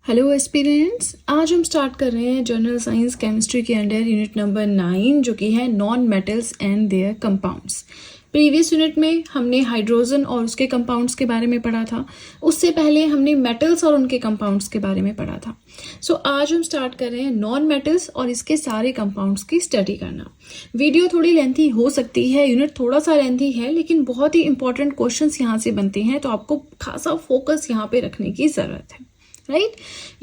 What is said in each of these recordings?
Hello aspirants, आज हम start कर रहे हैं जनरल साइंस केमिस्ट्री के अंडर यूनिट नंबर 9 जो कि है non metals and there compounds. Previous unit में हमने हाइड्रोजन और उसके कंपाउंड्स के बारे में पढ़ा था। उससे पहले हमने मेटल्स और उनके कंपाउंड्स के बारे में पढ़ा था। सो आज हम स्टार्ट कर रहे हैं नॉन मेटल्स और इसके सारे कंपाउंड्स की स्टडी करना। वीडियो थोड़ी लेंथी हो सकती है, यूनिट थोड़ा सा लेंथी है, लेकिन बहुत ही इंपॉर्टेंट क्वेश्चंस यहाँ से बनते हैं, तो आपको खासा फोकस यहाँ पे रखने की ज़रूरत है। राइट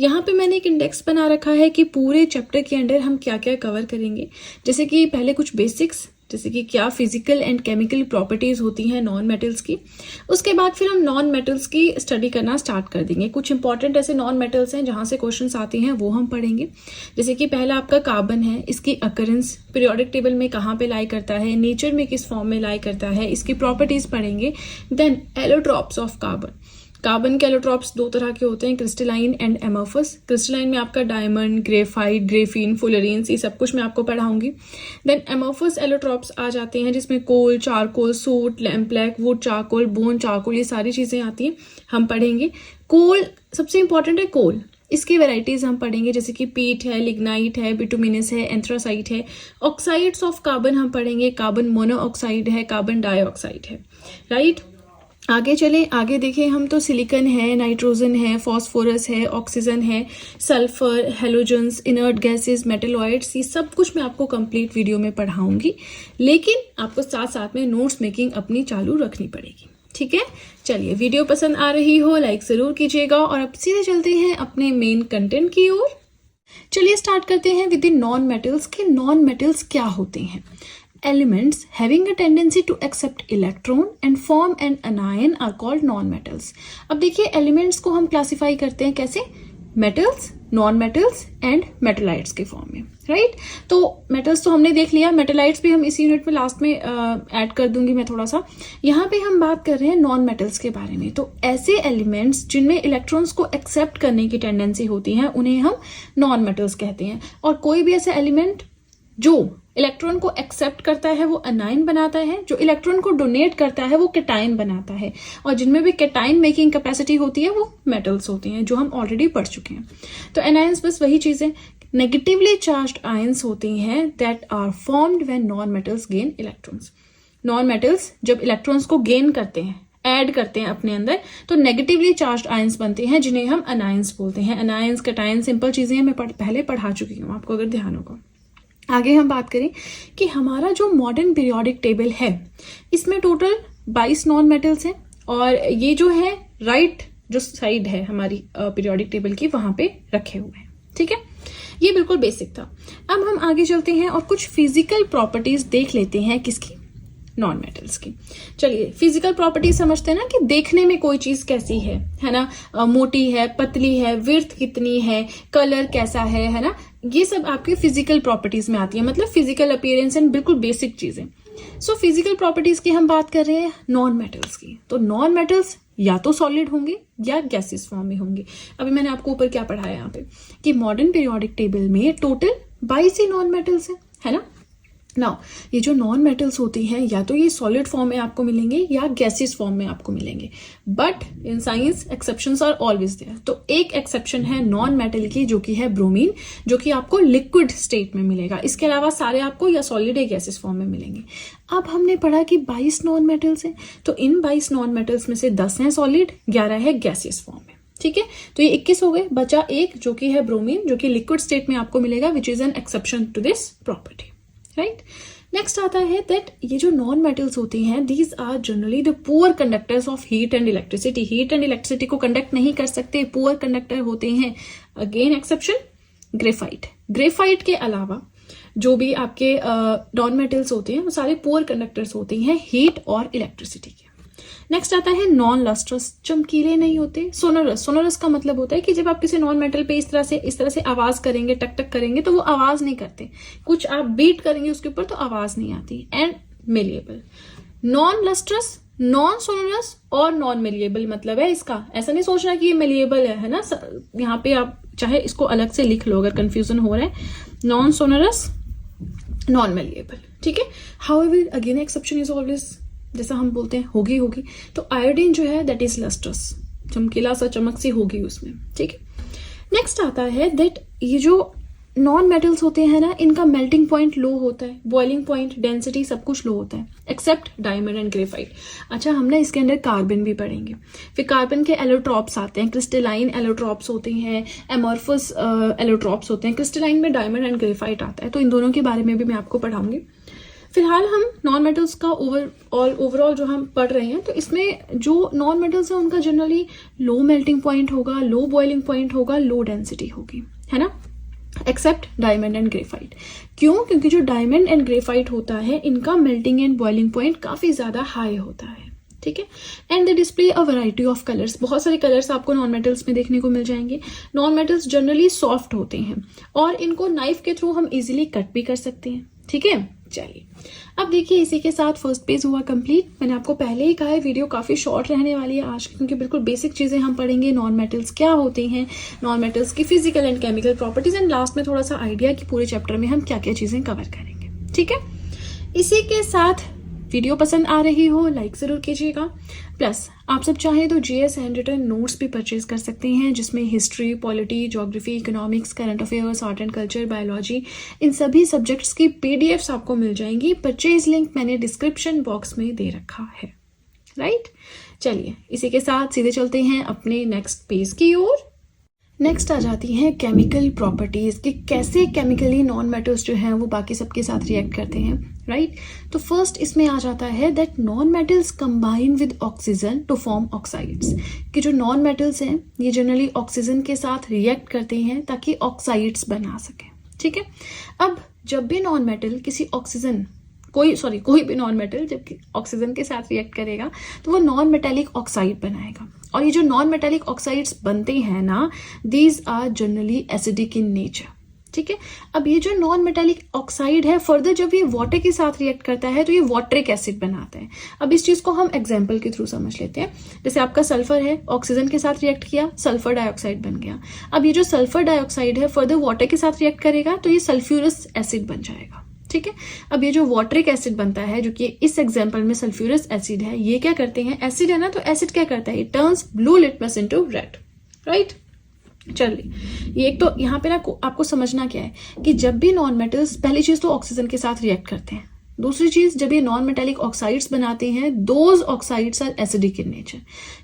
यहाँ पे मैंने एक इंडेक्स बना रखा है कि पूरे चैप्टर के अंदर हम क्या क्या कवर करेंगे। जैसे कि पहले कुछ बेसिक्स, जैसे कि क्या फिजिकल एंड केमिकल प्रॉपर्टीज होती हैं नॉन मेटल्स की। उसके बाद फिर हम नॉन मेटल्स की स्टडी करना स्टार्ट कर देंगे। कुछ इंपॉर्टेंट ऐसे नॉन मेटल्स हैं जहाँ से क्वेश्चंस आते हैं, वो हम पढ़ेंगे। जैसे कि पहला आपका कार्बन है, इसकी अकरेंस पीरियोडिक टेबल में कहाँ पे लाई करता है, नेचर में किस फॉर्म में लाई करता है, इसकी प्रॉपर्टीज पढ़ेंगे। Then allotropes of carbon. Carbon के एलोट्रॉप्स दो तरह के होते हैं, क्रिस्टलाइन एंड एमोफस। क्रिस्टलाइन में आपका डायमंड, ग्रेफाइट, ग्रेफीन, फुलरीन्स, ये सब कुछ मैं आपको पढ़ाऊंगी। देन एमोफस एलोट्रॉप्स आ जाते हैं जिसमें coal, charcoal, soot, lampblack, wood charcoal, bone charcoal, ये सारी चीज़ें आती हैं, हम पढ़ेंगे। कोल सबसे इंपॉर्टेंट है। कोल इसकी वेराइटीज हम पढ़ेंगे, जैसे कि पीट है, लिग्नाइट है, बिटुमिनस है, एंथ्रासाइट है। ऑक्साइड्स ऑफ कार्बन हम पढ़ेंगे, कार्बन मोनोऑक्साइड है, कार्बन डाइऑक्साइड है। राइट आगे चले, आगे देखें हम तो सिलिकॉन है, नाइट्रोजन है, फॉस्फोरस है, ऑक्सीजन है, sulphur, halogens, inert gases, metalloids, ये सब कुछ मैं आपको कंप्लीट वीडियो में पढ़ाऊंगी, लेकिन आपको साथ साथ में नोट्स मेकिंग अपनी चालू रखनी पड़ेगी। ठीक है, चलिए वीडियो पसंद आ रही हो लाइक जरूर कीजिएगा और अब सीधे चलते हैं अपने मेन कंटेंट की ओर। चलिए स्टार्ट करते हैं विद द नॉन मेटल्स के नॉन मेटल्स क्या होते हैं। Elements having a tendency to accept electron and form an anion are called non-metals। अब देखिए एलिमेंट्स को हम क्लासिफाई करते हैं कैसे, मेटल्स, नॉन मेटल्स एंड मेटलाइट्स के फॉर्म में। राइट तो मेटल्स तो हमने देख लिया, मेटलाइट्स भी हम इसी यूनिट में लास्ट में ऐड कर दूंगी मैं थोड़ा सा। यहाँ पे हम बात कर रहे हैं नॉन मेटल्स के बारे में। तो ऐसे एलिमेंट्स जिनमें इलेक्ट्रॉन्स को एक्सेप्ट करने की टेंडेंसी होती है उन्हें हम नॉन मेटल्स कहते हैं। और कोई भी ऐसा एलिमेंट जो इलेक्ट्रॉन को एक्सेप्ट करता है वो अनाइन बनाता है, जो इलेक्ट्रॉन को डोनेट करता है वो कैटाइन बनाता है, और जिनमें भी कैटाइन मेकिंग कैपेसिटी होती है वो मेटल्स होती हैं, जो हम ऑलरेडी पढ़ चुके हैं। तो एनायंस बस वही चीजें, नेगेटिवली चार्ज्ड आयंस होती हैं that are formed when non metals gain electrons. Non metals जब इलेक्ट्रॉन्स को गेन करते हैं, ऐड करते हैं अपने अंदर, तो नेगेटिवली चार्ज्ड आयंस बनते हैं जिन्हें हम अनायंस बोलते हैं। अनायंस, कैटाइन सिंपल चीजें हैं, मैं पहले पढ़ा चुकी हूँ आपको अगर ध्यान होगा। आगे हम बात करें कि हमारा जो मॉडर्न पीरियोडिक टेबल है इसमें टोटल 22 नॉन मेटल्स हैं, और ये जो है राइट जो साइड है हमारी पीरियोडिक टेबल की वहां पे रखे हुए हैं। ठीक है, ये बिल्कुल बेसिक था। अब हम आगे चलते हैं और कुछ फिजिकल प्रॉपर्टीज देख लेते हैं किसकी, नॉन मेटल्स की। चलिए फिजिकल प्रॉपर्टीज समझते हैं ना, कि देखने में कोई चीज कैसी है ना, मोटी है, पतली है, विड्थ कितनी है, कलर कैसा है ना, ये सब आपके फिजिकल प्रॉपर्टीज में आती है, मतलब फिजिकल अपीयरेंस एंड बिल्कुल बेसिक चीजें। सो फिजिकल प्रॉपर्टीज की हम बात कर रहे हैं नॉन मेटल्स की। तो नॉन मेटल्स या तो सॉलिड होंगे या गैसेस फॉर्म में होंगे। अभी मैंने आपको ऊपर क्या पढ़ाया यहाँ पे कि मॉडर्न पीरियोडिक टेबल में टोटल 22 ही नॉन मेटल्स है ना। नाउ ये जो नॉन मेटल्स होती हैं या तो ये सॉलिड फॉर्म में आपको मिलेंगे या गैसेस फॉर्म में आपको मिलेंगे, but in science exceptions are always there. तो एक एक्सेप्शन है नॉन मेटल की जो कि है ब्रोमीन, जो कि आपको लिक्विड स्टेट में मिलेगा। इसके अलावा सारे आपको या सॉलिड या गैसेस फॉर्म में मिलेंगे। अब हमने पढ़ा कि 22 नॉन मेटल्स हैं, तो इन 22 नॉन मेटल्स में से 10 हैं सॉलिड, 11 है गैसेस फॉर्म में। ठीक है, तो ये 21 हो गए, बचा एक जो कि है ब्रोमीन, जो कि लिक्विड स्टेट में आपको मिलेगा, which is an exception to this property. Right next आता है दैट ये जो नॉन मेटल्स होती हैं these are generally the poor conductors of heat and electricity. Heat and electricity को कंडक्ट नहीं कर सकते, पुअर कंडक्टर होते हैं। Again exception graphite. ग्रेफाइट के अलावा जो भी आपके नॉन मेटल्स होते हैं वो सारे पुअर कंडक्टर्स होते हैं हीट और इलेक्ट्रिसिटी के। नेक्स्ट आता है नॉन लस्ट्रस, चमकीले नहीं होते। सोनोरस, सोनोरस का मतलब होता है कि जब आप किसी नॉन मेटल पे इस तरह से आवाज करेंगे, टक टक करेंगे, तो वो आवाज नहीं करते। कुछ आप बीट करेंगे उसके ऊपर तो आवाज नहीं आती। And malleable, non lustrous, non sonorous और नॉन मेलिएबल मतलब है इसका, ऐसा नहीं सोचना कि ये मेलिएबल है ना। यहाँ पे आप चाहे इसको अलग से लिख लो अगर कंफ्यूजन हो रहा है, नॉन सोनोरस, नॉन मेलिएबल। ठीक है, however again exception is always, जैसा हम बोलते हैं होगी। तो आयोडीन जो है दैट इज लस्ट्रस, चमकीला सा चमक सी होगी उसमें। ठीक है, नेक्स्ट आता है दैट ये जो नॉन मेटल्स होते हैं ना, इनका मेल्टिंग पॉइंट लो होता है, बॉइलिंग पॉइंट, डेंसिटी सब कुछ लो होता है एक्सेप्ट डायमंड एंड ग्रेफाइट। अच्छा, हम ना इसके अंदर कार्बन भी पढ़ेंगे। फिर कार्बन के एलोट्रॉप्स आते हैं, क्रिस्टलाइन एलोट्रॉप्स होते हैं, एमॉर्फस एलोट्रॉप्स होते हैं। क्रिस्टलाइन में डायमंड एंड ग्रेफाइट आता है, तो इन दोनों के बारे में भी मैं आपको पढ़ाऊंगी। फिलहाल हम नॉन मेटल्स का ओवरऑल जो हम पढ़ रहे हैं, तो इसमें जो नॉन मेटल्स हैं उनका जनरली लो मेल्टिंग पॉइंट होगा, लो बॉइलिंग पॉइंट होगा, लो डेंसिटी होगी, है ना, एक्सेप्ट डायमंड एंड ग्रेफाइट। क्यों? क्योंकि जो डायमंड एंड ग्रेफाइट होता है इनका मेल्टिंग एंड बॉइलिंग पॉइंट काफी ज्यादा हाई होता है, ठीक है। And they display a variety of colours, बहुत सारे कलर्स आपको नॉन मेटल्स में देखने को मिल जाएंगे। नॉन मेटल्स जनरली सॉफ्ट होते हैं और इनको नाइफ के थ्रू हम इजीली कट भी कर सकते हैं, ठीक है। चलिए अब देखिए, इसी के साथ फर्स्ट पेज हुआ कंप्लीट। मैंने आपको पहले ही कहा है वीडियो काफी शॉर्ट रहने वाली है आज, क्योंकि बिल्कुल बेसिक चीजें हम पढ़ेंगे। नॉन मेटल्स क्या होते हैं, नॉन मेटल्स की physical and chemical properties, and last में थोड़ा सा आइडिया कि पूरे चैप्टर में हम क्या क्या चीजें कवर करेंगे, ठीक है। इसी के साथ वीडियो पसंद आ रही हो लाइक जरूर कीजिएगा। प्लस आप सब चाहें तो जीएस हैंड रिटन नोट्स भी परचेज कर सकते हैं, जिसमें history, polity, geography, economics, current affairs, art and culture, biology, इन सभी सब्जेक्ट्स की पीडीएफ्स आपको मिल जाएंगी। परचेज लिंक मैंने डिस्क्रिप्शन बॉक्स में दे रखा है, राइट। चलिए इसी के साथ सीधे चलते हैं अपने नेक्स्ट पेज की ओर। नेक्स्ट आ जाती हैं केमिकल प्रॉपर्टीज, कि कैसे केमिकली नॉन मेटल्स जो हैं वो बाकी सबके साथ रिएक्ट करते हैं, राइट। तो फर्स्ट इसमें आ जाता है that non metals combine with oxygen to form oxides, कि जो नॉन मेटल्स हैं ये जनरली ऑक्सीजन के साथ रिएक्ट करते हैं ताकि ऑक्साइड्स बना सके, ठीक है। अब जब भी नॉन मेटल किसी ऑक्सीजन कोई भी नॉन मेटल जब ऑक्सीजन के साथ रिएक्ट करेगा तो वो नॉन मेटेलिक ऑक्साइड बनाएगा, और ये जो नॉन मेटेलिक ऑक्साइड्स बनते हैं ना, these are generally acidic in nature, ठीक है। अब ये जो नॉन मेटेलिक ऑक्साइड है, फर्दर जब ये वाटर के साथ रिएक्ट करता है तो ये वाटरिक एसिड बनाता है। अब इस चीज को हम एग्जाम्पल के थ्रू समझ लेते हैं। जैसे आपका सल्फर है, ऑक्सीजन के साथ रिएक्ट किया, सल्फर डाइऑक्साइड बन गया। अब ये जो सल्फर डाइऑक्साइड है फर्दर वाटर के साथ रिएक्ट करेगा तो ये सल्फ्यूरस एसिड बन जाएगा, ठीक है। अब ये जो वाटरिक एसिड बनता है, जो कि इस एग्जांपल में सल्फ्यूरस एसिड है, ये क्या करते हैं, एसिड है ना, तो एसिड क्या करता है, it turns blue litmus into red, right. चलिए ये एक तो यहाँ पे ना आपको समझना क्या है कि जब भी नॉन मेटल्स, पहली चीज तो ऑक्सीजन के साथ रिएक्ट करते हैं, दूसरी चीज जब ये नॉन मेटेलिक ऑक्साइड्स बनाते हैं, those oxides are acidic in nature.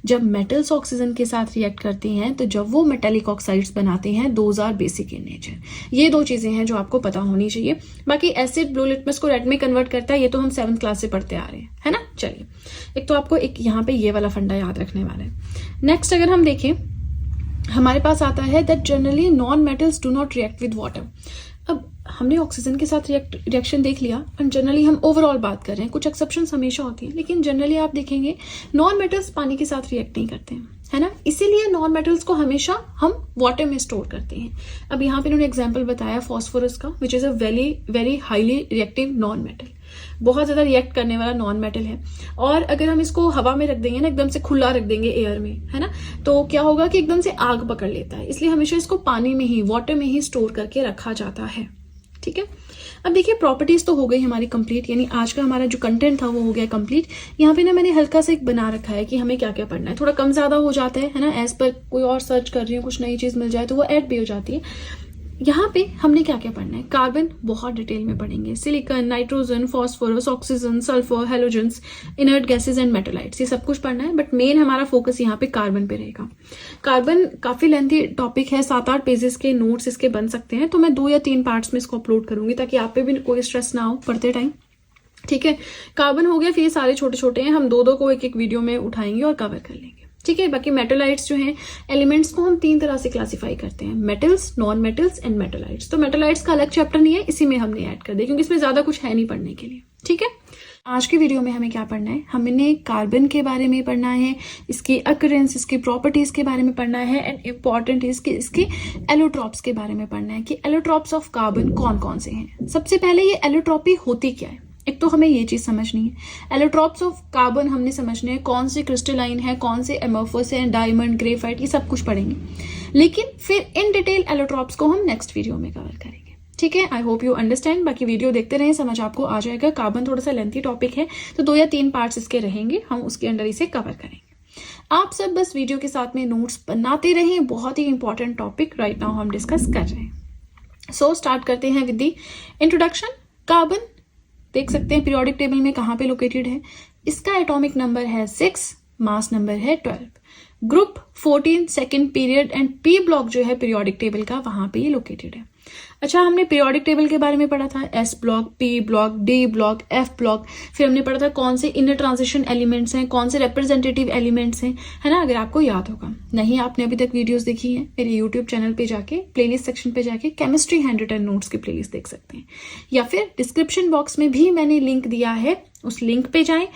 जब मेटल्स ऑक्सीजन के साथ रिएक्ट करते हैं तो जब वो मेटेलिक ऑक्साइड्स बनाते हैं, those are basic in nature. ये दो चीजें हैं जो आपको पता होनी चाहिए। बाकी एसिड ब्लू लिटमस को रेड में कन्वर्ट करता है, ये तो हम 7th क्लास से पढ़ते आ रहे हैं, है ना। चलिए एक तो आपको एक यहाँ पे ये वाला फंडा याद रखने वाला है। नेक्स्ट अगर हम देखें, हमारे पास आता है that generally non metals do not react with water. अब हमने ऑक्सीजन के साथ रिएक्शन देख लिया, एंड जनरली हम ओवरऑल बात कर रहे हैं, कुछ एक्सेप्शंस हमेशा होती हैं, लेकिन जनरली आप देखेंगे नॉन मेटल्स पानी के साथ रिएक्ट नहीं करते हैं, है ना। इसीलिए नॉन मेटल्स को हमेशा हम वाटर में स्टोर करते हैं। अब यहाँ पे इन्होंने एग्जाम्पल बताया फॉस्फोरस का, which is a very very highly reactive non metal, बहुत ज्यादा रिएक्ट करने वाला नॉन मेटल है। और अगर हम इसको हवा में रख देंगे ना, एकदम से खुला रख देंगे एयर में, है ना, तो क्या होगा कि एकदम से आग पकड़ लेता है। इसलिए हमेशा इसको पानी में ही, वाटर में ही स्टोर करके रखा जाता है, ठीक है। अब देखिए प्रॉपर्टीज तो हो गई हमारी कंप्लीट, यानी आज का हमारा जो कंटेंट था वो हो गया कंप्लीट। यहाँ पे ना मैंने हल्का सा एक बना रखा है कि हमें क्या क्या पढ़ना है, थोड़ा कम ज्यादा हो जाता है ना, एज पर कोई और सर्च कर रही हूँ, कुछ नई चीज मिल जाए तो वो ऐड भी हो जाती है। यहाँ पे हमने क्या क्या पढ़ना है, कार्बन बहुत डिटेल में पढ़ेंगे, silicon, nitrogen, phosphorus, oxygen, sulphur, halogens, inert gases and metalloids, ये सब कुछ पढ़ना है। बट मेन हमारा फोकस यहाँ पे कार्बन पे रहेगा। कार्बन काफी लेंथी टॉपिक है, 7-8 पेजेस के नोट्स इसके बन सकते हैं, तो मैं 2 या 3 पार्ट्स में इसको अपलोड करूंगी ताकि आप पे भी कोई स्ट्रेस ना हो पढ़ते टाइम, ठीक है। कार्बन हो गया, फिर ये सारे छोटे छोटे हैं, हम 2-2 को एक वीडियो में उठाएंगे और कवर कर लेंगे, ठीक है। बाकी मेटालाइट्स जो हैं, एलिमेंट्स को हम 3 तरह से क्लासिफाई करते हैं, मेटल्स, नॉन मेटल्स एंड मेटालाइट्स। तो मेटालाइट्स का अलग चैप्टर नहीं है, इसी में हमने ऐड कर दिया क्योंकि इसमें ज्यादा कुछ है नहीं पढ़ने के लिए, ठीक है। आज के वीडियो में हमें क्या पढ़ना है, हमने कार्बन के बारे में पढ़ना है, इसकी अकरेंस, इसकी प्रॉपर्टीज के बारे में पढ़ना है, एंड इम्पॉर्टेंट इसके एलोट्रॉप्स के बारे में पढ़ना है कि एलोट्रॉप्स ऑफ कार्बन कौन कौन से हैं। सबसे पहले ये एलोट्रॉपी होती क्या है, एक तो हमें ये चीज समझनी है। एलोट्रॉप्स ऑफ कार्बन हमने समझने हैं, कौन से क्रिस्टलाइन है, कौन से एमोर्फस है, डायमंड, ग्रेफाइट, ये सब कुछ पढ़ेंगे। लेकिन फिर इन डिटेल एलोट्रॉप्स को हम नेक्स्ट वीडियो में कवर करेंगे, ठीक है। I hope you understand. बाकी वीडियो देखते रहें, समझ आपको आ जाएगा। कार्बन थोड़ा सा लेंथी टॉपिक है, तो 2 या 3 पार्ट्स इसके रहेंगे, हम उसके अंडर इसे कवर करेंगे। आप सब बस वीडियो के साथ में नोट्स बनाते रहें, बहुत ही इंपॉर्टेंट टॉपिक राइट नाउ हम डिस्कस कर रहे हैं। सो स्टार्ट करते हैं विद द इंट्रोडक्शन। कार्बन देख सकते हैं पीरियोडिक टेबल में कहाँ पे लोकेटेड है, इसका एटॉमिक नंबर है 6, मास नंबर है 12, group 14, second period and P block जो है पीरियोडिक टेबल का वहां पे ये लोकेटेड है। अच्छा, हमने पीरियोडिक टेबल के बारे में पढ़ा था, S block, P block, D block, F block, फिर हमने पढ़ा था कौन से इनर ट्रांजिशन एलिमेंट्स हैं, कौन से रिप्रेजेंटेटिव एलिमेंट्स हैं, है ना, अगर आपको याद होगा। नहीं आपने अभी तक वीडियोस देखी हैं, मेरे यूट्यूब चैनल पे जाके प्लेलिस्ट सेक्शन पे जाके केमिस्ट्री हैंड रिटन नोट्स की प्लेलिस्ट देख सकते हैं, या फिर डिस्क्रिप्शन बॉक्स में भी मैंने लिंक दिया है, उस लिंक पे जाएं,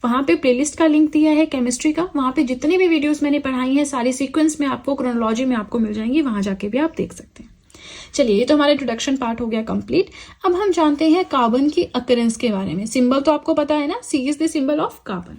वहां पे प्लेलिस्ट का लिंक दिया है केमिस्ट्री का, वहां पे जितनी भी वीडियोस मैंने पढ़ाई हैं सारी सीक्वेंस में आपको, क्रोनोलॉजी में आपको मिल जाएंगी, वहां जाके भी आप देख सकते हैं। चलिए, ये तो हमारा इंट्रोडक्शन पार्ट हो गया कंप्लीट। अब हम जानते हैं कार्बन की अकरेंस के बारे में। सिंबल तो आपको पता है ना, C is the symbol of carbon.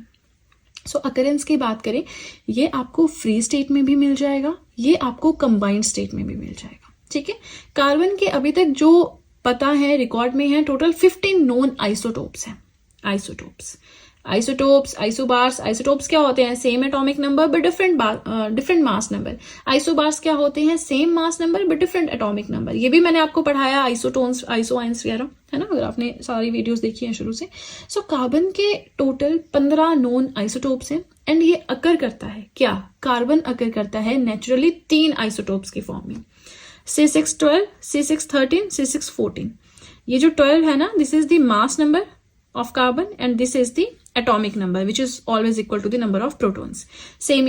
So occurrence की बात करें, ये आपको फ्री स्टेट में भी मिल जाएगा, ये आपको कंबाइंड स्टेट में भी मिल जाएगा। ठीक है, कार्बन के अभी तक जो पता है रिकॉर्ड में है टोटल 15 नोन आइसोटोप्स है। Isotopes, isobars. आइसोटोप्स क्या होते हैं? Same atomic number but different mass number. Isobars क्या होते हैं? Same mass number but different atomic number. ये भी मैंने आपको पढ़ाया, आइसोटोन्स, आइसोआइंस वगैरह, है ना, अगर आपने सारी वीडियोस देखी हैं शुरू से। सो कार्बन के टोटल 15 नोन आइसोटोप्स हैं एंड ये अकर करता है क्या? कार्बन अकर करता है नेचुरली 3 आइसोटोप्स की फॉर्म में, C612, C613, C614। ये जो 12 है ना, this is the mass number of carbon and this is the atomic number which is always equal to the number of protons। Same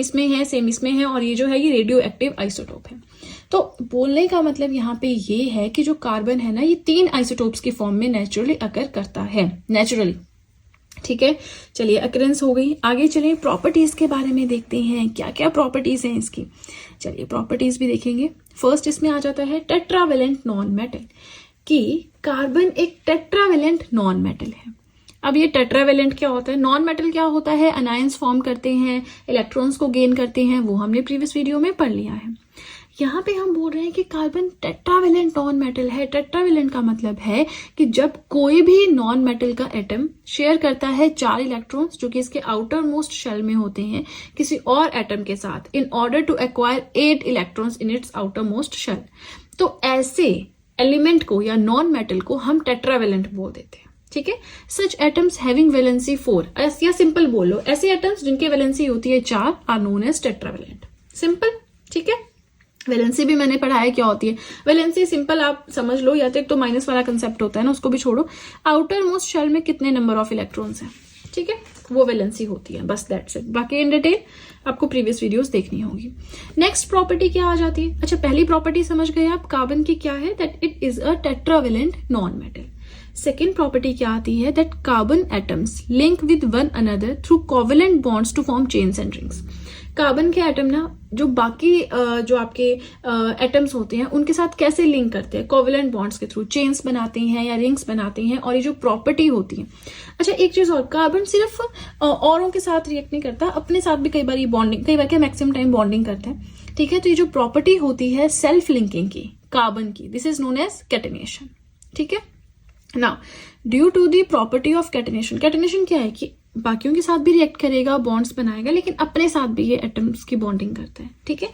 इसमें है और ये जो है ये रेडियो एक्टिव आइसोटोप है। तो बोलने का मतलब यहाँ पे ये है कि जो कार्बन है ना, ये 3 आइसोटोप्स की फॉर्म में नेचुरली अकर करता है, नेचुरली। ठीक है, चलिए अकरेंस हो गई। आगे चलिए प्रॉपर्टीज के बारे में देखते हैं, क्या क्या प्रॉपर्टीज हैं इसकी। चलिए प्रॉपर्टीज भी देखेंगे। फर्स्ट इसमें आ जाता है टेट्रावेलेंट नॉन मेटल, कि कार्बन एक टेट्रावेलेंट नॉन मेटल है। अब ये टेट्रावेलेंट क्या होता है? नॉन मेटल क्या होता है? अनायंस फॉर्म करते हैं, इलेक्ट्रॉन्स को गेन करते हैं, वो हमने प्रीवियस वीडियो में पढ़ लिया है। यहाँ पे हम बोल रहे हैं कि कार्बन टेट्रावेलेंट नॉन मेटल है। टेट्रावेलेंट का मतलब है कि जब कोई भी नॉन मेटल का एटम शेयर करता है 4 इलेक्ट्रॉन्स जो कि इसके आउटर मोस्ट शेल में होते हैं किसी और एटम के साथ, in order to acquire 8 electrons in its outermost shell, तो ऐसे एलिमेंट को या नॉन मेटल को हम टेट्रावेलेंट बोल देते हैं। ठीक है, सच एटम्स हैविंग वैलेंसी 4, या सिंपल बोलो, ऐसे एटम्स जिनकी वैलेंसी होती है 4 are known as tetravalent. Simple, ठीक है। वैलेंसी भी मैंने पढ़ाया क्या होती है। वैलेंसी सिंपल आप समझ लो, या तो माइनस वाला कंसेप्ट होता है ना, उसको भी छोड़ो, आउटर मोस्ट शेल में कितने नंबर ऑफ इलेक्ट्रॉन्स हैं, ठीक है, वो वैलेंसी होती है, बस दैट्स इट। बाकी इन डिटेल आपको प्रीवियस वीडियोस देखनी होगी। नेक्स्ट प्रॉपर्टी क्या आ जाती है? अच्छा, पहली प्रॉपर्टी समझ गए आप कार्बन की क्या है, that it is a tetravalent non metal. Second property क्या आती है, that carbon atoms link with one another through covalent bonds to form chains and rings. Carbon के एटम ना जो बाकी जो आपके एटम्स होते हैं उनके साथ कैसे लिंक करते हैं? कोवेलेंट बॉन्ड्स के थ्रू, चेन्स बनाते हैं या रिंग्स बनाते हैं, और ये जो प्रॉपर्टी होती है। अच्छा, एक चीज और, कार्बन सिर्फ औरों के साथ रिएक्ट नहीं करता, अपने साथ भी कई बार ये बॉन्डिंग, कई बार क्या मैक्सिमम टाइम बॉन्डिंग करता है। ठीक है, तो ये जो प्रॉपर्टी होती है सेल्फ लिंकिंग की कार्बन की, this is known as catenation. ठीक है, now due to the property of catenation, catenation क्या है कि बाकियों के साथ भी रिएक्ट करेगा, बॉन्ड्स बनाएगा, लेकिन अपने साथ भी ये एटम्स की बॉन्डिंग करता है। ठीक है,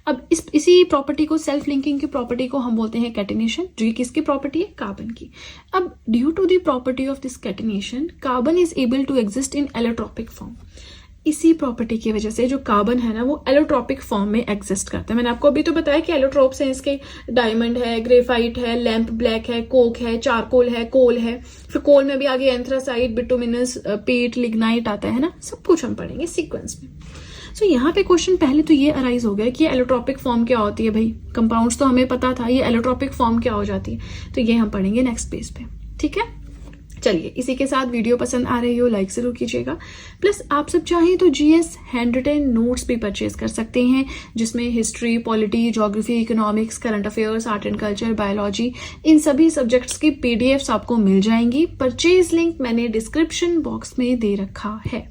अब इसी प्रॉपर्टी को, सेल्फ लिंकिंग की प्रॉपर्टी को हम बोलते हैं कैटेनेशन, जो कि किसकी प्रॉपर्टी है? कार्बन की। अब due to the property of this catenation, carbon is able to exist in allotropic form. इसी प्रॉपर्टी की वजह से जो कार्बन है ना, वो एलोट्रोपिक फॉर्म में एग्जिस्ट करता है। मैंने आपको अभी तो बताया कि एलोट्रोप्स हैं इसके, डायमंड है, ग्रेफाइट है, लैंप ब्लैक है, कोक है, चारकोल है, कोल है, फिर कोल में भी आगे एंथ्रासाइट, बिटुमिनस, पीट, लिग्नाइट आता है ना, सब कुछ हम पढ़ेंगे सीक्वेंस में। सो यहाँ पे क्वेश्चन पहले तो ये अराइज हो गया कि एलोट्रोपिक फॉर्म क्या होती है। भाई कंपाउंड्स तो हमें पता था, ये एलोट्रोपिक फॉर्म क्या हो जाती है, तो ये हम पढ़ेंगे नेक्स्ट पेज पे। ठीक है, चलिए इसी के साथ वीडियो पसंद आ रही हो लाइक जरूर कीजिएगा। प्लस आप सब चाहें तो जीएस हैंड रिटन नोट्स भी परचेज कर सकते हैं, जिसमें history, polity, geography, economics, current affairs, art and culture, biology, इन सभी सब्जेक्ट्स की पीडीएफ्स आपको मिल जाएंगी। परचेज लिंक मैंने डिस्क्रिप्शन बॉक्स में दे रखा है,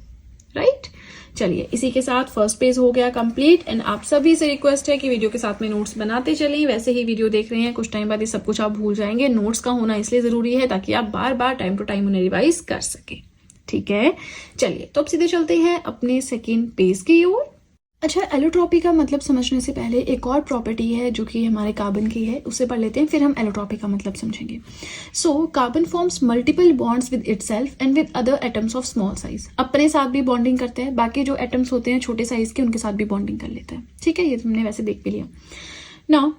राइट। चलिए इसी के साथ फर्स्ट पेज हो गया कंप्लीट। एंड आप सभी से रिक्वेस्ट है कि वीडियो के साथ में नोट्स बनाते चलें। वैसे ही वीडियो देख रहे हैं, कुछ टाइम बाद ये सब कुछ आप भूल जाएंगे। नोट्स का होना इसलिए जरूरी है ताकि आप बार बार टाइम टू टाइम उन्हें रिवाइज कर सके। ठीक है, चलिए तो अब सीधे चलते हैं अपने सेकेंड पेज की ओर। अच्छा, एलोट्रॉपी का मतलब समझने से पहले एक और प्रॉपर्टी है जो कि हमारे कार्बन की है, उसे पढ़ लेते हैं, फिर हम एलोट्रॉपी का मतलब समझेंगे. So carbon forms multiple bonds with itself and with other atoms of small size. अपने साथ भी बॉन्डिंग करते हैं, बाकी जो एटम्स होते हैं छोटे साइज के उनके साथ भी बॉन्डिंग कर लेते हैं. ठीक है, ये तुमने वैसे देख भी लिया ना.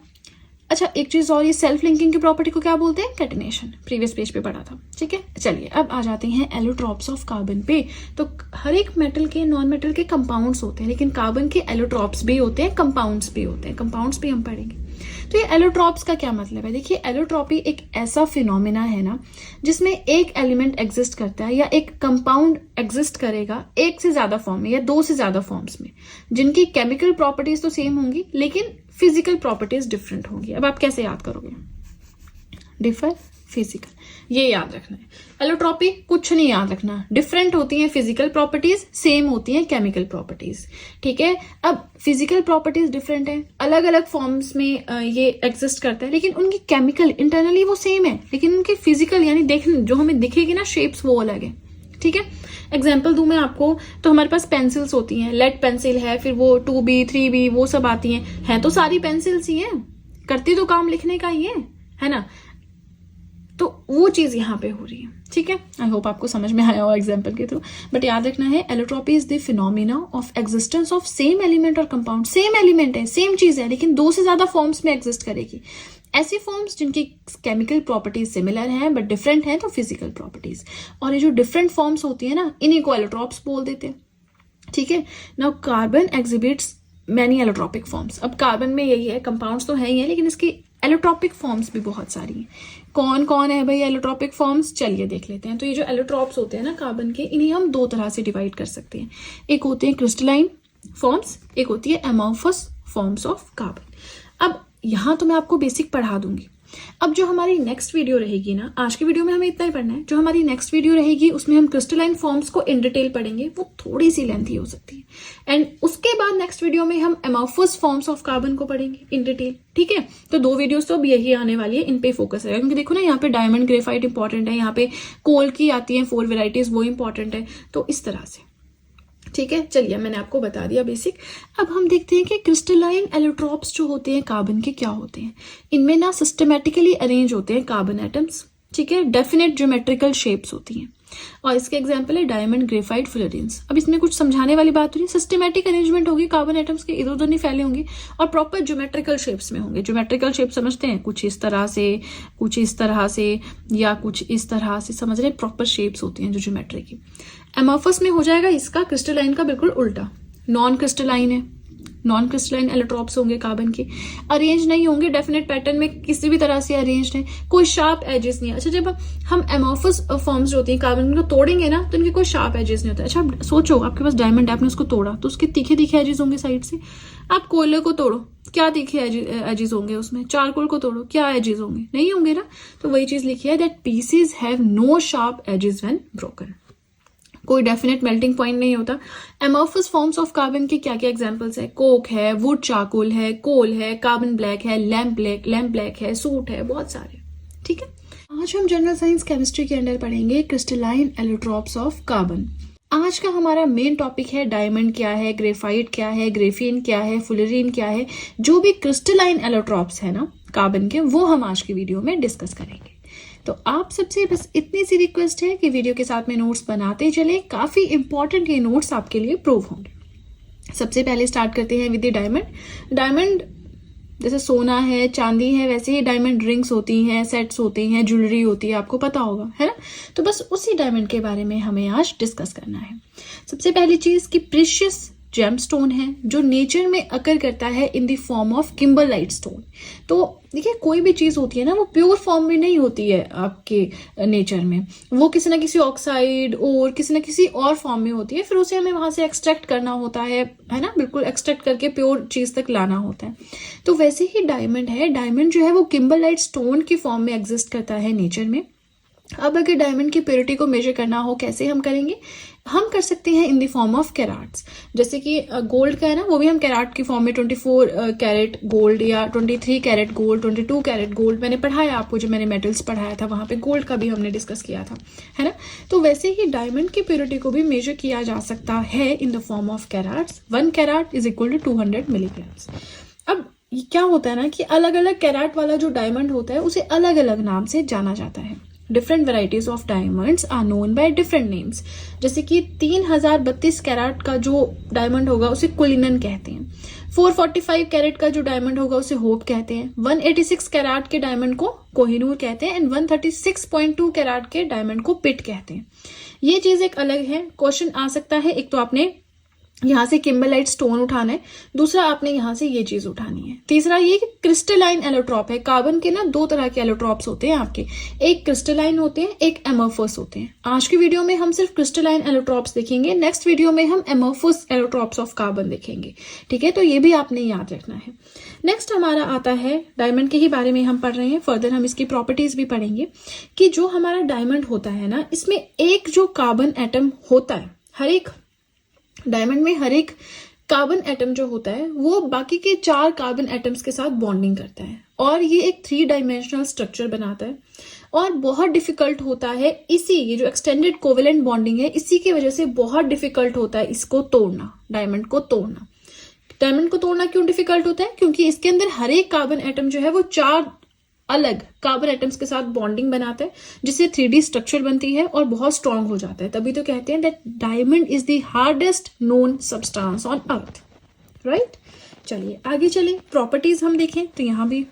अच्छा, एक चीज और, ये सेल्फ लिंकिंग की प्रॉपर्टी को क्या बोलते हैं? कैटेनेशन. प्रीवियस पेज पे पढ़ा था. ठीक है, चलिए अब आ जाते हैं एलोट्रॉप्स ऑफ कार्बन पे. तो हर एक मेटल के, नॉन मेटल के कंपाउंड्स होते हैं, लेकिन कार्बन के एलोट्रॉप्स भी होते हैं, कंपाउंड्स भी होते हैं. कंपाउंड्स भी हम पढ़ेंगे. तो ये एलोट्रॉप्स का क्या मतलब है? देखिए, एलोट्रॉपी एक ऐसा फिनोमिना है ना जिसमें एक एलिमेंट एग्जिस्ट करता है या एक कंपाउंड एग्जिस्ट करेगा एक से ज्यादा फॉर्म में या दो से ज्यादा फॉर्म्स में, जिनकी केमिकल प्रॉपर्टीज तो सेम होंगी लेकिन फिजिकल प्रॉपर्टीज डिफरेंट होंगी. अब आप कैसे याद करोगे? डिफर फिजिकल, ये याद रखना है. एलोट्रॉपी कुछ नहीं याद रखना, डिफरेंट होती हैं फिजिकल प्रॉपर्टीज, सेम होती हैं केमिकल प्रॉपर्टीज. ठीक है, अब फिजिकल प्रॉपर्टीज डिफरेंट है, अलग अलग फॉर्म्स में ये एग्जिस्ट करता है, लेकिन उनकी केमिकल इंटरनली वो सेम है, लेकिन उनकी फिजिकल यानी देखने जो हमें दिखेगी ना शेप्स, वो अलग है. ठीक है, एग्जाम्पल दूं मैं आपको, तो हमारे पास पेंसिल्स होती हैं, लेड पेंसिल है, फिर वो 2B 3B वो सब आती हैं तो सारी पेंसिल्स ही हैं, करती तो काम लिखने का ही है ना. तो वो चीज यहाँ पे हो रही है. ठीक है, आई होप आपको समझ में आया हो एग्जाम्पल के थ्रू. बट याद रखना है, allotropy is the phenomena of existence of same element और कंपाउंड. सेम एलिमेंट है, सेम चीज है, लेकिन दो से ज्यादा फॉर्म्स में एग्जिस्ट करेगी. ऐसी फॉर्म्स जिनकी केमिकल प्रॉपर्टीज सिमिलर हैं बट डिफरेंट हैं तो फिजिकल प्रॉपर्टीज. और ये जो डिफरेंट फॉर्म्स होती है ना, इन्हीं को एलोट्रॉप्स बोल देते हैं. ठीक है, now carbon exhibits many allotropic forms. अब कार्बन में यही है, कंपाउंड्स तो है ही है, लेकिन इसकी एलोट्रॉपिक फॉर्म्स भी बहुत सारी हैं. कौन कौन है भाई एलोट्रॉपिक फॉर्म्स? चलिए देख लेते हैं. तो ये जो एलोट्रॉप्स होते हैं ना कार्बन के, इन्हें हम दो तरह से डिवाइड कर सकते हैं. एक होते हैं क्रिस्टलाइन फॉर्म्स, एक होती है एमॉर्फस फॉर्म्स ऑफ कार्बन. अब यहाँ तो मैं आपको बेसिक पढ़ा दूंगी. अब जो हमारी नेक्स्ट वीडियो रहेगी ना, आज की वीडियो में हमें इतना ही पढ़ना है, जो हमारी नेक्स्ट वीडियो रहेगी उसमें हम क्रिस्टलाइन फॉर्म्स को इन डिटेल पढ़ेंगे. वो थोड़ी सी लेंथी हो सकती है. एंड उसके बाद नेक्स्ट वीडियो में हम एमॉर्फस फॉर्म्स ऑफ कार्बन को पढ़ेंगे इन डिटेल. ठीक है, तो दो वीडियोस तो अब यही आने वाली है, इन पे फोकस रहेगा. क्योंकि देखो ना, यहाँ पे डायमंड ग्रेफाइट इंपॉर्टेंट है, यहाँ पे कोल की आती है 4 वेराइटीज, वो इंपॉर्टेंट है. तो इस तरह से. ठीक है, चलिए मैंने आपको बता दिया बेसिक. अब हम देखते हैं कि क्रिस्टलाइन एलोट्रॉप्स जो होते हैं कार्बन के क्या होते हैं. इनमें ना सिस्टमेटिकली अरेंज होते हैं कार्बन एटम्स. ठीक है, डेफिनेट ज्योमेट्रिकल शेप्स होती हैं. और इसके एग्जांपल है डायमंड ग्रेफाइट फुलरेंस. अब इसमें कुछ समझाने वाली बात हो रही है, सिस्टमेटिक अरेंजमेंट होगी कार्बन एटम्स के, इधर उधर नहीं फैले होंगे, और प्रॉपर ज्योमेट्रिकल शेप्स में होंगे. ज्योमेट्रिकल शेप समझते हैं, कुछ इस तरह से, कुछ इस तरह से, या कुछ इस तरह से, समझ रहे हैं? प्रॉपर शेप्स होती हैं जो ज्योमेट्री की. एमॉर्फस में हो जाएगा इसका क्रिस्टलाइन का बिल्कुल उल्टा, नॉन क्रिस्टलाइन है. नॉन क्रिस्टलाइन एलोट्रॉप्स होंगे कार्बन के, अरेंज नहीं होंगे डेफिनेट पैटर्न में, किसी भी तरह से अरेंज है, कोई शार्प एजेस नहीं है. अच्छा, जब हम एमॉर्फस फॉर्म्स जो होती हैं कार्बन को तोड़ेंगे ना, तो इनके कोई शार्प एजेस नहीं होता. अच्छा, सोचो आपके पास डायमंड है, आपने उसको तोड़ा तो उसके तीखे तीखे एजेस होंगे साइड से. आप कोयले को तोड़ो, क्या तीखे एजेस होंगे उसमें? चारकोल को तोड़ो, क्या एजेस होंगे? नहीं होंगे ना. तो वही चीज लिखी है, that pieces have no sharp edges when broken. कोई डेफिनेट मेल्टिंग पॉइंट नहीं होता. एमॉर्फस फॉर्म्स ऑफ कार्बन के क्या क्या एग्जांपल्स है? कोक है, वुड चारकोल है, कोल है, कार्बन ब्लैक है, लैम्प ब्लैक है, सूट है, बहुत सारे. ठीक है, आज हम जनरल साइंस केमिस्ट्री के अंडर पढ़ेंगे क्रिस्टलाइन एलोट्रॉप्स ऑफ कार्बन. आज का हमारा मेन टॉपिक है डायमंड क्या है, ग्रेफाइट क्या है, ग्रेफीन क्या है, फुलरीन क्या है. जो भी क्रिस्टलाइन एलोट्रॉप्स है ना कार्बन के, वो हम आज की वीडियो में डिस्कस करेंगे. तो आप सबसे बस इतनी सी रिक्वेस्ट है कि वीडियो के साथ में नोट्स बनाते चले, काफी इंपॉर्टेंट ये नोट्स आपके लिए प्रूव होंगे. सबसे पहले स्टार्ट करते हैं विद द डायमंड. डायमंड जैसे सोना है, चांदी है, वैसे ही डायमंड रिंग्स होती हैं, सेट्स होते हैं, ज्वेलरी होती है, आपको पता होगा, है ना. तो बस उसी डायमंड के बारे में हमें आज डिस्कस करना है. सबसे पहली चीज कि प्रीशियस जेमस्टोन है जो नेचर में अकर करता है in the form of kimberlite stone. तो देखिए, कोई भी चीज होती है ना, वो प्योर फॉर्म में नहीं होती है आपके नेचर में, वो किसी ना किसी ऑक्साइड और किसी ना किसी और फॉर्म में होती है. फिर उसे हमें वहां से एक्सट्रैक्ट करना होता है ना, बिल्कुल एक्सट्रैक्ट करके प्योर चीज तक लाना होता है. तो वैसे ही डायमंड है. डायमंड जो है वो किम्बरलाइट स्टोन की फॉर्म में एग्जिस्ट करता है नेचर में. अब अगर डायमंड की प्योरिटी को मेजर करना हो, कैसे हम करेंगे? हम कर सकते हैं इन द फॉर्म ऑफ कैराट्स। जैसे कि गोल्ड का है ना, वो भी हम कैराट की फॉर्म में 24 कैरेट गोल्ड या 23 कैरेट गोल्ड, 22 कैरेट गोल्ड, मैंने पढ़ाया आपको, जो मैंने मेटल्स पढ़ाया था वहाँ पे गोल्ड का भी हमने डिस्कस किया था, है ना। तो वैसे ही डायमंड की प्योरिटी को भी मेजर किया जा सकता है in the form of carats. 1 carat is equal to 200 milligrams. अब क्या होता है ना कि अलग अलग कैरेट वाला जो डायमंड होता है उसे अलग अलग नाम से जाना जाता है। Different varieties of diamonds are known by different names. जैसे कि 3032 कैरेट का जो डायमंड होगा उसे कुलिनन कहते हैं, 445 कैरेट का जो डायमंड होगा उसे होप कहते हैं, 186 कैरेट के डायमंड को कोहिनूर कहते हैं, एंड 136.2 कैरेट के डायमंड को पिट कहते हैं। ये चीज एक अलग है, क्वेश्चन आ सकता है। एक तो आपने यहाँ से किम्बरलाइट स्टोन उठाना है, दूसरा आपने यहाँ से ये चीज उठानी है, तीसरा ये कि क्रिस्टलाइन एलोट्रॉप है। कार्बन के ना 2 तरह के एलोट्रॉप्स होते हैं आपके, एक क्रिस्टलाइन होते हैं, एक एमोर्फस होते हैं। आज की वीडियो में हम सिर्फ क्रिस्टलाइन एलोट्रॉप्स देखेंगे, नेक्स्ट वीडियो में हम एमोर्फस एलोट्रॉप्स ऑफ कार्बन देखेंगे, ठीक है। तो ये भी आपने याद रखना है। नेक्स्ट हमारा आता है, डायमंड के ही बारे में हम पढ़ रहे हैं, फर्दर हम इसकी प्रॉपर्टीज भी पढ़ेंगे कि जो हमारा डायमंड होता है ना, इसमें एक जो कार्बन एटम होता है, हर एक डायमंड में हर एक कार्बन एटम जो होता है वो बाकी के 4 कार्बन एटम्स के साथ बॉन्डिंग करता है, और ये एक 3 डायमेंशनल स्ट्रक्चर बनाता है, और बहुत डिफिकल्ट होता है इसी, ये जो एक्सटेंडेड कोवेलेंट बॉन्डिंग है, इसी की वजह से बहुत डिफिकल्ट होता है इसको तोड़ना, डायमंड को तोड़ना। डायमंड को तोड़ना क्यों डिफिकल्ट होता है? क्योंकि इसके अंदर हर एक कार्बन एटम जो है वो 4 अलग कार्बन एटम्स के साथ बॉन्डिंग बनाता है, जिससे 3D स्ट्रक्चर बनती है और बहुत स्ट्रांग हो जाता है। तभी तो कहते हैं that diamond is the hardest known substance on earth, right. चलिए आगे चलें, प्रॉपर्टीज हम देखें तो यहाँ भी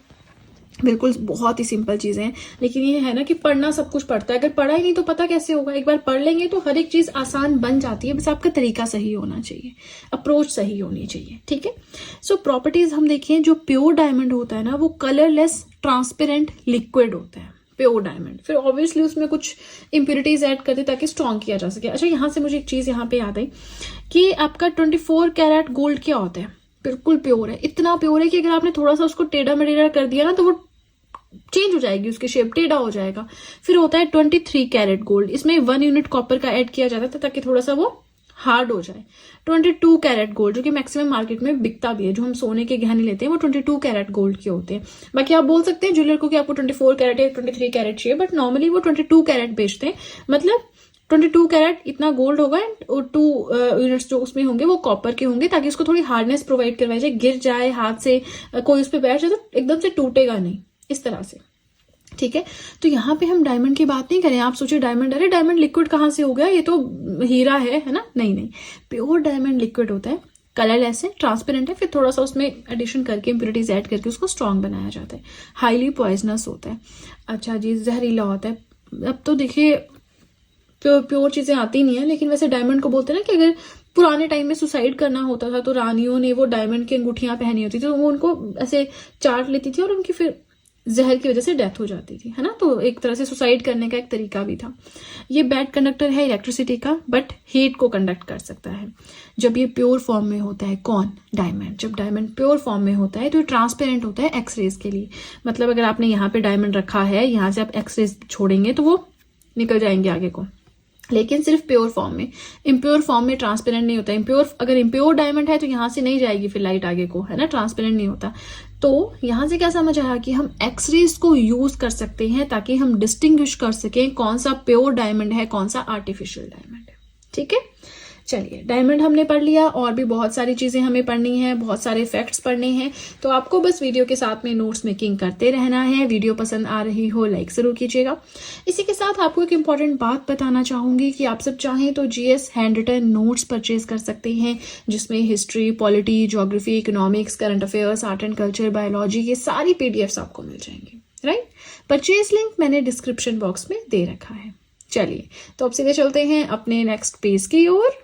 बिल्कुल बहुत ही सिंपल चीजें हैं, लेकिन ये है ना कि पढ़ना सब कुछ पड़ता है, अगर पढ़ा ही नहीं तो पता कैसे होगा। एक बार पढ़ लेंगे तो हर एक चीज आसान बन जाती है, बस आपका तरीका सही होना चाहिए, अप्रोच सही होनी चाहिए, ठीक है। सो प्रॉपर्टीज हम देखें, जो प्योर डायमंड होता है ना वो कलरलेस ट्रांसपेरेंट लिक्विड होता है, प्योर डायमंड। फिर ऑब्वियसली उसमें कुछ इंप्योरिटीज ऐड करते ताकि स्ट्रॉन्ग किया जा सके। अच्छा, यहाँ से मुझे एक चीज यहाँ पे याद आई कि आपका 24 कैरेट गोल्ड क्या होता है, बिल्कुल प्योर है, इतना प्योर है कि अगर आपने थोड़ा सा उसको टेढ़ा मेढ़ा कर दिया ना तो वो चेंज हो जाएगी, उसकी शेप टेढ़ा हो जाएगा। फिर होता है 23 कैरेट गोल्ड, इसमें 1 यूनिट कॉपर का ऐड किया जाता था ताकि थोड़ा सा वो हार्ड हो जाए। 22 कैरेट गोल्ड जो कि मैक्सिमम मार्केट में बिकता भी है, जो हम सोने के गहने लेते हैं वो 22 कैरेट गोल्ड के होते हैं। बाकी आप बोल सकते हैं ज्वेलर को कि आपको 24 कैरेट या 23 कैरेट चाहिए, बट नॉर्मली वो 22 कैरेट बेचते हैं। मतलब 22 कैरेट इतना गोल्ड होगा एंड 2 यूनिट्स जो उसमें होंगे वो कॉपर के होंगे, ताकि उसको थोड़ी हार्डनेस प्रोवाइड करवाई जाए, गिर जाए हाथ से कोई उस पर बैठ जाए तो एकदम से टूटेगा नहीं, इस तरह से, ठीक है। तो यहाँ पे हम डायमंड की बात नहीं करें। आप सोचिए डायमंड, अरे डायमंड लिक्विड कहाँ से हो गया, ये तो हीरा है ना। नहीं, प्योर डायमंड लिक्विड होता है, कलरलेस है, ट्रांसपेरेंट है, फिर थोड़ा सा उसमें एडिशन करके इंप्योरिटीज ऐड करके उसको स्ट्रॉन्ग बनाया जाता है। हाईली पॉइजनस होता है, अच्छा जी, जहरीला होता है। अब तो देखिए प्योर चीजें आती नहीं है, लेकिन वैसे डायमंड को बोलते हैं ना कि अगर पुराने टाइम में सुसाइड करना होता था तो रानियों ने वो डायमंड की अंगूठियां पहनी होती थी, तो वो उनको ऐसे चाट लेती थी और उनकी फिर जहर की वजह से डेथ हो जाती थी, है ना। तो एक तरह से सुसाइड करने का एक तरीका भी था। ये बैड कंडक्टर है इलेक्ट्रिसिटी का, बट हीट को कंडक्ट कर सकता है जब ये प्योर फॉर्म में होता है। कौन? डायमंड। जब डायमंड प्योर फॉर्म में होता है तो ये ट्रांसपेरेंट होता है एक्सरेज के लिए। मतलब अगर आपने यहाँ पे डायमंड रखा है, यहाँ से आप एक्सरेज छोड़ेंगे तो वो निकल जाएंगे आगे को, लेकिन सिर्फ प्योर फॉर्म में। इम्प्योर फॉर्म में ट्रांसपेरेंट नहीं होता। अगर इम्प्योर डायमंड है तो यहाँ से नहीं जाएगी फिर लाइट आगे को, है ना, ट्रांसपेरेंट नहीं होता। तो यहाँ से क्या समझ आया कि हम एक्सरेज को यूज कर सकते हैं ताकि हम डिस्टिंग्विश कर सकें कौन सा प्योर डायमंड है, कौन सा आर्टिफिशियल डायमंड है, ठीक है। चलिए, डायमंड हमने पढ़ लिया, और भी बहुत सारी चीजें हमें पढ़नी है, बहुत सारे फैक्ट्स पढ़ने हैं। तो आपको बस वीडियो के साथ में नोट्स मेकिंग करते रहना है। वीडियो पसंद आ रही हो लाइक जरूर कीजिएगा। इसी के साथ आपको एक इम्पॉर्टेंट बात बताना चाहूंगी कि आप सब चाहें तो GS hand written notes purchase कर सकते हैं, जिसमें history, polity, geography, economics, current affairs, art and culture, biology, ये सारी PDFs आपको मिल जाएंगे, राइट। परचेज लिंक मैंने डिस्क्रिप्शन बॉक्स में दे रखा है। चलिए, तो अब सीधे चलते हैं अपने नेक्स्ट पेज की ओर।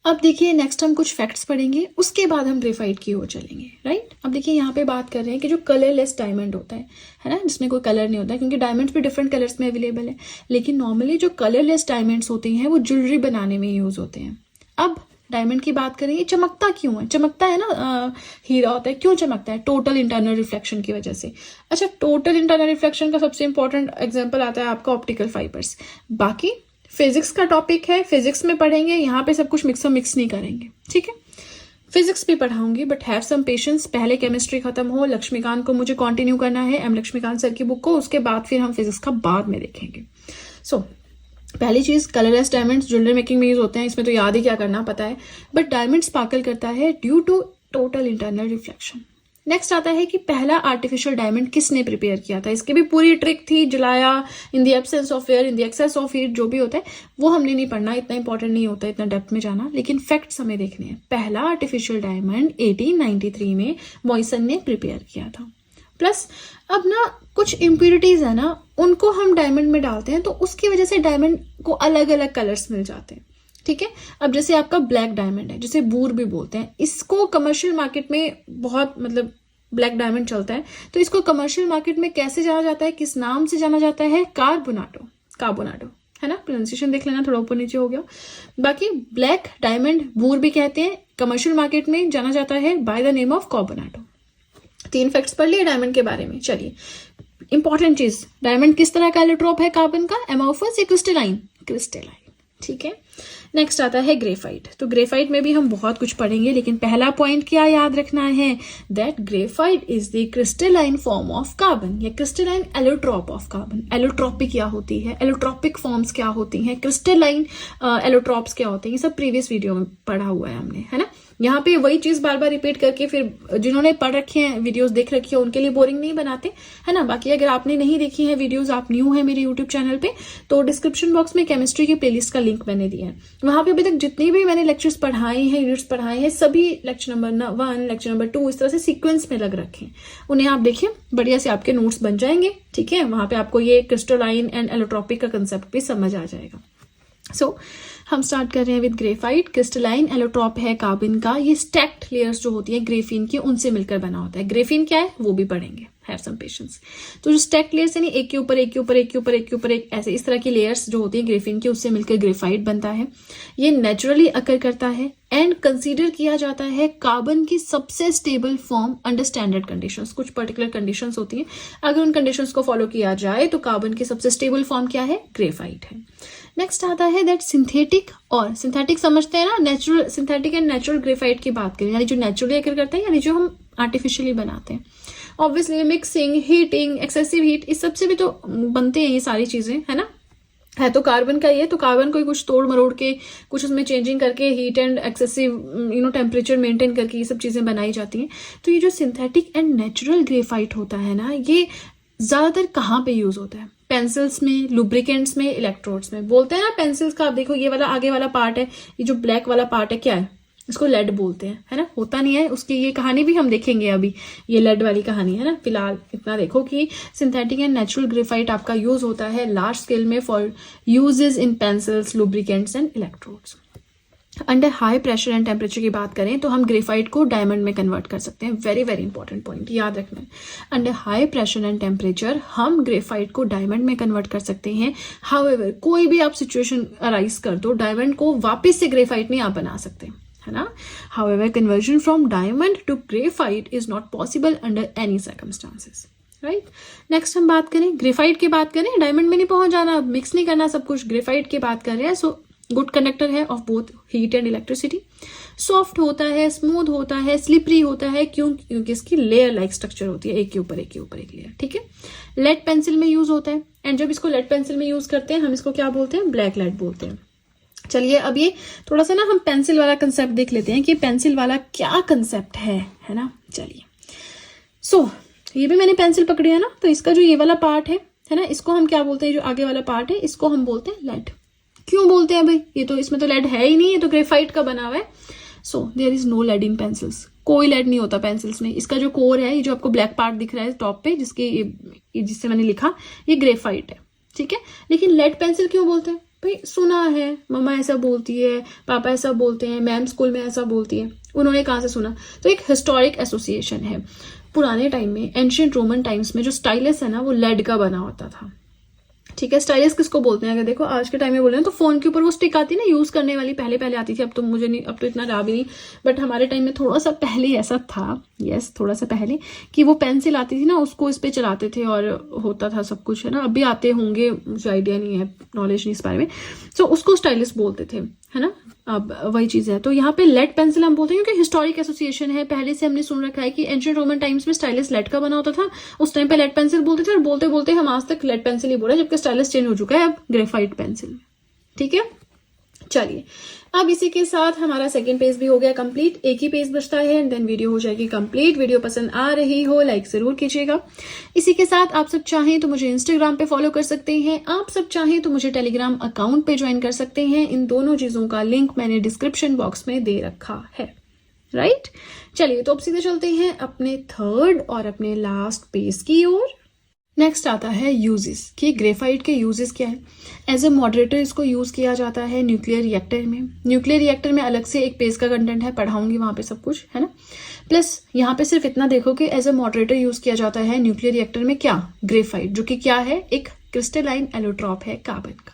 अब देखिए, नेक्स्ट हम कुछ फैक्ट्स पढ़ेंगे, उसके बाद हम ग्रेफाइट की ओर चलेंगे, राइट। अब देखिए, यहाँ पे बात कर रहे हैं कि जो कलरलेस डायमंड होता है ना, जिसमें कोई कलर नहीं होता है, क्योंकि डायमंड्स भी डिफरेंट कलर्स में अवेलेबल है, लेकिन नॉर्मली जो कलरलेस डायमंड्स होते हैं वो ज्वेलरी बनाने में यूज होते हैं। अब डायमंड की बात करें, ये चमकता क्यों है? चमकता है ना, हीरा होता है, क्यों चमकता है? टोटल इंटरनल रिफ्लेक्शन की वजह से। अच्छा, टोटल इंटरनल रिफ्लेक्शन का सबसे इंपॉर्टेंट एग्जाम्पल आता है आपका ऑप्टिकल फाइबर्स। बाकी फिजिक्स का टॉपिक है, फिजिक्स में पढ़ेंगे, यहाँ पे सब कुछ मिक्स नहीं करेंगे, ठीक है। फिजिक्स भी पढ़ाऊंगी बट हैव सम पेशेंस, पहले केमिस्ट्री खत्म हो, लक्ष्मीकांत को मुझे कंटिन्यू करना है, एम लक्ष्मीकांत सर की बुक को, उसके बाद फिर हम फिजिक्स का बाद में देखेंगे। सो पहली चीज, कलरलेस डायमंड्स ज्वेलरी मेकिंग में यूज होते हैं, इसमें तो याद ही क्या करना पता है, बट डायमंड स्पार्कल करता है due to total internal reflection. Next आता है कि पहला आर्टिफिशियल डायमंड किसने प्रिपेयर किया था, इसकी भी पूरी ट्रिक थी, जलाया, in the absence of air, in the excess of heat, जो भी होता है वो हमने नहीं पढ़ना, इतना इंपॉर्टेंट नहीं होता इतना डेप्थ में जाना, लेकिन फैक्ट्स हमें देखने हैं। पहला आर्टिफिशियल डायमंड 1893 में मॉइसन ने प्रिपेयर किया था। प्लस अब ना कुछ इम्प्योरिटीज है ना, उनको हम डायमंड में डालते हैं तो उसकी वजह से डायमंड को अलग अलग कलर्स मिल जाते हैं, ठीक है। अब जैसे आपका ब्लैक डायमंड है, जिसे बूर भी बोलते हैं, इसको कमर्शियल मार्केट में बहुत मतलब ब्लैक डायमंड चलता है, तो इसको कमर्शियल मार्केट में कैसे जाना जाता है, किस नाम से जाना जाता है, कार्बोनाडो, है ना, प्रोनाउंसिएशन देख लेना, थोड़ा ऊपर नीचे हो गया। बाकी ब्लैक डायमंड बूर भी कहते हैं, कमर्शियल मार्केट में जाना जाता है by the name of carbonado. 3 facts पढ़ लिए डायमंड के बारे में। चलिए इंपॉर्टेंट चीज, डायमंड किस तरह का एलोट्रोप है कार्बन का, एमोर्फस या क्रिस्टलाइन, ठीक है। नेक्स्ट आता है ग्रेफाइट। तो ग्रेफाइट में भी हम बहुत कुछ पढ़ेंगे, लेकिन पहला पॉइंट क्या याद रखना है, that graphite is the crystalline form of carbon या crystalline allotrope of carbon. Allotropic क्या होती है, एलोट्रोपिक फॉर्म्स क्या होती हैं, क्रिस्टलाइन एलोट्रोप्स क्या होते हैं, ये सब प्रीवियस वीडियो में पढ़ा हुआ है हमने, है ना। यहाँ पे वही चीज बार बार रिपीट करके फिर जिन्होंने पढ़ रखे हैं, वीडियोस देख रखी है, उनके लिए बोरिंग नहीं बनाते, है ना। बाकी अगर आपने नहीं देखी है वीडियोस, आप न्यू है मेरे यूट्यूब चैनल पे, तो डिस्क्रिप्शन बॉक्स में केमिस्ट्री की प्लेलिस्ट का लिंक मैंने दिया है, वहां पे अभी तक जितनी भी मैंने लेक्चर्स पढ़ाए हैं, यूनिट्स पढ़ाए हैं, सभी लेक्चर नंबर 1, लेक्चर नंबर 2 इस तरह से सीक्वेंस में लग रखे हैं, उन्हें आप देखिए, बढ़िया से आपके नोट्स बन जाएंगे, ठीक है। वहां पे आपको ये क्रिस्टलाइन एंड एलोट्रोपिक का कंसेप्ट भी समझ आ जाएगा। सो हम स्टार्ट कर रहे हैं विद ग्रेफाइट। क्रिस्टलाइन एलोट्रोप है कार्बन का, ये स्टैक्ड लेयर्स जो होती है ग्रेफीन की, उनसे मिलकर बना होता है। ग्रेफीन क्या है वो भी पढ़ेंगे, हैव सम पेशेंस। तो जो स्टैक्ड लेयर्स यानी एक के ऊपर एक के ऊपर एक के ऊपर एक के ऊपर एक, ऐसे इस तरह की लेयर्स जो होती है ग्रेफीन की, उससे मिलकर ग्रेफाइट बनता है। ये नेचुरली अकर करता है एंड कंसीडर किया जाता है कार्बन की सबसे stable form under standard conditions. कुछ पर्टिकुलर कंडीशंस होती हैं, अगर उन कंडीशंस को फॉलो किया जाए तो कार्बन की सबसे स्टेबल फॉर्म क्या है, ग्रेफाइट है। नेक्स्ट आता है दैट सिंथेटिक, और सिंथेटिक समझते हैं ना, natural, synthetic and natural graphite की बात करें, यानी जो नेचुरली अकर करते हैं यानी जो हम आर्टिफिशियली बनाते हैं। Obviously mixing, heating, excessive heat, इस सबसे भी तो बनते हैं ये सारी चीजें, है ना। है तो कार्बन का ये, तो कार्बन को कुछ तोड़ मरोड़ के, कुछ उसमें चेंजिंग करके, heat and excessive temperature maintain करके ये सब चीजें बनाई जाती हैं। तो ये जो सिंथेटिक एंड नेचुरल ग्रेफाइट होता है ना, ये ज्यादातर कहाँ पे यूज होता है, पेंसिल्स में, लुब्रिकेंट्स में, इलेक्ट्रोड्स में। बोलते हैं ना पेंसिल्स का, आप देखो ये वाला आगे वाला पार्ट है, ये जो ब्लैक वाला पार्ट है क्या है, इसको लेड बोलते हैं, है ना। होता नहीं है, उसकी ये कहानी भी हम देखेंगे अभी, ये लेड वाली कहानी है ना। फिलहाल इतना देखो कि सिंथेटिक एंड नेचुरल ग्रेफाइट आपका यूज होता है लार्ज स्केल में for uses in pencils, lubricants and electrodes. Under high pressure and temperature की बात करें तो हम ग्रेफाइट को डायमंड में कन्वर्ट कर सकते हैं। वेरी वेरी इंपॉर्टेंट पॉइंट याद रखना है, under high pressure and temperature हम ग्रेफाइट को डायमंड में कन्वर्ट कर सकते हैं। हाउएवर कोई भी आप सिचुएशन अराइज कर दो, डायमंड को वापस से ग्रेफाइट नहीं आप बना सकते, है ना। However conversion from diamond to graphite is not possible under any circumstances, right. Next हम बात करें ग्रेफाइट की, बात करें, डायमंड में नहीं पहुंच जाना, मिक्स नहीं करना सब कुछ, ग्रेफाइट की बात कर रहे हैं। सो गुड कंडक्टर है of both heat and electricity, soft होता है, स्मूथ होता है, स्लिपरी होता है, क्योंकि इसकी लेयर लाइक स्ट्रक्चर होती है, एक के ऊपर एक के ऊपर एक लेयर, ठीक है। लेड पेंसिल में यूज होता है, एंड जब इसको लेड पेंसिल में यूज करते हैं हम इसको क्या बोलते हैं, ब्लैक लेड बोलते हैं। चलिए अब ये थोड़ा सा ना हम पेंसिल वाला कंसेप्ट देख लेते हैं कि पेंसिल वाला क्या कंसेप्ट है ना। चलिए सो ये भी मैंने पेंसिल पकड़ी है ना, तो इसका जो ये वाला पार्ट है ना, इसको हम क्या बोलते हैं, जो आगे वाला पार्ट है इसको हम बोलते हैं लेड। क्यों बोलते हैं भाई, ये तो इसमें तो लेड है ही नहीं, ये तो ग्रेफाइट का बना हुआ है। So there is no lead in pencils, कोई लेड नहीं होता पेंसिल्स में। इसका जो कोर है, ये जो आपको ब्लैक पार्ट दिख रहा है टॉप पे, जिससे मैंने लिखा, ये ग्रेफाइट है, ठीक है। लेकिन लेड पेंसिल क्यों बोलते हैं भाई, सुना है मम्मा ऐसा बोलती है, पापा ऐसा बोलते हैं, मैम स्कूल में ऐसा बोलती है, उन्होंने कहाँ से सुना। तो एक हिस्टोरिक एसोसिएशन है, पुराने टाइम में, एंशिएंट रोमन टाइम्स में जो स्टाइलस है ना वो लेड का बना होता था, ठीक है। स्टाइलस किसको बोलते हैं, अगर देखो आज के टाइम में बोल रहे हैं तो फोन के ऊपर वो स्टिक आती है ना यूज करने वाली, पहले आती थी, अब तो मुझे नहीं, अब तो इतना रहा भी नहीं, बट हमारे टाइम में थोड़ा सा पहले ऐसा था यस थोड़ा सा पहले, कि वो पेंसिल आती थी ना, उसको इस पे चलाते थे और होता था सब कुछ, है ना। अभी आते होंगे, मुझे आइडिया नहीं है, नॉलेज नहीं इस बारे में। सो उसको स्टाइलिस बोलते थे, है ना। अब वही चीज़ है। तो यहाँ पे लेड पेंसिल हम बोलते हैं क्योंकि हिस्टोरिक एसोसिएशन है, पहले से हमने सुन रखा है कि एंशिएंट रोमन टाइम्स में स्टाइलिस लेड का बना होता था, उस टाइम पे लेड पेंसिल बोलते थे, और बोलते बोलते हम आज तक लेड पेंसिल ही बोल रहे हैं, जबकि स्टाइलिस चेंज हो चुका है अब ग्रेफाइट पेंसिल। ठीक है, चलिए अब इसी के साथ हमारा सेकंड पेज भी हो गया कंप्लीट, एक ही पेज बचता है एंड देन वीडियो हो जाएगी कंप्लीट। वीडियो पसंद आ रही हो लाइक जरूर कीजिएगा। इसी के साथ आप सब चाहें तो मुझे इंस्टाग्राम पे फॉलो कर सकते हैं, आप सब चाहें तो मुझे टेलीग्राम अकाउंट पे ज्वाइन कर सकते हैं। इन दोनों चीजों का लिंक मैंने डिस्क्रिप्शन बॉक्स में दे रखा है, राइट। चलिए तो अब सीधे चलते हैं अपने थर्ड और अपने लास्ट पेज की ओर। नेक्स्ट आता है यूजेस, कि ग्रेफाइट के यूजेस क्या है। एज अ मॉडरेटर इसको यूज किया जाता है न्यूक्लियर रिएक्टर में। न्यूक्लियर रिएक्टर में अलग से एक पेज का कंटेंट है, पढ़ाऊंगी वहां पे सब कुछ, है ना। प्लस यहाँ पे सिर्फ इतना देखो कि एज अ मॉडरेटर यूज किया जाता है न्यूक्लियर रिएक्टर में क्या, ग्रेफाइट, जो कि क्या है, एक क्रिस्टलाइन एलोट्रॉप है कार्बन का।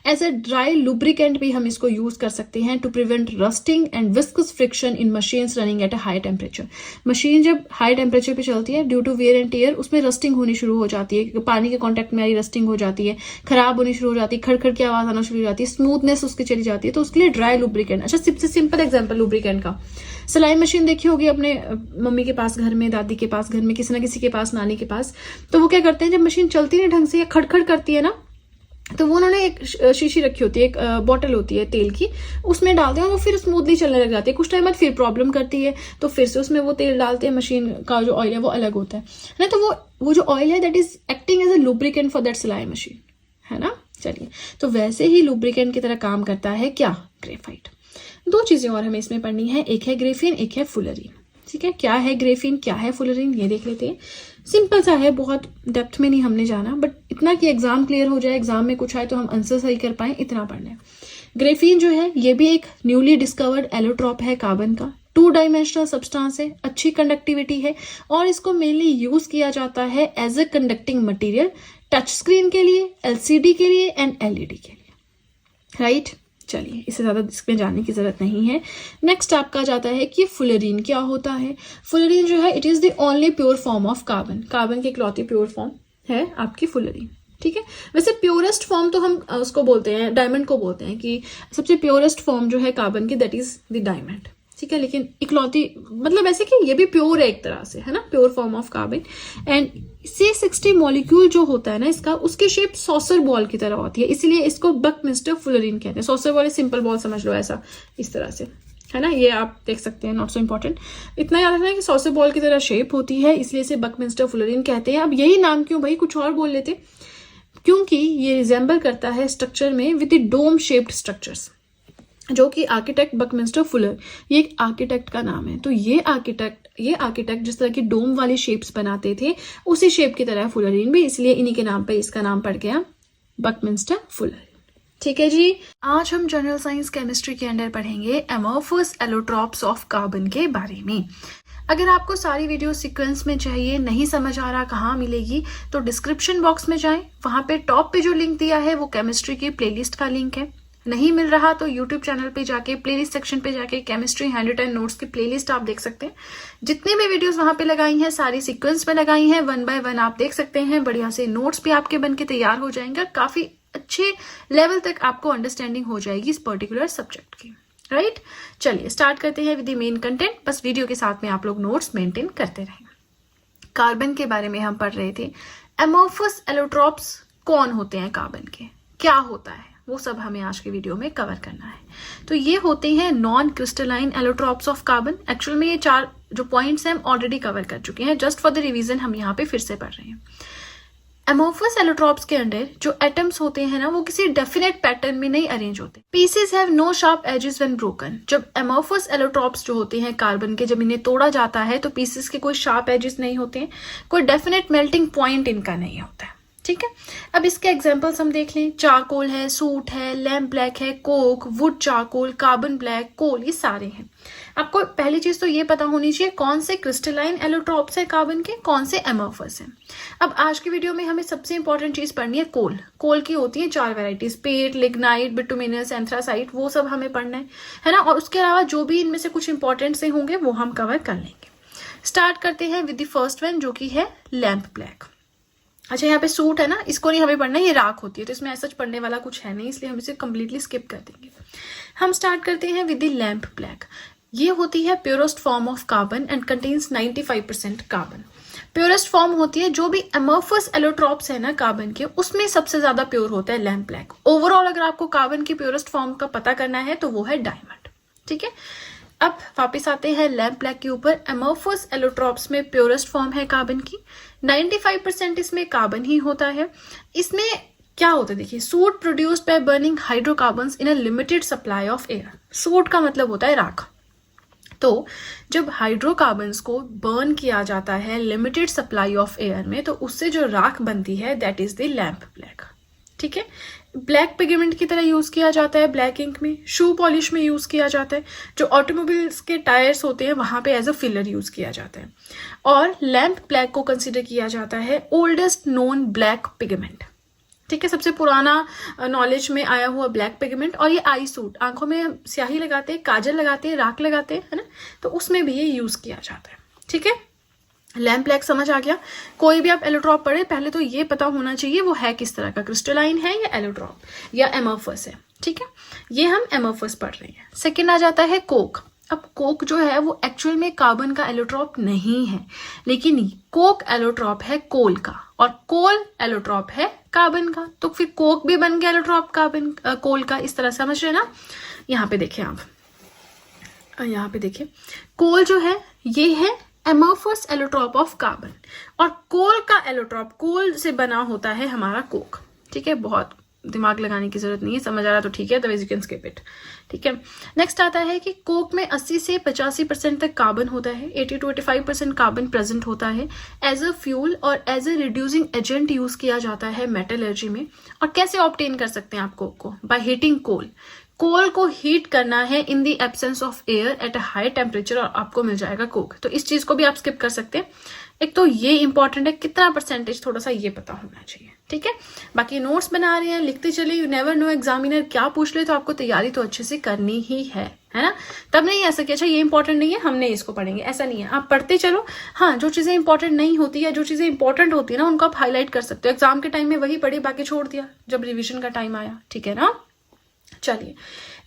एज अ ड्राई लुब्रिकेंट भी हम इसको यूज कर सकते हैं to prevent rusting and viscous friction in machines running at a high temperature. Machine जब हाई टेम्परेचर पे चलती है due to wear and tear, उसमें रस्टिंग होनी शुरू हो जाती है, पानी के कॉन्टेक्ट में आई रस्टिंग हो जाती है, खराब होनी शुरू हो जाती है, खड़खड़ की आवाज आना शुरू हो जाती है, स्मूथनेस उसकी चली जाती है, तो उसके लिए ड्राई लुब्रिकेंट। अच्छा सबसे सिंपल एग्जाम्पल लुब्रिकेंट का, सिलाई मशीन देखी होगी अपने मम्मी के पास घर में, दादी के पास घर में, किसी ना किसी के पास, नानी के पास। तो वो क्या करते हैं, जब मशीन चलती नहीं ढंग से या खड़खड़ करती है ना, तो वो उन्होंने एक शीशी रखी होती है, एक बॉटल होती है तेल की, उसमें डालते हैं, वो फिर स्मूथली चलने लग जाती है। कुछ टाइम बाद फिर प्रॉब्लम करती है, तो फिर से उसमें वो तेल डालते हैं, मशीन का जो ऑयल है वो अलग होता है ना। तो वो जो ऑयल है that is acting as a lubricant for that सिलाई मशीन, है ना। चलिए तो वैसे ही लुब्रिकेंट की तरह काम करता है क्या, ग्रेफाइट। दो चीजें और हमें इसमें पढ़नी है, एक है ग्रेफिन, एक है फुलरीन। ठीक है, क्या है ग्रेफिन, क्या है फुलरीन, ये देख लेते हैं। सिंपल सा है, बहुत डेप्थ में नहीं हमने जाना, बट इतना कि एग्जाम क्लियर हो जाए, एग्जाम में कुछ आए तो हम आंसर सही कर पाए, इतना पढ़ना है। ग्रेफिन जो है ये भी एक न्यूली डिस्कवर्ड एलोट्रॉप है कार्बन का, 2 डायमेंशनल सब्सटेंस है, अच्छी कंडक्टिविटी है, और इसको मेनली यूज किया जाता है as a conducting material touch screen के लिए, एलसीडी के लिए एंड एलईडी के लिए, राइट। चलिए इससे ज़्यादा इसमें जानने की ज़रूरत नहीं है। नेक्स्ट आपका जाता है कि फुलरीन क्या होता है। फुलरीन जो है it is the only pure form of carbon, carbon की इकलौती प्योर फॉर्म है आपकी फुलरीन। ठीक है, वैसे प्योरेस्ट फॉर्म तो हम उसको बोलते हैं, डायमंड को बोलते हैं कि सबसे प्योरेस्ट फॉर्म जो है कार्बन की दैट इज द डायमंड। ठीक है, लेकिन इकलौती मतलब ऐसे कि ये भी प्योर है एक तरह से, है ना, pure form of carbon. And C60 molecule जो होता है ना इसका, उसकी शेप सॉसर बॉल की तरह होती है, इसीलिए इसको बकमिस्टर फुलरीन कहते हैं। सॉसर बॉल सिंपल बॉल समझ लो, ऐसा इस तरह से, है ना, ये आप देख सकते हैं, नॉट सो इंपॉर्टेंट। इतना याद रखना है कि सॉसर बॉल की तरह शेप होती है, इसलिए इसे बकमिस्टर फुलरीन कहते हैं। अब यही नाम क्यों भाई, कुछ और बोल लेते, क्योंकि ये रिजेंबल करता है स्ट्रक्चर में with the dome shaped structures, जो कि आर्किटेक्ट बकमिस्टर फुलर, ये एक आर्किटेक्ट का नाम है। तो ये आर्किटेक्ट जिस तरह की डोम वाली शेप्स बनाते थे, उसी शेप की तरह है फुलरीन भी, इसलिए इन्हीं के नाम पे इसका नाम पड़ गया बकमिस्टर फुलर। ठीक है जी, आज हम जनरल साइंस केमिस्ट्री के अंडर पढ़ेंगे एमोर्फस एलोट्रॉप्स ऑफ कार्बन के बारे में। अगर आपको सारी वीडियो सीक्वेंस में चाहिए, नहीं समझ आ रहा कहाँ मिलेगी, तो डिस्क्रिप्शन बॉक्स में जाएं, वहां पे टॉप पे जो लिंक दिया है वो केमिस्ट्री की प्लेलिस्ट का लिंक है। नहीं मिल रहा तो यूट्यूब चैनल पे जाके प्लेलिस्ट सेक्शन पे जाके केमिस्ट्री हैंड रिटन नोट्स की प्लेलिस्ट आप देख सकते हैं। जितने भी वीडियोस वहां पे लगाई हैं सारी सीक्वेंस में लगाई हैं, 1 बाय 1 आप देख सकते हैं। बढ़िया से नोट्स भी आपके बन के तैयार हो जाएंगे, काफी अच्छे लेवल तक आपको अंडरस्टैंडिंग हो जाएगी इस पर्टिकुलर सब्जेक्ट की, राइट। चलिए स्टार्ट करते हैं विद द मेन कंटेंट, बस वीडियो के साथ में आप लोग नोट्स मेंटेन करते रहें। कार्बन के बारे में हम पढ़ रहे थे। एमोर्फस एलोट्रॉप्स कौन होते हैं कार्बन के, क्या होता है, वो सब हमें आज की वीडियो में कवर करना है। तो ये होते हैं non crystalline allotropes of carbon. Actual में ये 4 जो पॉइंट्स हैं हम ऑलरेडी कवर कर चुके हैं, जस्ट फॉर द रिवीजन हम यहाँ पे फिर से पढ़ रहे हैं। एमोर्फस एलोट्रॉप्स के अंदर जो एटम्स होते हैं ना, वो किसी डेफिनेट पैटर्न में नहीं अरेंज होते। Pieces have no sharp edges when broken. जब एमोर्फस एलोट्रॉप्स जो होते हैं कार्बन के, जब इन्हें तोड़ा जाता है तो पीसेस के कोई शार्प एजेस नहीं होते हैं, कोई डेफिनेट मेल्टिंग पॉइंट इनका नहीं होता है। ठीक है, अब इसके एग्जांपल्स हम देख लें। चारकोल है, सूट है, लैम्प ब्लैक है, coke, wood charcoal, carbon black, coal, ये सारे हैं। आपको पहली चीज तो ये पता होनी चाहिए कौन से क्रिस्टलाइन एलोट्रॉप्स है कार्बन के, कौन से एमोर्फस हैं। अब आज की वीडियो में हमें सबसे इंपॉर्टेंट चीज पढ़नी है कोल। कोल की होती है 4 वेराइटीज, पेट, लिग्नाइट, बिटुमिनस, एंथ्रासाइट, वो सब हमें पढ़ना है ना। और उसके अलावा जो भी इनमें से कुछ इंपॉर्टेंट से होंगे वो हम कवर कर लेंगे। स्टार्ट करते हैं विद द फर्स्ट वन जो कि है लैम्प ब्लैक। अच्छा, यहाँ पे सूट है ना, इसको नहीं हमें पढ़ना, ये राख होती है, तो इसमें ऐसा पढ़ने वाला कुछ है नहीं, इसलिए हम इसे कंप्लीटली स्किप कर देंगे। हम स्टार्ट करते हैं विद द लैम्प ब्लैक। ये होती है purest form of carbon and contains 95% carbon. Purest form होती है, जो भी अमोर्फस एलोट्रॉप्स है ना कार्बन के, उसमें सबसे ज्यादा प्योर होता है लैम्प ब्लैक। ओवरऑल अगर आपको कार्बन की प्योरेस्ट फॉर्म का पता करना है तो वो है डायमंड। ठीक है, अब वापिस आते हैं लैम्प ब्लैक के ऊपर। अमोर्फस एलोट्रॉप्स में प्योरेस्ट फॉर्म है कार्बन की, 95% इसमें कार्बन ही होता है। इसमें क्या होता है, देखिए, suit produced by burning hydrocarbons in a limited supply of air. Suit का मतलब होता है राख। तो जब हाइड्रोकार्बन्स को बर्न किया जाता है लिमिटेड सप्लाई ऑफ एयर में, तो उससे जो राख बनती है that is the lamp black. ठीक है, ब्लैक पिगमेंट की तरह यूज किया जाता है ब्लैक इंक में, शू पॉलिश में यूज किया जाता है, जो ऑटोमोबाइल्स के टायर्स होते हैं वहां पे एज अ फिलर यूज किया जाता है। और लैम्प ब्लैक को कंसिडर किया जाता है ओल्डेस्ट नोन ब्लैक पिगमेंट। ठीक है, सबसे पुराना नॉलेज में आया हुआ ब्लैक पिगमेंट। और ये आई सूट, आंखों में स्याही लगाते हैं, काजल लगाते हैं, राख लगाते हैं, है ना, तो उसमें भी ये यूज किया जाता है। ठीक है, लैम्प ब्लैक समझ आ गया। कोई भी आप एलोट्रॉप पढ़े पहले तो ये पता होना चाहिए वो है किस तरह का, क्रिस्टलाइन है या एलोट्रॉप या एमोर्फस है। ठीक है, ये हम एमोर्फस पढ़ रहे हैं। सेकेंड आ जाता है कोक। अब कोक जो है वो एक्चुअल में कार्बन का एलोट्रॉप नहीं है, लेकिन कोक एलोट्रॉप है कोल का, और कोल एलोट्रॉप है कार्बन का। तो फिर कोक भी बन गया एलोट्रॉप कार्बन कोल का। इस तरह समझ रहे ना। यहाँ पे देखिए आप, यहाँ पे देखिए, कोल जो है ये है एमोर्फस एलोट्रॉप ऑफ कार्बन, और कोल का एलोट्रॉप, कोल से बना होता है हमारा कोक। ठीक है, बहुत दिमाग लगाने की जरूरत नहीं है, समझ आ रहा तो ठीक है, otherwise you can skip it. ठीक है, नेक्स्ट आता है कि कोक में 80 से 85% तक कार्बन होता है, 80 to 85% कार्बन प्रेजेंट होता है। एज अ फ्यूल और as a reducing agent use किया जाता है मेटलर्जी में। और कैसे ऑब्टेन कर सकते हैं आप कोक को? बाय हीटिंग कोल। कोल को हीट करना है in the absence of air at a high temperature, और आपको मिल जाएगा कोक। तो इस चीज को भी आप स्किप कर सकते हैं। एक तो ये इंपॉर्टेंट है, कितना परसेंटेज, थोड़ा सा ये पता होना चाहिए। ठीक है, बाकी नोट्स बना रहे हैं, लिखते चले, यू नेवर नो एग्जामिनर क्या पूछ ले, तो आपको तैयारी तो अच्छे से करनी ही है ना। तब नहीं ऐसा कि अच्छा ये इंपॉर्टेंट नहीं है हमने इसको पढ़ेंगे, ऐसा नहीं है। आप पढ़ते चलो। हाँ, जो चीजें इंपॉर्टेंट नहीं होती है, जो चीजें इंपॉर्टेंट होती है ना, उनको आप हाईलाइट कर सकते हो। एग्जाम के टाइम में वही पढ़ी, बाकी छोड़ दिया जब रिविजन का टाइम आया। ठीक है ना। चलिए,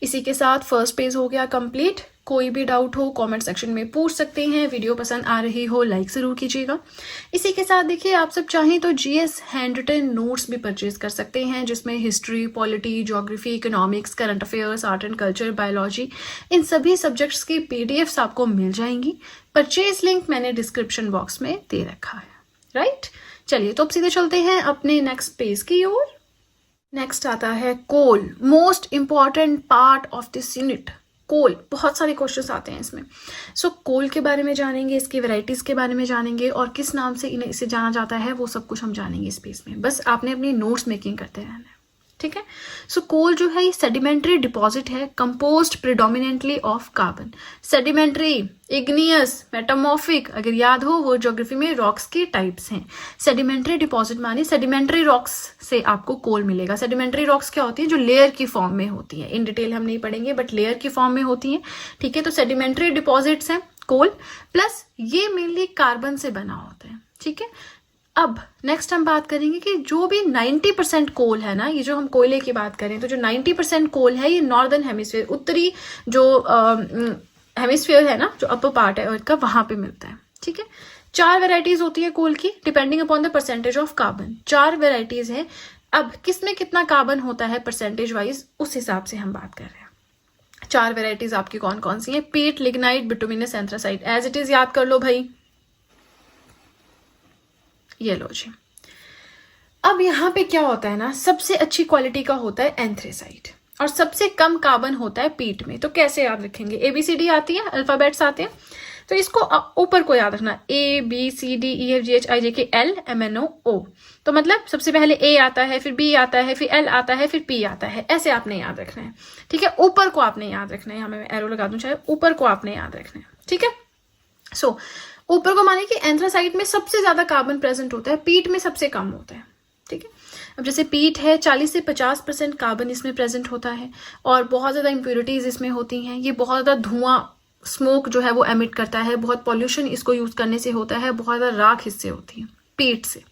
इसी के साथ फर्स्ट पेज हो गया कंप्लीट। कोई भी डाउट हो कमेंट सेक्शन में पूछ सकते हैं। वीडियो पसंद आ रही हो लाइक जरूर कीजिएगा। इसी के साथ देखिए, आप सब चाहें तो जीएस हैंड रिटन नोट्स भी परचेज कर सकते हैं, जिसमें history, polity, geography, economics, current affairs, art and culture, biology, इन सभी सब्जेक्ट्स की पीडीएफ्स आपको मिल जाएंगी। परचेज लिंक मैंने डिस्क्रिप्शन बॉक्स में दे रखा है। राइट, चलिए तो अब सीधे चलते हैं अपने नेक्स्ट पेज की ओर। नेक्स्ट आता है coal, most important part of this unit. Coal, बहुत सारे क्वेश्चंस आते हैं इसमें। सो कोल के बारे में जानेंगे, इसकी वैरायटीज के बारे में जानेंगे, और किस नाम से इसे जाना जाता है वो सब कुछ हम जानेंगे इस पेज में। बस आपने अपनी नोट्स मेकिंग करते रहना है। ठीक है, सो कोल जो है ये सेडिमेंट्री डिपॉजिट है, composed predominantly of carbon. Sedimentary, igneous, metamorphic, अगर याद हो वो ज्योग्राफी में रॉक्स के टाइप्स हैं। सेडिमेंट्री डिपॉजिट माने सेडिमेंट्री रॉक्स से आपको कोल मिलेगा। सेडिमेंट्री रॉक्स क्या होती है? जो लेयर की फॉर्म में होती है। इन डिटेल हम नहीं पढ़ेंगे, बट लेयर की फॉर्म में होती है। ठीक है, तो सेडिमेंट्री डिपॉजिट्स हैं कोल, प्लस ये मेनली कार्बन से बना होता है। ठीक है, अब नेक्स्ट हम बात करेंगे कि जो भी 90% कोल है ना, ये जो हम कोयले की बात करें, तो जो 90% कोल है ये नॉर्दर्न हेमिस्फीयर, उत्तरी जो हेमिस्फीयर है ना, जो अपर पार्ट है अर्थ का, वहां पे मिलता है। ठीक है, 4 वेराइटीज होती है कोल की, depending upon the percentage of carbon. 4 varieties है। अब किसमें कितना कार्बन होता है परसेंटेज वाइज, उस हिसाब से हम बात कर रहे हैं। 4 वेराइटीज आपकी कौन कौन सी है? Peat, lignite, bituminous, anthracite. As it is याद कर लो भाई। ये लो जी। अब यहाँ पे क्या होता है ना, सबसे अच्छी क्वालिटी का होता है एंथ्रेसाइट, और सबसे कम कार्बन होता है पीट में। तो कैसे याद रखेंगे? ABCD आती है, अल्फाबेट्स आते हैं, तो इसको ऊपर को याद रखना, ABCDEFGHIJK LMNO। तो मतलब सबसे पहले A आता है, फिर B आता है, फिर L आता है, फिर P आता है। ऐसे आपने याद रखना है। ठीक है, ऊपर को आपने याद रखना है। यहाँ मैं एरो लगा दूं, चाहे ऊपर को आपने याद रखना है। ठीक है, सो ऊपर को माने कि एंथ्रासाइट में सबसे ज्यादा कार्बन प्रेजेंट होता है, पीट में सबसे कम होता है। ठीक है, अब जैसे पीट है 40 से 50% कार्बन इसमें प्रेजेंट होता है, और बहुत ज्यादा इंप्योरिटीज इसमें होती हैं। ये बहुत ज्यादा धुआं स्मोक जो है वो एमिट करता है, बहुत पॉल्यूशन इसको यूज करने से होता है, बहुत ज़्यादा राख इससे होती है पीट से।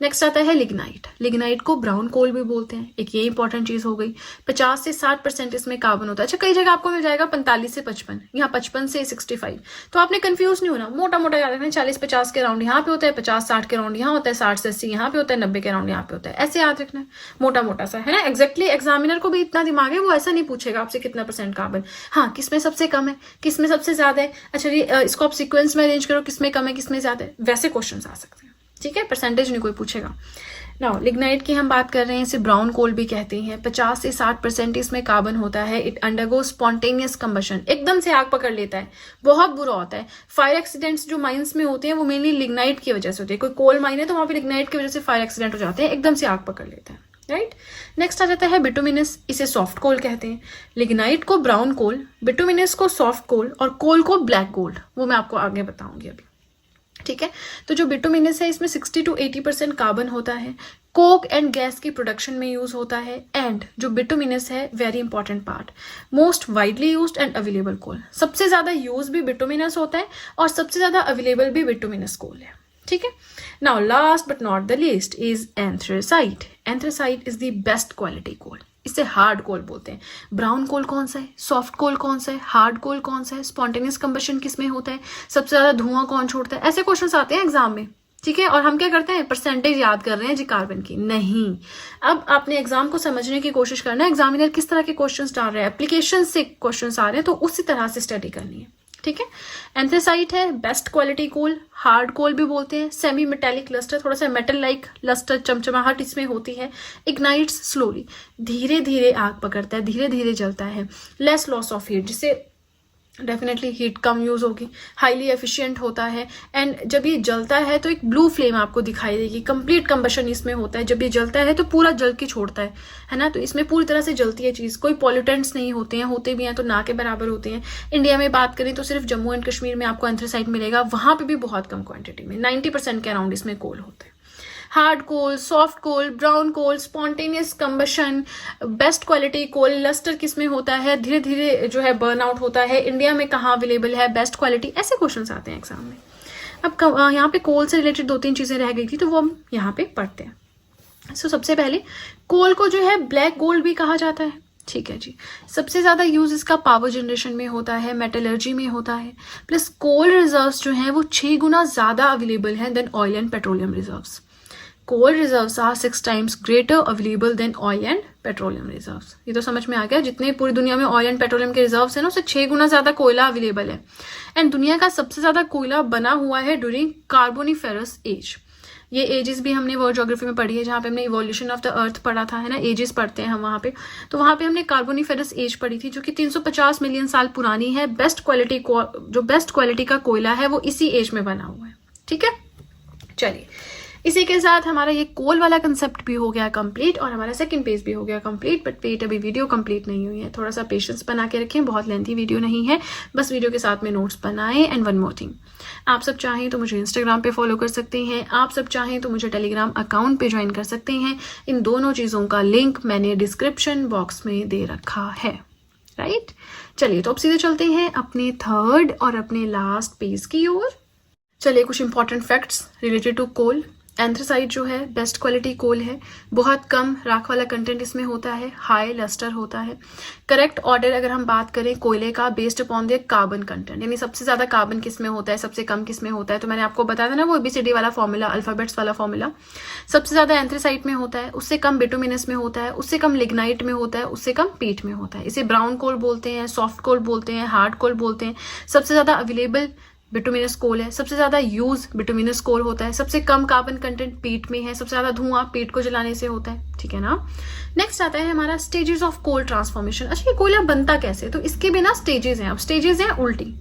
नेक्स्ट आता है लिग्नाइट। लिग्नाइट को ब्राउन कोल भी बोलते हैं, एक ये इंपॉर्टेंट चीज हो गई। 50 से 60% इसमें कार्बन होता है। अच्छा, कई जगह आपको मिल जाएगा 45 से 55, यहाँ 55 से 65, तो आपने कंफ्यूज नहीं होना, मोटा मोटा याद रखना, 40-50 के राउंड यहाँ पे होता है, 50-60 के राउंड यहाँ होता है, 60 से 80 यहाँ पे होता है, 90 के राउंड यहाँ पे होता है, ऐसे याद रखना है, मोटा मोटा सा, है ना। एग्जैक्टली एग्जामिनर को भी इतना दिमाग है, वो ऐसा नहीं पूछेगा आपसे कितना % कार्बन, हाँ किसमें सबसे कम है, किसमें सबसे ज्यादा है, अच्छा इसको आप सीक्वेंस में अरेंज करो, किसमें कम है किसमें ज्यादा है, वैसे क्वेश्चन आ सकते हैं, ठीक है। परसेंटेज नहीं कोई पूछेगा। नाउ लिग्नाइट की हम बात कर रहे हैं, इसे ब्राउन कोल भी कहते हैं। 50 से 60% इसमें कार्बन होता है। इट अंडरगो स्पॉन्टेनियस कंबशन, एकदम से आग पकड़ लेता है, बहुत बुरा होता है। फायर एक्सीडेंट्स जो माइंस में होते हैं वो मेनली लिग्नाइट की वजह से होते हैं। कोई कोल माइन है तो वहां पे लिग्नाइट की वजह से फायर एक्सीडेंट हो जाते हैं, एकदम से आग पकड़ लेता है, राइट। नेक्स्ट आ जाता है बिटुमिनस, इसे सॉफ्ट कोल कहते हैं। लिग्नाइट को ब्राउन कोल, बिटुमिनस को सॉफ्ट कोल और कोल को ब्लैक गोल्ड, वो मैं आपको आगे बताऊंगी अभी, ठीक है। तो जो बिटुमिनस है इसमें 60 to 80% कार्बन होता है, कोक एंड गैस की प्रोडक्शन में यूज होता है। एंड जो बिटुमिनस है, very important part, most widely used and available coal, सबसे ज्यादा यूज भी बिटुमिनस होता है और सबसे ज्यादा अवेलेबल भी बिटुमिनस कोल है, ठीक है। Now last but not the least is anthracite. Anthracite is the best quality coal, इसे हार्ड कोल बोलते हैं। ब्राउन कोल कौन सा है, सॉफ्ट कोल कौन सा है, हार्ड कोल कौन सा है, स्पॉन्टेनियस कंबशन किसमें होता है, सबसे ज्यादा धुआं कौन छोड़ता है, ऐसे क्वेश्चंस आते हैं एग्जाम में, ठीक है। और हम क्या करते हैं, परसेंटेज याद कर रहे हैं जी कार्बन की, नहीं। अब आपने एग्जाम को समझने की कोशिश करना है, एग्जामिनर किस तरह के क्वेश्चंस डाल रहे हैं, एप्लीकेशन से क्वेश्चंस आ रहे हैं, तो उसी तरह से स्टडी करनी है, ठीक है। एंथ्रेसाइट है बेस्ट क्वालिटी कोल, हार्ड कोल भी बोलते हैं। सेमी मेटेलिक लस्टर, थोड़ा सा मेटल लाइक लस्टर, चमचमाहट इसमें होती है। इग्नाइट्स स्लोली, धीरे धीरे आग पकड़ता है, धीरे धीरे जलता है। लेस लॉस ऑफ हीट, जिससे डेफिनेटली हीट कम यूज होगी। हाईली एफिशिएंट होता है। एंड जब ये जलता है तो एक ब्लू फ्लेम आपको दिखाई देगी, कंप्लीट कंबशन इसमें होता है। जब ये जलता है तो पूरा जल के छोड़ता है ना, तो इसमें पूरी तरह से जलती है चीज, कोई पॉल्यूटेंट्स नहीं होते हैं, होते भी हैं तो ना के बराबर होते हैं। इंडिया में बात करें तो सिर्फ जम्मू एंड कश्मीर में आपको एंथ्रेसाइट मिलेगा, वहां पे भी बहुत कम क्वांटिटी में, 90% के अराउंड इसमें कोल होते हैं। Hard coal, soft coal, brown coal, spontaneous combustion, best quality coal, lustre किसमें होता है, धीरे धीरे जो है बर्न आउट होता है, इंडिया में कहाँ अवेलेबल है, बेस्ट क्वालिटी, ऐसे क्वेश्चंस आते हैं एग्जाम में। अब यहाँ पे कोल से रिलेटेड 2-3 चीजें रह गई थी, तो वो हम यहाँ पे पढ़ते हैं। सबसे पहले कोल को जो है ब्लैक गोल्ड भी कहा जाता है, ठीक है जी। सबसे ज्यादा यूज इसका पावर जनरेशन में होता है, मेटलर्जी में होता है। प्लस कोल रिजर्व्स जो है वो 6 गुना ज्यादा अवेलेबल है than oil and petroleum reserves. Coal reserves are 6 times greater available than oil and petroleum reserves। ये तो समझ में आ गया, जितने पूरी दुनिया में ऑयल एंड पेट्रोलियम के रिजर्व्स है ना, उससे 6 गुना ज्यादा कोयला अवेलेबल है। एंड दुनिया का सबसे ज्यादा कोयला बना हुआ है ड्यूरिंग कार्बोनिफेरस एज। ये एजेस भी हमने वर्ल्ड ज्योग्राफी में पढ़ी है, जहाँ पे हमने इवोल्यूशन ऑफ द अर्थ पढ़ा था, है ना, एजेस पढ़ते हैं हम वहाँ पे। तो वहाँ पे हमने कार्बोनिफेरस एज पढ़ी थी, जो कि 350 मिलियन साल पुरानी है। जो बेस्ट क्वालिटी का कोयला है वो इसी एज में बना हुआ है, ठीक है। चलिए, इसी के साथ हमारा ये कोल वाला कंसेप्ट भी हो गया कंप्लीट और हमारा सेकंड पेज भी हो गया कंप्लीट। बट वेट, अभी वीडियो कंप्लीट नहीं हुई है, थोड़ा सा पेशेंस बना के रखें, बहुत लेंथी वीडियो नहीं है, बस वीडियो के साथ में नोट्स बनाएं। एंड वन मोर थिंग, आप सब चाहें तो मुझे इंस्टाग्राम पे फॉलो कर सकते हैं, आप सब चाहें तो मुझे टेलीग्राम अकाउंट पे ज्वाइन कर सकते हैं। इन दोनों चीज़ों का लिंक मैंने डिस्क्रिप्शन बॉक्स में दे रखा है, राइट। चलिए, तो अब सीधे चलते हैं अपने थर्ड और अपने लास्ट पेज की ओर। चलिए, कुछ important facts related to coal. Anthracite जो है बेस्ट क्वालिटी कोल है, बहुत कम राख वाला कंटेंट इसमें होता है, हाई लस्टर होता है। करेक्ट ऑर्डर अगर हम बात करें कोयले का, based upon the carbon content, यानी सबसे ज्यादा कार्बन किस में होता है, सबसे कम किस में होता है, तो मैंने आपको बताया था ना वो ABCD वाला फॉर्मूला, अल्फाबेट्स वाला फॉर्मूला। सबसे ज्यादा एंथ्रेसाइट में होता है, उससे कम बिटुमिनस में होता है, उससे कम लिग्नाइट में होता है, उससे कम पीट में होता है। इसे ब्राउन कोल बोलते हैं, सॉफ्ट कोल बोलते हैं, हार्ड कोल बोलते हैं। सबसे ज्यादा अवेलेबल बिटुमिनस कोल है, सबसे ज्यादा यूज बिटुमिनस कोल होता है, सबसे कम कार्बन कंटेंट पीट में है, सबसे ज्यादा धुआं पीट को जलाने से होता है, ठीक है ना। नेक्स्ट आता है हमारा स्टेजेस ऑफ कोल ट्रांसफॉर्मेशन। अच्छा, ये कोयला बनता कैसे, तो इसके भी ना स्टेजेस हैं। अब स्टेजेस हैं उल्टी,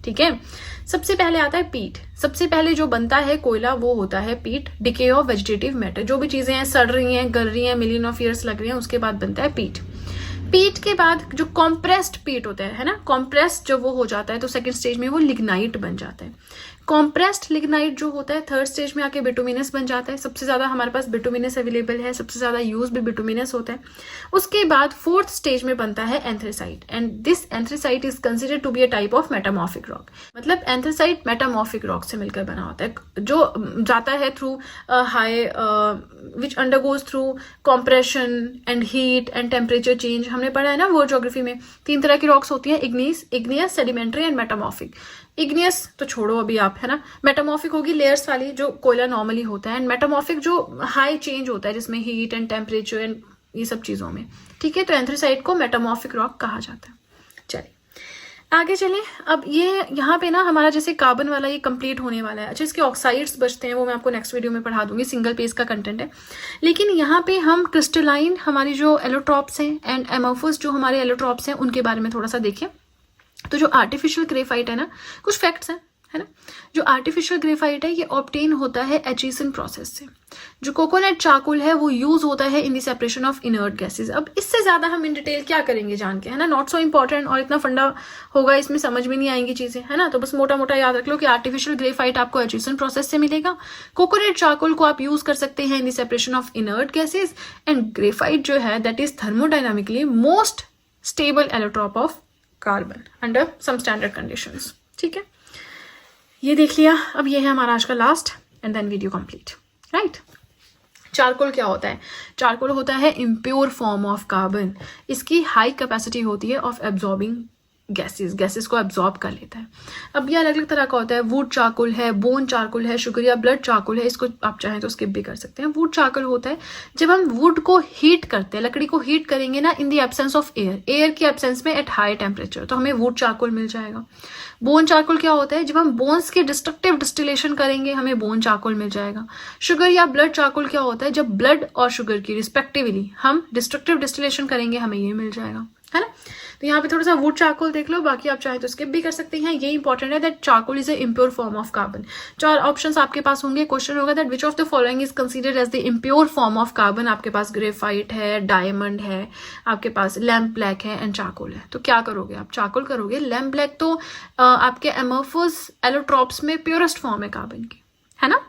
ठीक है। सबसे पहले आता है पीट। सबसे पहले जो बनता है कोयला वो होता है पीट, डिके ऑफ वेजिटेटिव मैटर। जो भी चीजें हैं सड़ रही हैं, गल रही हैं, मिलियन ऑफ ईयर्स लग रही हैं, उसके बाद बनता है पीट। पीट के बाद जो कॉम्प्रेस्ड पीट होता है ना, कॉम्प्रेस्ड जब वो हो जाता है तो सेकंड स्टेज में वो लिग्नाइट बन जाता है। कॉम्प्रेस्ड लिग्नाइट जो होता है थर्ड स्टेज में आके बिटुमिनस बन जाता है, सबसे ज़्यादा हमारे पास बिटुमिनस अवेलेबल है, सबसे ज़्यादा यूज भी बिटुमिनस होता है। उसके बाद फोर्थ स्टेज में बनता है anthracite, and this anthracite is considered to be a type of metamorphic rock. मतलब एंथ्रेसाइट मेटामॉर्फिक रॉक से मिलकर बना होता है, जो जाता है through high which undergoes through compression and heat and temperature change. हमने पढ़ा है ना वर्ल्ड ज्योग्राफी में, 3 तरह की रॉक्स होती हैं, igneous, sedimentary and metamorphic. Igneous तो छोड़ो अभी आप, है ना। मेटामॉर्फिक होगी लेयर्स वाली, जो कोयला नॉर्मली होता है, एंड मेटामॉर्फिक जो हाई चेंज होता है जिसमें हीट एंड टेम्परेचर एंड ये सब चीजों में, ठीक है। तो एंथ्रेसाइट को मेटामॉर्फिक रॉक कहा जाता है। चलिए आगे चलें। अब ये यहाँ पे ना हमारा जैसे कार्बन वाला ये कंप्लीट होने वाला है। अच्छा, इसके ऑक्साइड्स बचते हैं, वो मैं आपको नेक्स्ट वीडियो में पढ़ा दूंगी, सिंगल पेज का कंटेंट है। लेकिन यहाँ पे हम क्रिस्टलाइन हमारी जो एलोट्रॉप्स हैं एंड एमोफस जो हमारे एलोट्रॉप्स हैं उनके बारे में थोड़ा सा देखें। तो जो आर्टिफिशियल ग्रेफाइट है ना, कुछ फैक्ट्स हैं, है ना। जो आर्टिफिशियल ग्रेफाइट है ये ऑब्टेन होता है एचिसन प्रोसेस से। जो कोकोनट चारकोल है वो यूज होता है in the separation of inert gases. अब इससे ज्यादा हम इन डिटेल क्या करेंगे जान के, है ना, नॉट सो इंपॉर्टेंट, और इतना फंडा होगा इसमें, समझ में नहीं आएंगी चीजें, है ना। तो बस मोटा मोटा याद रख लो कि आर्टिफिशियल ग्रेफाइट आपको एचिसन प्रोसेस से मिलेगा, कोकोनट चारकोल को आप यूज कर सकते हैं in the separation of inert gases, and graphite जो है that is thermodynamically most stable allotrope of carbon under some standard conditions. ठीक है, ये देख लिया। अब ये है हमारा आज का last and then video complete, right. Charcoal क्या होता है? चारकोल होता है इम्प्योर फॉर्म ऑफ कार्बन। इसकी हाई कैपेसिटी होती है ऑफ एब्जॉर्बिंग गैसेस को एब्जॉर्ब कर लेता है। अब ये अलग अलग तरह का होता है, वुड चारकोल है, बोन चारकोल है, शुगर या ब्लड चारकोल है, इसको आप चाहें तो स्किप भी कर सकते हैं। वुड चारकोल होता है जब हम वुड को हीट करते हैं, लकड़ी को हीट करेंगे ना इन द एब्सेंस ऑफ एयर की एब्सेंस में एट हाई टेम्परेचर, तो हमें वुड चारकोल मिल जाएगा। बोन चारकोल क्या होता है? जब हम बोन्स के डिस्ट्रक्टिव डिस्टिलेशन करेंगे हमें बोन चारकोल मिल जाएगा। शुगर या ब्लड चारकोल क्या होता है? जब ब्लड और शुगर की रिस्पेक्टिवली हम डिस्ट्रक्टिव डिस्टिलेशन करेंगे हमें ये मिल जाएगा, है ना। तो यहाँ पे थोड़ा सा वुड चारकोल देख लो, बाकी आप चाहे तो स्किप भी कर सकते हैं। ये इंपॉर्टेंट है that charcoal is a impure form of carbon. 4 options आपके पास होंगे, क्वेश्चन होगा that which of the following is considered as the impure form of carbon. आपके पास ग्रेफाइट है, डायमंड है, आपके पास लैम्प ब्लैक है एंड चारकोल है। तो क्या करोगे आप? चारकोल करोगे। लैम्प ब्लैक तो आपके एमोफस एलोट्रॉप्स में प्योरेस्ट फॉर्म है कार्बन की, है ना।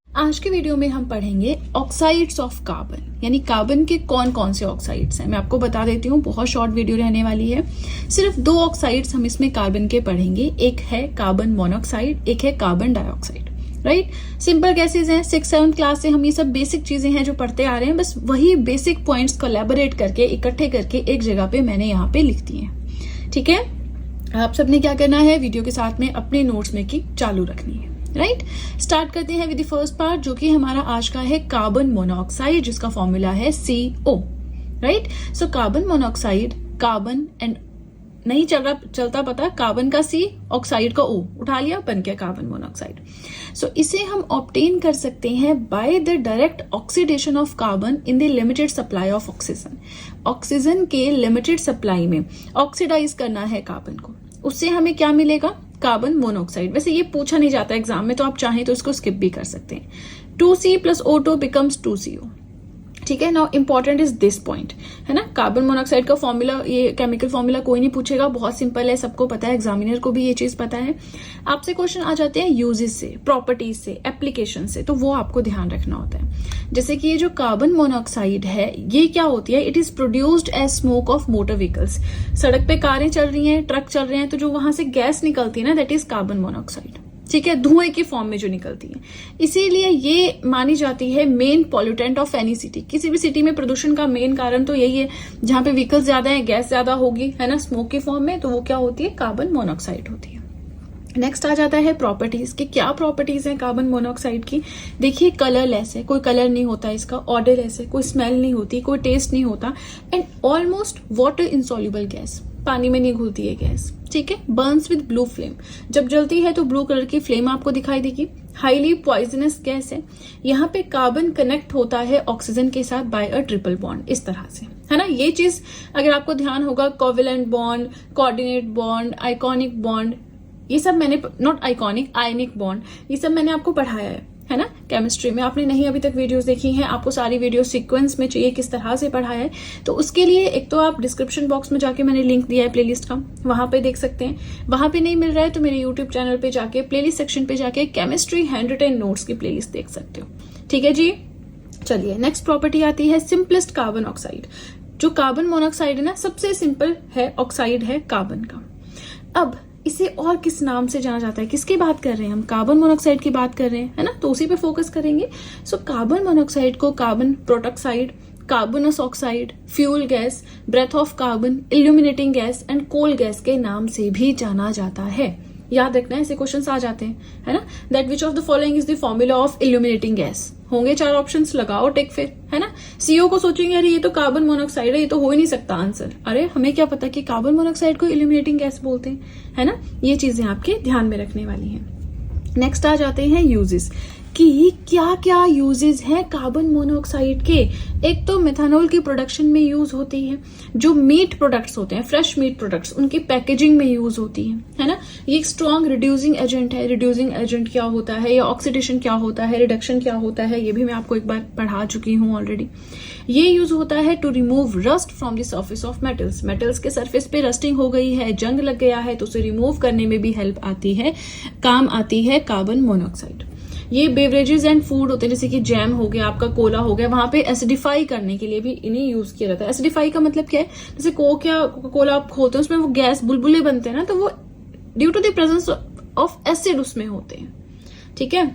आज के वीडियो में हम पढ़ेंगे ऑक्साइड्स ऑफ कार्बन, यानी कार्बन के कौन कौन से ऑक्साइड्स हैं। मैं आपको बता देती हूँ, बहुत शॉर्ट वीडियो रहने वाली है। सिर्फ 2 ऑक्साइड्स हम इसमें कार्बन के पढ़ेंगे, एक है कार्बन मोनोऑक्साइड, एक है carbon dioxide, right. Simple gases हैं, 6-7 क्लास से हम ये सब बेसिक चीजें हैं जो पढ़ते आ रहे हैं, बस वही बेसिक पॉइंट्स कोलैबोरेट करके इकट्ठे करके एक जगह पे मैंने यहाँ पे लिख दिए हैं, ठीक है। आप सबने क्या करना है, वीडियो के साथ में अपने नोट्स मेकिंग चालू रखनी है, राइट। स्टार्ट करते हैं विद द फर्स्ट पार्ट जो कि हमारा आज का है कार्बन मोनोऑक्साइड, जिसका फॉर्मूला है CO, right. So carbon monoxide, carbon and नहीं चलता पता, कार्बन का C, ऑक्साइड का O, उठा लिया, बन गया कार्बन मोनोऑक्साइड। सो इसे हम ऑब्टेन कर सकते हैं by the direct oxidation of carbon in the limited supply of oxygen. Oxygen के लिमिटेड सप्लाई में ऑक्सीडाइज करना है कार्बन को, उससे हमें क्या मिलेगा? Carbon monoxide. वैसे ये पूछा नहीं जाता एग्जाम में, तो आप चाहें तो इसको स्किप भी कर सकते हैं। 2C + O2 बिकम्स 2CO, ठीक है। Now important is this point, है ना। कार्बन मोनोऑक्साइड का फॉर्मूला, ये केमिकल फॉर्मूला कोई नहीं पूछेगा, बहुत सिंपल है, सबको पता है, एग्जामिनर को भी ये चीज पता है। आपसे क्वेश्चन आ जाते हैं यूजेस से, प्रॉपर्टीज से, एप्लीकेशन से, तो वो आपको ध्यान रखना होता है। जैसे कि ये जो कार्बन मोनोऑक्साइड है ये क्या होती है? It is produced as smoke of motor vehicles. सड़क पे कारें चल रही हैं, ट्रक चल रहे हैं, तो जो वहां से गैस निकलती है ना, दैट इज कार्बन मोनोऑक्साइड, ठीक है, धुएं की फॉर्म में जो निकलती है। इसीलिए ये मानी जाती है main pollutant of any city. किसी भी सिटी में प्रदूषण का मेन कारण तो यही है, जहां पे व्हीकल्स ज्यादा है, गैस ज्यादा होगी, है ना, स्मोक की फॉर्म में, तो वो क्या होती है? कार्बन मोनोऑक्साइड होती है। नेक्स्ट आ जाता है प्रॉपर्टीज की। क्या प्रॉपर्टीज हैं कार्बन मोनोऑक्साइड की? देखिए, कलरलेस है, कोई कलर नहीं होता इसका, ऑर्डरलेस है, कोई स्मेल नहीं होती, कोई टेस्ट नहीं होता, and almost water insoluble gas, पानी में नहीं घुलती है गैस, ठीक है। बर्न्स विद ब्लू फ्लेम, जब जलती है तो ब्लू कलर की फ्लेम आपको दिखाई देगी। हाईली पॉइजनस गैस है। यहाँ पे कार्बन कनेक्ट होता है ऑक्सीजन के साथ बाय अ ट्रिपल बॉन्ड, इस तरह से, है ना। ये चीज अगर आपको ध्यान होगा, covalent bond, coordinate bond, iconic bond, ये सब मैंने, नॉट आइकॉनिक, आयनिक बॉन्ड, ये सब मैंने आपको पढ़ाया है ना। केमिस्ट्री में आपने नहीं अभी तक वीडियोस देखी हैं, आपको सारी वीडियो सीक्वेंस में चाहिए किस तरह से पढ़ाया है, तो उसके लिए एक तो आप डिस्क्रिप्शन बॉक्स में जाके मैंने लिंक दिया है प्लेलिस्ट का, वहां पे देख सकते हैं। वहां पे नहीं मिल रहा है तो मेरे यूट्यूब चैनल पे जाके प्लेलिस्ट सेक्शन पे जाके केमिस्ट्री हैंड रिटन नोट्स की प्लेलिस्ट देख सकते हो। ठीक है जी। चलिए, नेक्स्ट प्रॉपर्टी आती है सिंपलेस्ट कार्बन ऑक्साइड। जो कार्बन मोनोऑक्साइड है ना, सबसे सिंपल है ऑक्साइड है कार्बन का। अब इसे और किस नाम से जाना जाता है, किसकी बात कर रहे हैं हम, कार्बन मोनोऑक्साइड की बात कर रहे हैं, है ना, तो उसी पे फोकस करेंगे। सो कार्बन मोनोऑक्साइड को carbon protoxide, carbonous oxide, fuel gas, breath of carbon, illuminating gas and coal gas के नाम से भी जाना जाता है। याद रखना है, ऐसे क्वेश्चंस आ जाते हैं, है ना। That which of the following is the formula of illuminating gas, होंगे 4 ऑप्शंस, लगाओ टिक फिर, है ना। सीओ को सोचेंगे अरे ये तो कार्बन मोनोऑक्साइड है, ये तो हो ही नहीं सकता आंसर। अरे हमें क्या पता कि कार्बन मोनोऑक्साइड को इल्यूमिनेटिंग गैस बोलते हैं, है ना। ये चीजें आपके ध्यान में रखने वाली हैं। नेक्स्ट आ जाते हैं यूजेस, कि क्या क्या यूजेस हैं कार्बन मोनोऑक्साइड के। एक तो मेथनॉल की प्रोडक्शन में यूज होती है, जो मीट प्रोडक्ट्स होते हैं, फ्रेश मीट प्रोडक्ट्स, उनकी पैकेजिंग में यूज होती है ना। ये एक स्ट्रॉन्ग रिड्यूसिंग एजेंट है। रिड्यूसिंग एजेंट क्या होता है, या ऑक्सीडेशन क्या होता है, रिडक्शन क्या होता है, ये भी मैं आपको एक बार पढ़ा चुकी हूँ ऑलरेडी। ये यूज होता है to remove rust from the surface of metals. Metals के सरफेस पे रस्टिंग हो गई है, जंग लग गया है, तो उसे रिमूव करने में भी हेल्प आती है, काम आती है कार्बन मोनोऑक्साइड। ये बेवरेजेस एंड फूड होते हैं, जैसे कि जैम हो गया, आपका कोला हो गया, वहां पे एसिडिफाई करने के लिए भी इन्हें यूज किया जाता है। एसिडिफाई का मतलब क्या है, जैसे कोक या कोला आप खोते हैं, उसमें वो गैस बुलबुले बनते हैं ना, तो वो due to the presence of acid उसमें होते हैं। ठीक है।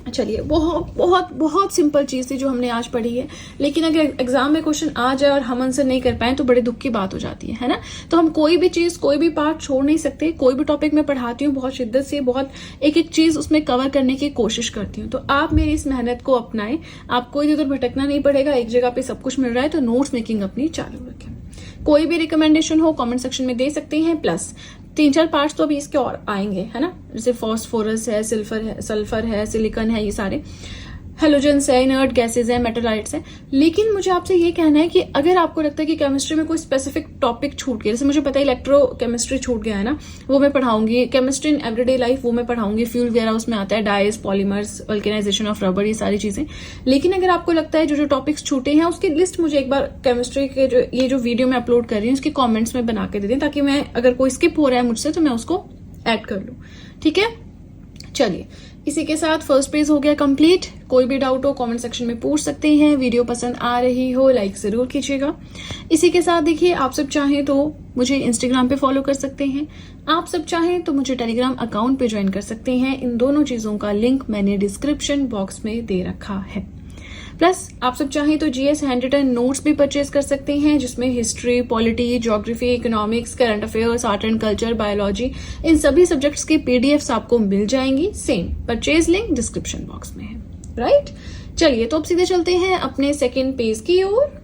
चलिए, बहुत बहुत बहुत सिंपल चीज थी जो हमने आज पढ़ी है, लेकिन अगर एग्जाम में क्वेश्चन आ जाए और हम आंसर नहीं कर पाए तो बड़े दुख की बात हो जाती है ना। तो हम कोई भी चीज, कोई भी पार्ट छोड़ नहीं सकते। कोई भी टॉपिक मैं पढ़ाती हूँ बहुत शिद्दत से, बहुत एक एक चीज उसमें कवर करने की कोशिश करती हूँ। तो आप मेरी इस मेहनत को अपनाएं, आपको इधर उधर भटकना नहीं पड़ेगा, एक जगह पे सब कुछ मिल रहा है, तो नोट्स मेकिंग अपनी चालू रखें। कोई भी रिकमेंडेशन हो कमेंट सेक्शन में दे सकते हैं। प्लस 3-4 पार्ट्स तो अभी इसके और आएंगे, है ना, जैसे फॉस्फोरस है, सल्फर है, सिलिकॉन है, ये सारे हेलोजेंस है, इनर्ट गैसेज है, मेटालाइट्स है। लेकिन मुझे आपसे ये कहना है कि अगर आपको लगता है कि केमिस्ट्री में कोई स्पेसिफिक टॉपिक छूट गया, जैसे मुझे पता है इलेक्ट्रो केमिस्ट्री छूट गया है ना, वो मैं पढ़ाऊंगी। केमिस्ट्री इन एवरीडे लाइफ वो मैं पढ़ाऊंगी। फ्यूल वगैरह उसमें आता है, dyes, polymers, vulcanisation of rubber, ये सारी चीजें। लेकिन अगर आपको लगता है जो जो टॉपिक्स छूटे हैं उसकी लिस्ट मुझे एक बार केमिस्ट्री के जो वीडियो मैं अपलोड कर रही हूँ उसके कॉमेंट्स में बना के दे दें, ताकि मैं अगर कोई स्किप हो रहा है मुझसे तो मैं उसको ऐड कर लूँ। ठीक है। चलिए, इसी के साथ फर्स्ट पेज हो गया कंप्लीट। कोई भी डाउट हो कमेंट सेक्शन में पूछ सकते हैं। वीडियो पसंद आ रही हो लाइक जरूर कीजिएगा। इसी के साथ देखिए, आप सब चाहें तो मुझे इंस्टाग्राम पे फॉलो कर सकते हैं, आप सब चाहें तो मुझे टेलीग्राम अकाउंट पे ज्वाइन कर सकते हैं। इन दोनों चीजों का लिंक मैंने डिस्क्रिप्शन बॉक्स में दे रखा है। प्लस आप सब चाहें तो जीएस हैंड रिटन नोट्स भी परचेज कर सकते हैं, जिसमें history, polity, geography, economics, current affairs, art and culture, biology, इन सभी सब्जेक्ट्स की पीडीएफ्स आपको मिल जाएंगी। Same purchase link description box में है। राइट। चलिए, तो अब सीधे चलते हैं अपने सेकेंड पेज की ओर।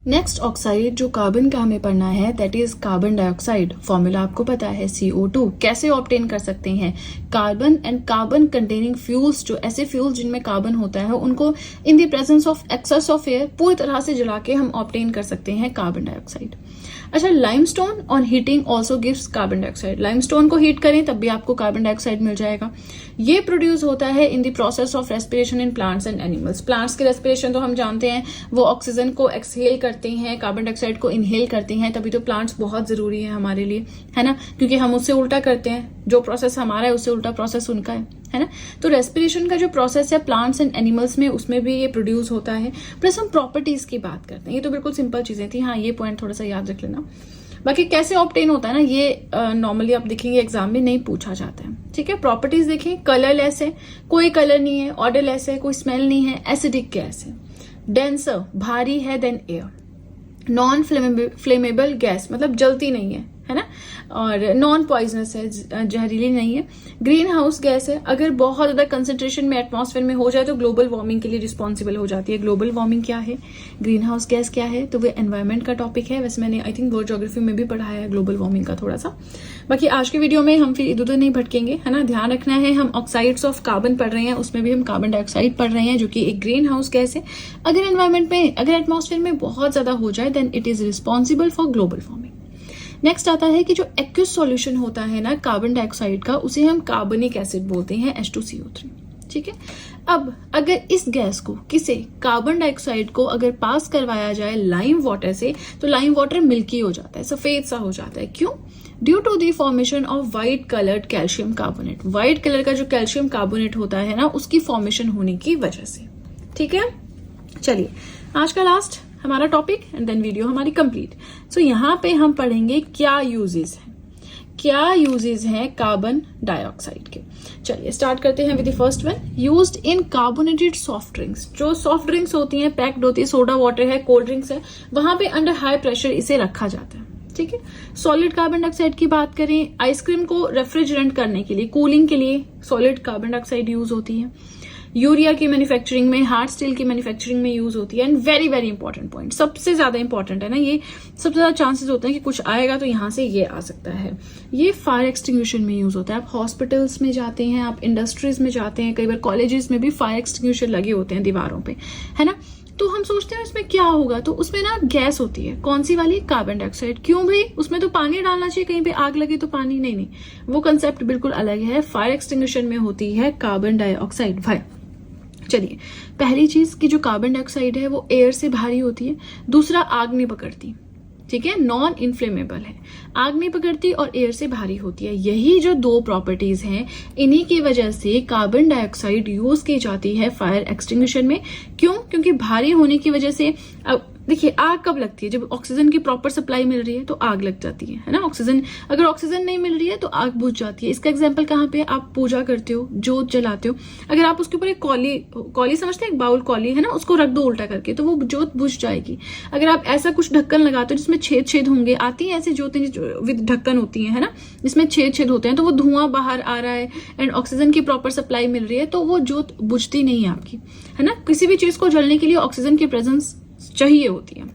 नेक्स्ट ऑक्साइड जो कार्बन का हमें पढ़ना है that is carbon dioxide. Formula आपको पता है CO2। कैसे ऑब्टेन कर सकते हैं, carbon and carbon containing fuels, जो ऐसे फ्यूल्स जिनमें कार्बन होता है उनको in the presence of excess of air पूरी तरह से जला के हम ऑब्टेन कर सकते हैं कार्बन डाइऑक्साइड। अच्छा, limestone on heating also gives carbon dioxide. Limestone को हीट करें तब भी आपको कार्बन डाइऑक्साइड मिल जाएगा। ये प्रोड्यूस होता है in the process of respiration in plants and animals. Plants के रेस्पिरेशन तो हम जानते हैं, वो ऑक्सीजन को एक्सहेल करते हैं, कार्बन डाइऑक्साइड को इनहेल करते हैं, तभी तो प्लांट्स बहुत जरूरी है हमारे लिए, है ना, क्योंकि हम उससे उल्टा करते हैं। जो प्रोसेस हमारा है उससे उल्टा प्रोसेस उनका है ना। तो रेस्पिरेशन का जो प्रोसेस है प्लांट्स एंड एनिमल्स में, उसमें भी ये प्रोड्यूस होता है। प्लस हम प्रॉपर्टीज की बात करते हैं। ये तो बिल्कुल सिंपल चीजें थी, हाँ, ये पॉइंट थोड़ा सा याद रख लेना। बाकी कैसे ऑब्टेन होता है ना, ये नॉर्मली आप देखेंगे एग्जाम में नहीं पूछा जाता है। ठीक है। प्रॉपर्टीज देखें, कलरलेस है, कोई कलर नहीं है, ऑर्डरलेस है, कोई स्मेल नहीं है, एसिडिक गैस है, डेंसर, भारी है than air, non flammable gas मतलब जलती नहीं है ना, और नॉन पॉइजनस है, जहरीली नहीं है, ग्रीन हाउस गैस है। अगर बहुत ज्यादा कंसेंट्रेशन में एटमॉस्फेयर में हो जाए तो ग्लोबल वार्मिंग के लिए रिस्पॉन्सिबल हो जाती है। ग्लोबल वार्मिंग क्या है, ग्रीन हाउस गैस क्या है, तो वो एनवायरमेंट का टॉपिक है। वैसे मैंने आई थिंक वर्ल्ड ज्योग्राफी में भी पढ़ाया है ग्लोबल वार्मिंग का थोड़ा सा। बाकी आज के वीडियो में हम फिर इधर उधर नहीं भटकेंगे, है ना। ध्यान रखना है, हम ऑक्साइड्स ऑफ कार्बन पढ़ रहे हैं, उसमें भी हम कार्बन डाइऑक्साइड पढ़ रहे हैं जो कि एक ग्रीन हाउस गैस है। अगर एनवायरमेंट में, अगर एटमॉस्फेयर में बहुत ज्यादा हो जाए then it is responsible for global warming. Next आता है कि जो एक्वस सॉल्यूशन होता है ना कार्बन डाइऑक्साइड का, उसे हम कार्बनिक एसिड बोलते हैं, H2CO3। ठीक है। अब अगर इस गैस को किसी कार्बन डाइऑक्साइड को अगर पास करवाया जाए लाइम वाटर से, तो लाइम वाटर मिल्की हो जाता है, सफेद सा हो जाता है। क्यों? Due to the formation of white coloured calcium carbonate. White colour का जो कैल्शियम कार्बोनेट होता है ना, उसकी फॉर्मेशन होने की वजह से। ठीक है, चलिए आज का लास्ट हमारा टॉपिक एंड देन वीडियो हमारी कंप्लीट। सो यहाँ पे हम पढ़ेंगे क्या यूजेस है, क्या यूजेस हैं कार्बन डाइऑक्साइड के। चलिए स्टार्ट करते हैं with the first one, used in carbonated soft drinks. जो सॉफ्ट ड्रिंक्स होती हैं, पैक्ड होती है, सोडा वाटर है, कोल्ड ड्रिंक्स है, वहां पे अंडर हाई प्रेशर इसे रखा जाता है। ठीक है, सॉलिड कार्बन डाइऑक्साइड की बात करें, आइसक्रीम को रेफ्रिजरेंट करने के लिए, कूलिंग के लिए सॉलिड कार्बन डाइऑक्साइड यूज होती है। यूरिया की मैन्युफैक्चरिंग में, हार्ड स्टील की मैन्युफैक्चरिंग में यूज होती है। And very very important point, सबसे ज्यादा इंपॉर्टेंट है ना, ये सबसे ज्यादा चांसेस होते हैं कि कुछ आएगा तो यहां से ये आ सकता है। ये फायर एक्सटिंग्विशन में यूज होता है। आप हॉस्पिटल्स में जाते हैं, आप इंडस्ट्रीज में जाते हैं, कई बार कॉलेजेस में भी फायर एक्सटिंग्विशर लगे होते हैं दीवारों पे, है ना। तो हम सोचते हैं इसमें क्या होगा, तो उसमें ना गैस होती है, कौन सी वाली? Carbon dioxide. क्यों भाई? उसमें तो पानी डालना चाहिए, कहीं पे आग लगे तो पानी नहीं, वो कंसेप्ट बिल्कुल अलग है। फायर एक्सटिंग्विशन में होती है कार्बन डाइऑक्साइड। भाई चलिए, पहली चीज कि जो कार्बन डाइऑक्साइड है वो एयर से भारी होती है, दूसरा आग नहीं पकड़ती। ठीक है, नॉन इन्फ्लेमेबल है, आग नहीं पकड़ती और एयर से भारी होती है। यही जो दो प्रॉपर्टीज हैं, इन्हीं की वजह से कार्बन डाइऑक्साइड यूज की जाती है फायर एक्सटिंग्विशन में। क्यों? क्योंकि भारी होने की वजह से, अब देखिए आग कब लगती है? जब ऑक्सीजन की प्रॉपर सप्लाई मिल रही है तो आग लग जाती है ना। ऑक्सीजन, अगर ऑक्सीजन नहीं मिल रही है तो आग बुझ जाती है। इसका एग्जांपल कहाँ पे? आप पूजा करते हो, जोत जलाते हो, अगर आप उसके ऊपर एक कौली समझते हैं, एक बाउल कौली है ना, उसको रख दो उल्टा करके तो वो जोत बुझ जाएगी। अगर आप ऐसा कुछ ढक्कन लगाते हो जिसमें छेद छेद होंगे, आती है ऐसी जोतें विद ढक्कन होती है ना, जिसमें छेद छेद होते हैं, तो वो धुआं बाहर आ रहा है एंड ऑक्सीजन की प्रॉपर सप्लाई मिल रही है, तो वो जोत बुझती नहीं है आपकी, है ना। किसी भी चीज को जलने के लिए ऑक्सीजन की प्रेजेंस चाहिए होती है।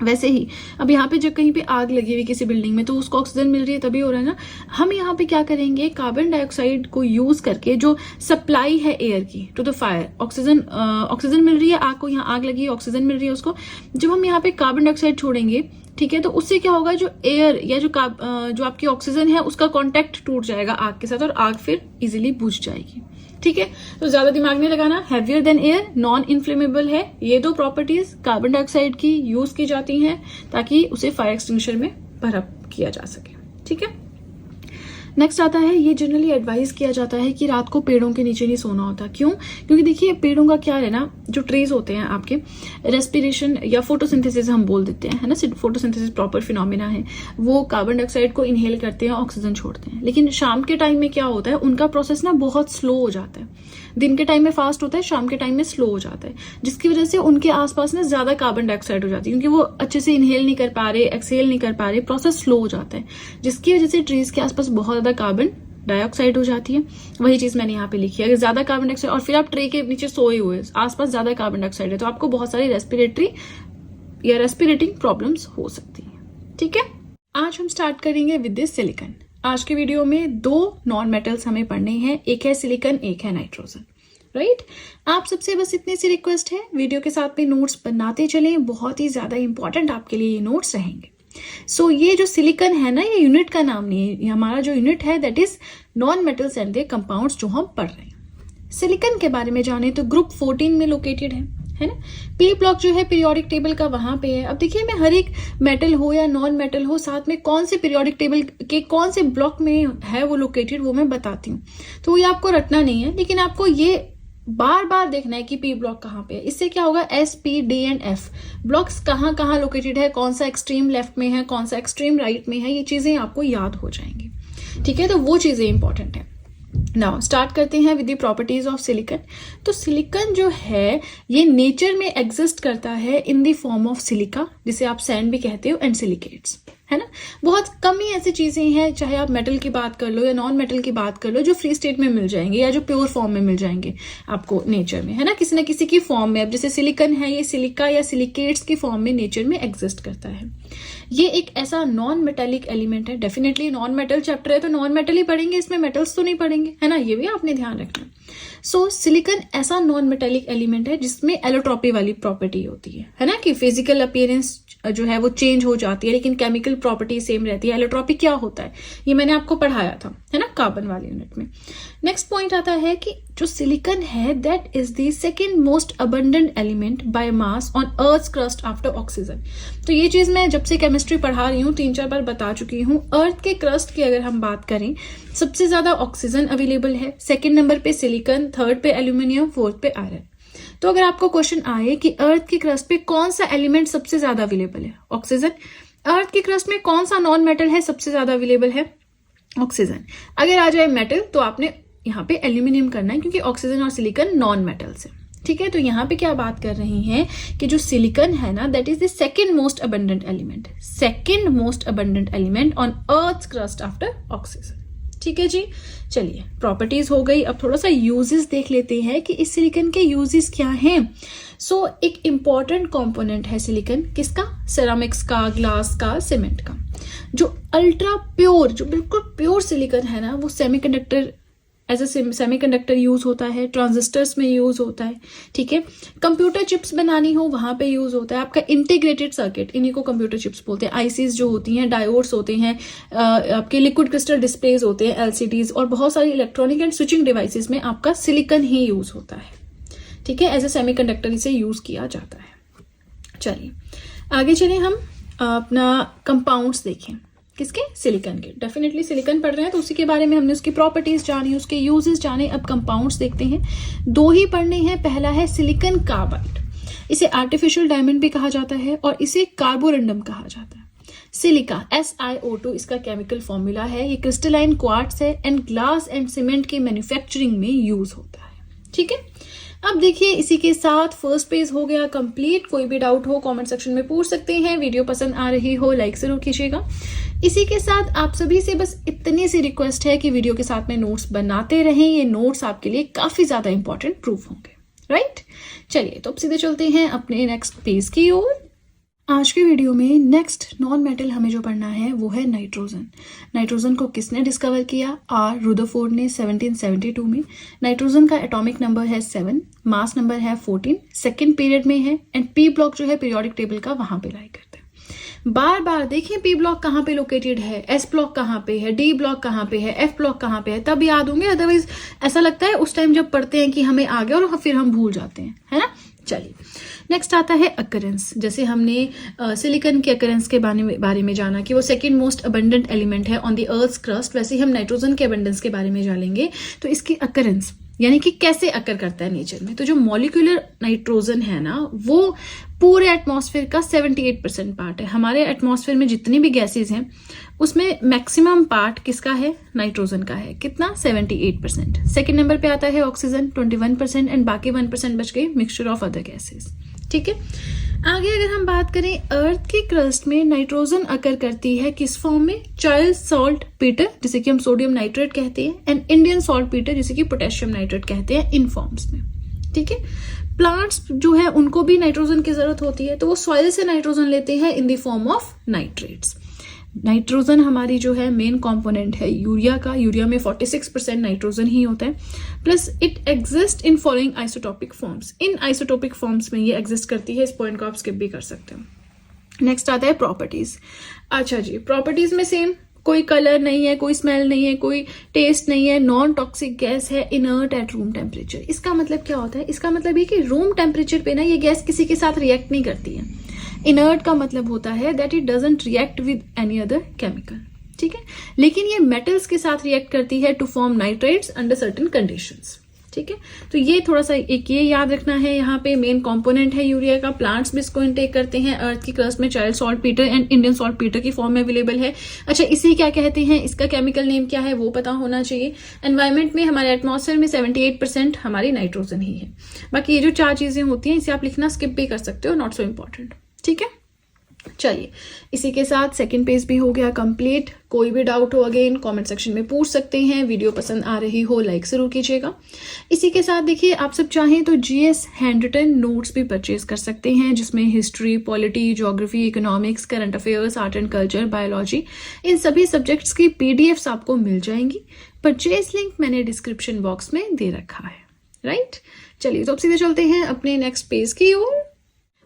वैसे ही अब यहाँ पे जब कहीं पे आग लगी हुई किसी बिल्डिंग में, तो उसको ऑक्सीजन मिल रही है तभी हो रहा है ना। हम यहाँ पे क्या करेंगे, कार्बन डाइऑक्साइड को यूज करके जो सप्लाई है एयर की टू द फायर, ऑक्सीजन मिल रही है आग को, यहाँ आग लगी है, ऑक्सीजन मिल रही है उसको, जब हम यहाँ पे कार्बन डाइऑक्साइड छोड़ेंगे, ठीक है, तो उससे क्या होगा, जो एयर या जो आपकी ऑक्सीजन है उसका कॉन्टेक्ट टूट जाएगा आग के साथ और आग फिर इजिली बुझ जाएगी। ठीक है, तो ज्यादा दिमाग नहीं लगाना। Heavier than air, non inflammable है, ये दो प्रॉपर्टीज कार्बन डाइऑक्साइड की यूज की जाती हैं ताकि उसे फायर एक्सटिंग्विशर में भरप किया जा सके। ठीक है, नेक्स्ट आता है, ये जनरली एडवाइस किया जाता है कि रात को पेड़ों के नीचे नहीं सोना होता। क्यों? क्योंकि देखिए पेड़ों का क्या है ना, जो ट्रीज होते हैं आपके, रेस्पिरेशन या फोटोसिंथेसिस हम बोल देते हैं, है ना, फोटोसिंथेसिस प्रॉपर फिनोमिना है, वो कार्बन डाइऑक्साइड को इनहेल करते हैं, ऑक्सीजन छोड़ते हैं। लेकिन शाम के टाइम में क्या होता है, उनका प्रोसेस ना बहुत स्लो हो जाता है। दिन के टाइम में फास्ट होता है, शाम के टाइम में स्लो हो जाता है, जिसकी वजह से उनके आसपास ना ज्यादा कार्बन डाइऑक्साइड हो जाती है, क्योंकि वो अच्छे से इनहेल नहीं कर पा रहे, एक्सहेल नहीं कर पा रहे, प्रोसेस स्लो हो जाता है, जिसकी वजह से ट्रीज के आसपास बहुत ज्यादा कार्बन डाइऑक्साइड हो जाती है। वही चीज मैंने यहाँ पे लिखी है, अगर ज्यादा कार्बन डाइऑक्साइड और फिर आप ट्रे के नीचे सोए हुए, आसपास ज्यादा कार्बन डाइऑक्साइड है, तो आपको बहुत सारी रेस्पिरेटरी या रेस्पिरेटिंग प्रॉब्लम्स हो सकती है। ठीक है, आज हम स्टार्ट करेंगे विद दिस सिलिकॉन। आज के वीडियो में दो नॉन मेटल्स हमें पढ़ने हैं, एक है सिलिकॉन, एक है नाइट्रोजन। राइट, आप सबसे बस इतनी सी रिक्वेस्ट है, वीडियो के साथ में नोट्स बनाते चलें, बहुत ही ज्यादा इंपॉर्टेंट आपके लिए ये नोट्स रहेंगे। सो ये जो सिलिकॉन है ना, ये यूनिट का नाम नहीं है, ये हमारा जो यूनिट है that is non metals and there compounds जो हम पढ़ रहे हैं। सिलिकॉन के बारे में जाने तो ग्रुप 14 में लोकेटेड है ना। पी ब्लॉक जो है पीरियोडिक टेबल का वहां पे है। अब देखिए, मैं हर एक मेटल हो या नॉन मेटल हो, साथ में कौन से पीरियोडिक टेबल के कौन से ब्लॉक में है वो लोकेटेड, वो मैं बताती हूँ। तो ये आपको रटना नहीं है, लेकिन आपको ये बार बार देखना है कि पी ब्लॉक कहाँ पे है। इससे क्या होगा, S, P, D and F blocks कहाँ कहाँ लोकेटेड है, कौन सा एक्सट्रीम लेफ्ट में है, कौन सा एक्सट्रीम राइट में है, ये चीजें आपको याद हो जाएंगी। ठीक है, तो वो चीजें इंपॉर्टेंट है। नाउ स्टार्ट करते हैं with the properties of silicon. तो सिलिकॉन जो है ये नेचर में एग्जिस्ट करता है in the form of silica, जिसे आप सैंड भी कहते हो, एंड सिलिकेट्स, है ना। बहुत कम ही ऐसी चीजें हैं, चाहे आप मेटल की बात कर लो या नॉन मेटल की बात कर लो, जो फ्री स्टेट में मिल जाएंगे या जो प्योर फॉर्म में मिल जाएंगे आपको नेचर में, है ना, किसी न किसी की फॉर्म में। अब जैसे सिलिकॉन है, ये सिलिका या सिलिकेट्स की फॉर्म में नेचर में एग्जिस्ट करता है। ये एक ऐसा नॉन मेटेलिक एलिमेंट है। डेफिनेटली नॉन मेटल चैप्टर है तो नॉन मेटल ही पढ़ेंगे, इसमें मेटल्स तो नहीं पढ़ेंगे, है ना, ये भी आपने ध्यान रखना। सो सिलिकॉन ऐसा नॉन मेटेलिक एलिमेंट है जिसमें एलोट्रॉपी वाली प्रॉपर्टी होती है ना, कि फिजिकल अपीयरेंस जो है वो चेंज हो जाती है लेकिन केमिकल प्रॉपर्टी सेम रहती है। एलोट्रॉपी क्या होता है ये मैंने आपको पढ़ाया था, है ना, कार्बन वाले यूनिट में। नेक्स्ट पॉइंट आता है कि जो सिलिकॉन है that is the second most abundant element by mass on earth crust after oxygen. तो ये चीज मैं जब से केमिस्ट्री पढ़ा रही हूँ 3-4 बार बता चुकी हूँ। अर्थ के क्रस्ट की अगर हम बात करें, सबसे ज्यादा ऑक्सीजन अवेलेबल है, सेकेंड नंबर पे सिलिकॉन, थर्ड पे एल्यूमिनियम, फोर्थ पे आयरन। तो अगर आपको क्वेश्चन आए कि अर्थ के क्रस्ट पे कौन सा एलिमेंट सबसे ज्यादा अवेलेबल है, ऑक्सीजन। अर्थ के क्रस्ट में कौन सा नॉन मेटल है सबसे ज्यादा अवेलेबल है, ऑक्सीजन। अगर आ जाए मेटल तो आपने यहाँ पे एल्यूमिनियम करना है, क्योंकि ऑक्सीजन और सिलिकॉन नॉन मेटल्स है। ठीक है, तो यहाँ पे क्या बात कर रही हैं कि जो सिलिकॉन है ना, that is the second most abundant element, second most abundant element on earth crust after oxygen. ठीक है जी, चलिए प्रॉपर्टीज हो गई। अब थोड़ा सा यूजेस देख लेते हैं कि इस सिलिकॉन के यूजेस क्या हैं। सो एक इंपॉर्टेंट कंपोनेंट है सिलिकॉन, किसका, सेरामिक्स का, ग्लास का, सीमेंट का। जो अल्ट्रा प्योर, जो बिल्कुल प्योर सिलिकॉन है ना, वो semiconductor, as a semiconductor use होता है, ट्रांजिस्टर्स में यूज होता है। ठीक है, कंप्यूटर चिप्स बनानी हो वहां पे यूज होता है। आपका इंटीग्रेटेड सर्किट, इन्हीं को कंप्यूटर चिप्स बोलते हैं। आईसीज जो होती हैं, डायोड्स होते हैं, आपके लिक्विड क्रिस्टल डिस्प्लेज होते हैं, एलसीडीज, और बहुत सारी इलेक्ट्रॉनिक एंड स्विचिंग डिवाइसेस में आपका सिलिकॉन ही यूज होता है। ठीक है, एज ए सेमीकंडक्टर इसे यूज किया जाता है। चलिए आगे चले, हम अपना कंपाउंड्स देखें, किसके, सिलिकॉन के। डेफिनेटली सिलिकॉन पढ़ रहे हैं तो उसी के बारे में हमने उसकी प्रॉपर्टीज जानी, उसके यूजेस जाने। अब कंपाउंड्स देखते हैं, 2 ही पढ़ने हैं। पहला है सिलिकॉन कार्बाइड, इसे आर्टिफिशियल डायमंड भी कहा जाता है और इसे कार्बोरंडम कहा जाता है। सिलिका SiO2 इसका केमिकल फॉर्मूला है। ये क्रिस्टलाइन क्वार्ट्ज है एंड ग्लास एंड सीमेंट के मैन्युफैक्चरिंग में यूज होता है। ठीक है, अब देखिए इसी के साथ फर्स्ट पेज हो गया कंप्लीट। कोई भी डाउट हो कमेंट सेक्शन में पूछ सकते हैं। वीडियो पसंद आ रही हो लाइक जरूर कीजिएगा। इसी के साथ आप सभी से बस इतनी सी रिक्वेस्ट है कि वीडियो के साथ में नोट्स बनाते रहें। ये नोट्स आपके लिए काफी ज्यादा इंपॉर्टेंट प्रूफ होंगे, राइट। चलिए तो अब सीधे चलते हैं अपने नेक्स्ट पेज की ओर। आज के वीडियो में नेक्स्ट नॉन मेटल हमें जो पढ़ना है वो है नाइट्रोजन। नाइट्रोजन को किसने डिस्कवर किया, आर रुदरफोर्ड ने 1772 में। नाइट्रोजन का एटॉमिक नंबर है 7, मास नंबर है 14, सेकेंड पीरियड में है एंड पी ब्लॉक जो है पीरियोडिक टेबल का वहां पे लाई करते हैं। बार बार देखिए पी ब्लॉक कहाँ पे लोकेटेड है, एस ब्लॉक कहाँ पे है, डी ब्लॉक कहाँ पे है, एफ ब्लॉक कहाँ पे है, तब याद होंगे। अदरवाइज ऐसा लगता है उस टाइम जब पढ़ते हैं कि हमें आ गया और फिर हम भूल जाते हैं, है ना। चलिए नेक्स्ट आता है अकरेंस। जैसे हमने सिलिकॉन के अकरेंस के बारे में जाना कि वो सेकेंड मोस्ट अबंडेंट एलिमेंट है ऑन द अर्थ क्रस्ट, वैसे ही हम नाइट्रोजन के अबंडेंस के बारे में जानेंगे। तो इसकी अकरेंस यानी कि कैसे अकर करता है नेचर में। तो जो मॉलिक्यूलर नाइट्रोजन है ना, वो पूरे एटमॉस्फेयर का 78% पार्ट है। हमारे एटमॉस्फेयर में जितनी भी गैसेज हैं उसमें मैक्सिमम पार्ट किसका है, नाइट्रोजन का है। कितना, 78%। सेकेंड नंबर पे आता है ऑक्सीजन 21% एंड बाकी 1% बच गई मिक्सचर ऑफ अदर गैसेज। ठीक है, आगे अगर हम बात करें अर्थ की क्रस्ट में नाइट्रोजन अकर करती है किस फॉर्म में, चाइल्ड सॉल्ट पीटर जिसे कि हम सोडियम नाइट्रेट कहते हैं एंड इंडियन सॉल्ट पीटर जिसे कि पोटेशियम नाइट्रेट कहते हैं, इन फॉर्म्स में। ठीक है, प्लांट्स जो है उनको भी नाइट्रोजन की जरूरत होती है तो वो सॉइल से नाइट्रोजन लेते हैं in the form of nitrates. Nitrogen हमारी जो है मेन कंपोनेंट है यूरिया का। यूरिया में 46% नाइट्रोजन ही होता है। Plus it exist in following isotopic forms. In isotopic forms में ये एग्जिस्ट करती है। इस पॉइंट को आप स्किप भी कर सकते हो। नेक्स्ट आता है प्रॉपर्टीज। अच्छा जी, प्रॉपर्टीज में सेम, कोई कलर नहीं है, कोई स्मेल नहीं है, कोई टेस्ट नहीं है, नॉन टॉक्सिक गैस है, इनर्ट एट रूम टेम्परेचर। इसका मतलब क्या होता है, इसका मतलब ये कि रूम टेम्परेचर पे ना ये गैस किसी के साथ रिएक्ट नहीं करती है। इनर्ट का मतलब होता है that it doesn't react with any other chemical. ठीक है, लेकिन ये मेटल्स के साथ रिएक्ट करती है to form nitrates under certain conditions. ठीक है, तो ये थोड़ा सा एक ये याद रखना है। यहाँ पे मेन कंपोनेंट है यूरिया का। प्लांट्स भी इसको इनटेक करते हैं। अर्थ की क्रस्ट में child salt Peter and Indian salt Peter की फॉर्म में अवेलेबल है। अच्छा, इसे क्या कहते हैं, इसका केमिकल नेम क्या है वो पता होना चाहिए। एनवायरमेंट में हमारे एटमॉस्फेयर में 78% हमारी नाइट्रोजन ही है। बाकी ये जो 4 चीजें होती हैं इसे आप लिखना स्किप भी कर सकते हो, नॉट सो इम्पोर्टेंट। ठीक है, चलिए इसी के साथ सेकंड पेज भी हो गया कंप्लीट। कोई भी डाउट हो अगेन कमेंट सेक्शन में पूछ सकते हैं। वीडियो पसंद आ रही हो लाइक जरूर कीजिएगा। इसी के साथ देखिए आप सब चाहें तो जीएस हैंड रिटन नोट्स भी परचेज कर सकते हैं, जिसमें history, polity, geography, economics, current affairs, art and culture, biology, इन सभी सब्जेक्ट्स की पीडीएफ्स आपको मिल जाएंगी। परचेज लिंक मैंने डिस्क्रिप्शन बॉक्स में दे रखा है, राइट। चलिए तो अब सीधे चलते हैं अपने नेक्स्ट पेज की ओर।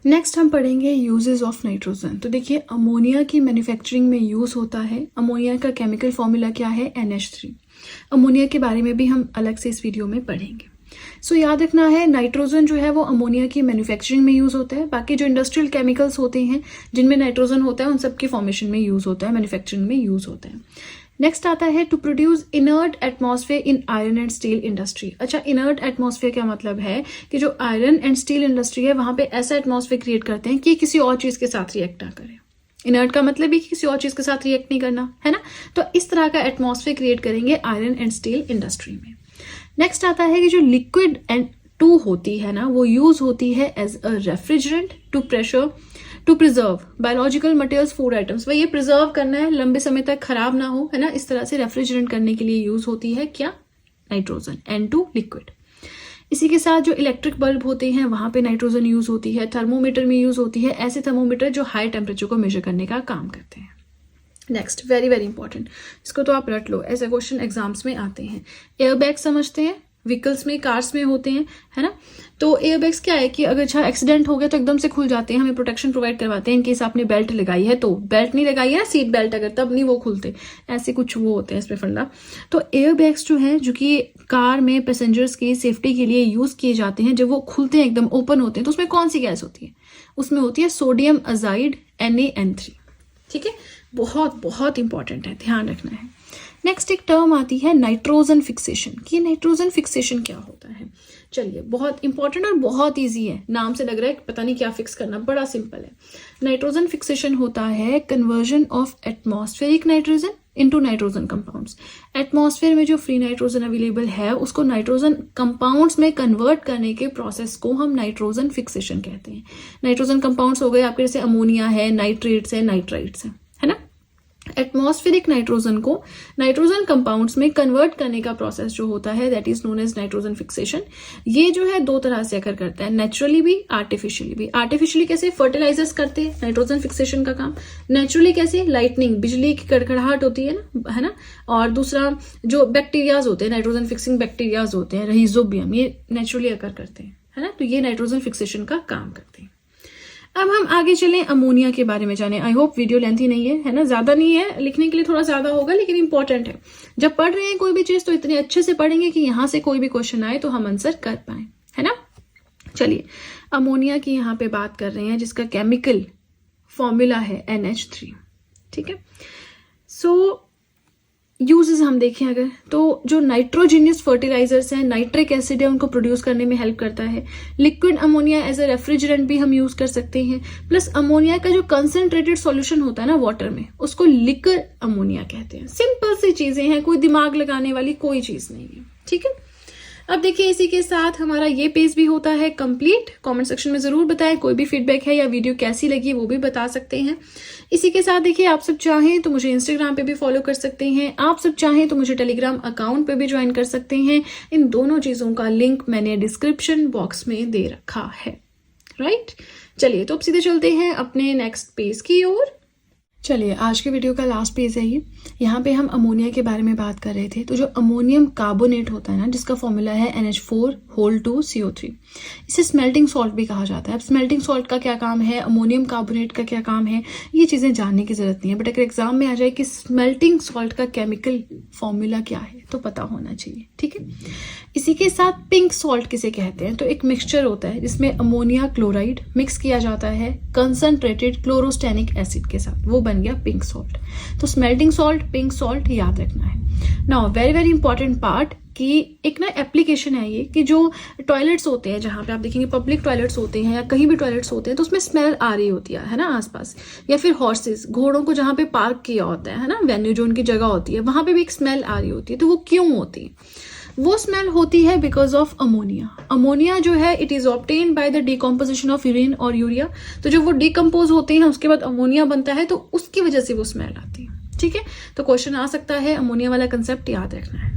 नेक्स्ट हम पढ़ेंगे यूजेस ऑफ नाइट्रोजन। तो देखिए अमोनिया की मैन्युफैक्चरिंग में यूज होता है। अमोनिया का केमिकल फॉर्मूला क्या है, NH3। अमोनिया के बारे में भी हम अलग से इस वीडियो में पढ़ेंगे। सो याद रखना है नाइट्रोजन जो है वो अमोनिया की मैन्युफैक्चरिंग में यूज होता है, बाकी जो इंडस्ट्रियल केमिकल्स होते हैं जिनमें नाइट्रोजन होता है उन सब की फॉर्मेशन में यूज होता है, मैन्युफैक्चरिंग में यूज होता है। नेक्स्ट आता है to produce inert atmosphere in iron and steel industry. अच्छा, इनर्ट एटमॉस्फेयर क्या मतलब है कि जो आयरन एंड स्टील इंडस्ट्री है वहां पे ऐसा एटमॉस्फेयर क्रिएट करते हैं कि किसी और चीज के साथ रिएक्ट ना करे। इनर्ट का मतलब भी किसी और चीज के साथ रिएक्ट नहीं करना, है ना। तो इस तरह का एटमॉस्फेयर क्रिएट करेंगे आयरन एंड स्टील इंडस्ट्री में। नेक्स्ट आता है कि जो लिक्विड N2 होती है ना वो यूज होती है as a refrigerant to preserve biological materials, food items. वही ये प्रिजर्व करना है, लंबे समय तक खराब ना हो, है ना। इस तरह से रेफ्रिजरेंट करने के लिए यूज होती है क्या, नाइट्रोजन, N2 लिक्विड। इसी के साथ जो इलेक्ट्रिक बल्ब होते हैं वहां पे नाइट्रोजन यूज होती है, थर्मोमीटर में यूज होती है, ऐसे थर्मोमीटर जो हाई टेम्परेचर को मेजर करने का काम करते हैं। नेक्स्ट वेरी वेरी इंपॉर्टेंट, इसको तो आप रट लो, ऐसे क्वेश्चन एग्जाम्स में आते हैं। एयरबैग समझते हैं, व्हीकल्स में, कार्स में होते हैं, है ना। तो एयरबैग्स क्या है कि अगर अच्छा एक्सीडेंट हो गया तो एकदम से खुल जाते हैं, हमें प्रोटेक्शन प्रोवाइड करवाते हैं। इनकेस आपने बेल्ट लगाई है तो, बेल्ट नहीं लगाई है ना, सीट बेल्ट अगर, तब नहीं वो खुलते, ऐसे कुछ वो होते हैं इसमें फंडा। तो एयरबैग्स जो है जो कि कार में पैसेंजर्स की सेफ्टी के लिए यूज किए जाते हैं, जब वो खुलते हैं एकदम ओपन होते हैं तो उसमें कौन सी गैस होती है, उसमें होती है सोडियम अजाइड NaN3। ठीक है, बहुत बहुत इंपॉर्टेंट है, ध्यान रखना है। नेक्स्ट एक टर्म आती है नाइट्रोजन फिक्सेशन, कि नाइट्रोजन फिक्सेशन क्या होता है। चलिए, बहुत इंपॉर्टेंट और बहुत इजी है, नाम से लग रहा है पता नहीं क्या फिक्स करना, बड़ा सिंपल है। नाइट्रोजन फिक्सेशन होता है conversion of atmospheric nitrogen into nitrogen compounds. Atmosphere में जो फ्री नाइट्रोजन अवेलेबल है उसको नाइट्रोजन कंपाउंड्स में कन्वर्ट करने के प्रोसेस को हम नाइट्रोजन फिक्सेशन कहते हैं। नाइट्रोजन कंपाउंड्स हो गए आपके, जैसे अमोनिया है, नाइट्रेट्स है, नाइट्राइट्स है ना। एटमॉस्फेरिक नाइट्रोजन को नाइट्रोजन कंपाउंड्स में कन्वर्ट करने का प्रोसेस जो होता है that is known as nitrogen fixation. ये जो है दो तरह से अकर करता है, नेचुरली भी, आर्टिफिशियली भी। आर्टिफिशियली कैसे, फर्टिलाइजर्स करते हैं नाइट्रोजन फिक्सेशन का काम। नेचुरली कैसे, लाइटनिंग, बिजली की कड़कड़ाहट होती है ना। और दूसरा जो बैक्टीरियाज होते हैं, नाइट्रोजन फिक्सिंग बैक्टीरियाज होते हैं, रहीजोबियम, ये नेचुरली अकर करते हैं, है ना। तो ये नाइट्रोजन फिक्सेशन का काम करते हैं। अब हम आगे चलें, अमोनिया के बारे में जाने। आई होप वीडियो लेंथी नहीं है ना, ज्यादा नहीं है, लिखने के लिए थोड़ा ज्यादा होगा लेकिन इंपॉर्टेंट है। जब पढ़ रहे हैं कोई भी चीज तो इतने अच्छे से पढ़ेंगे कि यहां से कोई भी क्वेश्चन आए तो हम आंसर कर पाए, है ना। चलिए, अमोनिया की यहाँ पे बात कर रहे हैं जिसका केमिकल फॉर्मूला है NH3। ठीक है, सो यूजेस हम देखें अगर, तो जो नाइट्रोजीनियस फर्टिलाइजर्स हैं, नाइट्रिक एसिड है, उनको प्रोड्यूस करने में हेल्प करता है। Liquid ammonia as a refrigerant भी हम यूज कर सकते हैं। प्लस अमोनिया का जो कंसंट्रेटेड सॉल्यूशन होता है ना वाटर में, उसको लिक्विड अमोनिया कहते हैं। सिंपल सी चीजें हैं, कोई दिमाग लगाने वाली कोई चीज नहीं है। ठीक है, अब देखिए इसी के साथ हमारा ये पेज भी होता है कंप्लीट। कमेंट सेक्शन में जरूर बताएं, कोई भी फीडबैक है या वीडियो कैसी लगी वो भी बता सकते हैं। इसी के साथ देखिए, आप सब चाहें तो मुझे इंस्टाग्राम पे भी फॉलो कर सकते हैं, आप सब चाहें तो मुझे टेलीग्राम अकाउंट पे भी ज्वाइन कर सकते हैं। इन दोनों चीजों का लिंक मैंने डिस्क्रिप्शन बॉक्स में दे रखा है, राइट। चलिए, तो अब सीधे चलते हैं अपने नेक्स्ट पेज की ओर। चलिए, आज के वीडियो का लास्ट पेज है ये। यहाँ पे हम अमोनिया के बारे में बात कर रहे थे। तो जो अमोनियम कार्बोनेट होता है ना, जिसका फॉर्मूला है NH4(2CO3), इसे स्मेल्टिंग सॉल्ट भी कहा जाता है। अब स्मेल्टिंग सॉल्ट का क्या काम है, अमोनियम कार्बोनेट का क्या काम है, ये चीजें जानने की जरूरत नहीं है, बट अगर एग्जाम में आ जाए कि स्मेल्टिंग सॉल्ट का केमिकल फॉर्मूला क्या है तो पता होना चाहिए। ठीक है, इसी के साथ पिंक सॉल्ट किसे कहते हैं, तो एक मिक्सचर होता है जिसमें अमोनिया क्लोराइड मिक्स किया जाता है कंसंट्रेटेड क्लोरोस्टेनिक एसिड के साथ, वो बन गया पिंक सॉल्ट। तो स्मेल्टिंग सॉल्ट, पिंक सॉल्ट याद रखना है। Now very very important part कि एक ना एप्लीकेशन है ये, कि जो टॉयलेट्स होते हैं, जहां पे आप देखेंगे पब्लिक टॉयलेट्स होते हैं या कहीं भी टॉयलेट्स होते हैं, तो उसमें स्मेल आ रही होती है ना आसपास। या फिर हॉर्सेस, घोड़ों को जहां पे पार्क किया होता है ना, वेन्यू जो उनकी जगह होती है, वहां पे भी एक स्मेल आ रही होती है। तो वो क्यों होती है? वो स्मेल होती है बिकॉज ऑफ अमोनिया। अमोनिया जो है it is obtain by the decomposition of urine और यूरिया। तो जब वो डिकम्पोज होते हैं उसके बाद अमोनिया बनता है, तो उसकी वजह से वो स्मेल आती है। ठीक है, तो क्वेश्चन आ सकता है, अमोनिया वाला कंसेप्ट याद रखना है।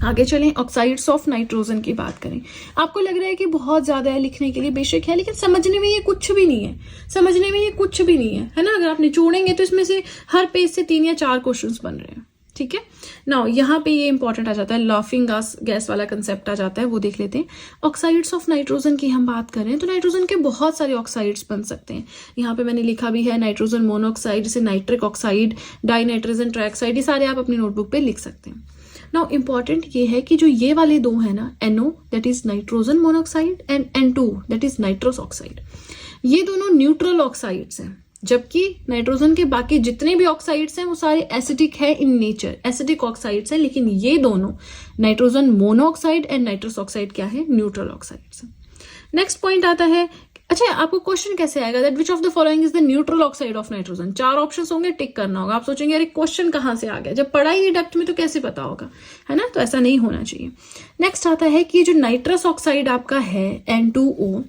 आगे चलें, ऑक्साइड्स ऑफ नाइट्रोजन की बात करें। आपको लग रहा है कि बहुत ज्यादा है लिखने के लिए, बेशक है, लेकिन समझने में ये कुछ भी नहीं है, समझने में ये कुछ भी नहीं है ना। अगर आप निचोड़ेंगे तो इसमें से हर पेज से 3 या 4 क्वेश्चंस बन रहे हैं। ठीक है, नाउ यहाँ पे ये इंपॉर्टेंट आ जाता है, लाफिंग गैस वाला कंसेप्ट आ जाता है, वो देख लेते हैं। ऑक्साइड्स ऑफ नाइट्रोजन की हम बात करें तो नाइट्रोजन के बहुत सारे ऑक्साइड्स बन सकते हैं। यहाँ पे मैंने लिखा भी है नाइट्रोजन मोनोऑक्साइड, जैसे nitric oxide, die nitrogen trioxide, ये सारे आप अपनी नोटबुक पे लिख सकते हैं। नाउ इम्पॉर्टेंट ये है कि जो ये वाले दो है ना, NO that is nitrogen monoxide and N2 that is nitrous oxide, ये दोनों न्यूट्रल ऑक्साइड्स हैं, जबकि नाइट्रोजन के बाकी जितने भी ऑक्साइड्स हैं वो सारे एसिडिक है इन नेचर, एसिडिक ऑक्साइड्स हैं, लेकिन ये दोनों nitrogen monoxide and nitrous oxide क्या है, न्यूट्रल ऑक्साइड्स हैं। नेक्स्ट पॉइंट आता है, अच्छा आपको क्वेश्चन कैसे आएगा that which of the following is the neutral oxide of nitrogen, 4 options होंगे, टिक करना होगा। आप सोचेंगे अरे क्वेश्चन कहाँ से आ गया, जब पढ़ा ही डेप्थ में तो कैसे पता होगा, है ना, तो ऐसा नहीं होना चाहिए। नेक्स्ट आता है कि जो नाइट्रस ऑक्साइड आपका है N2O,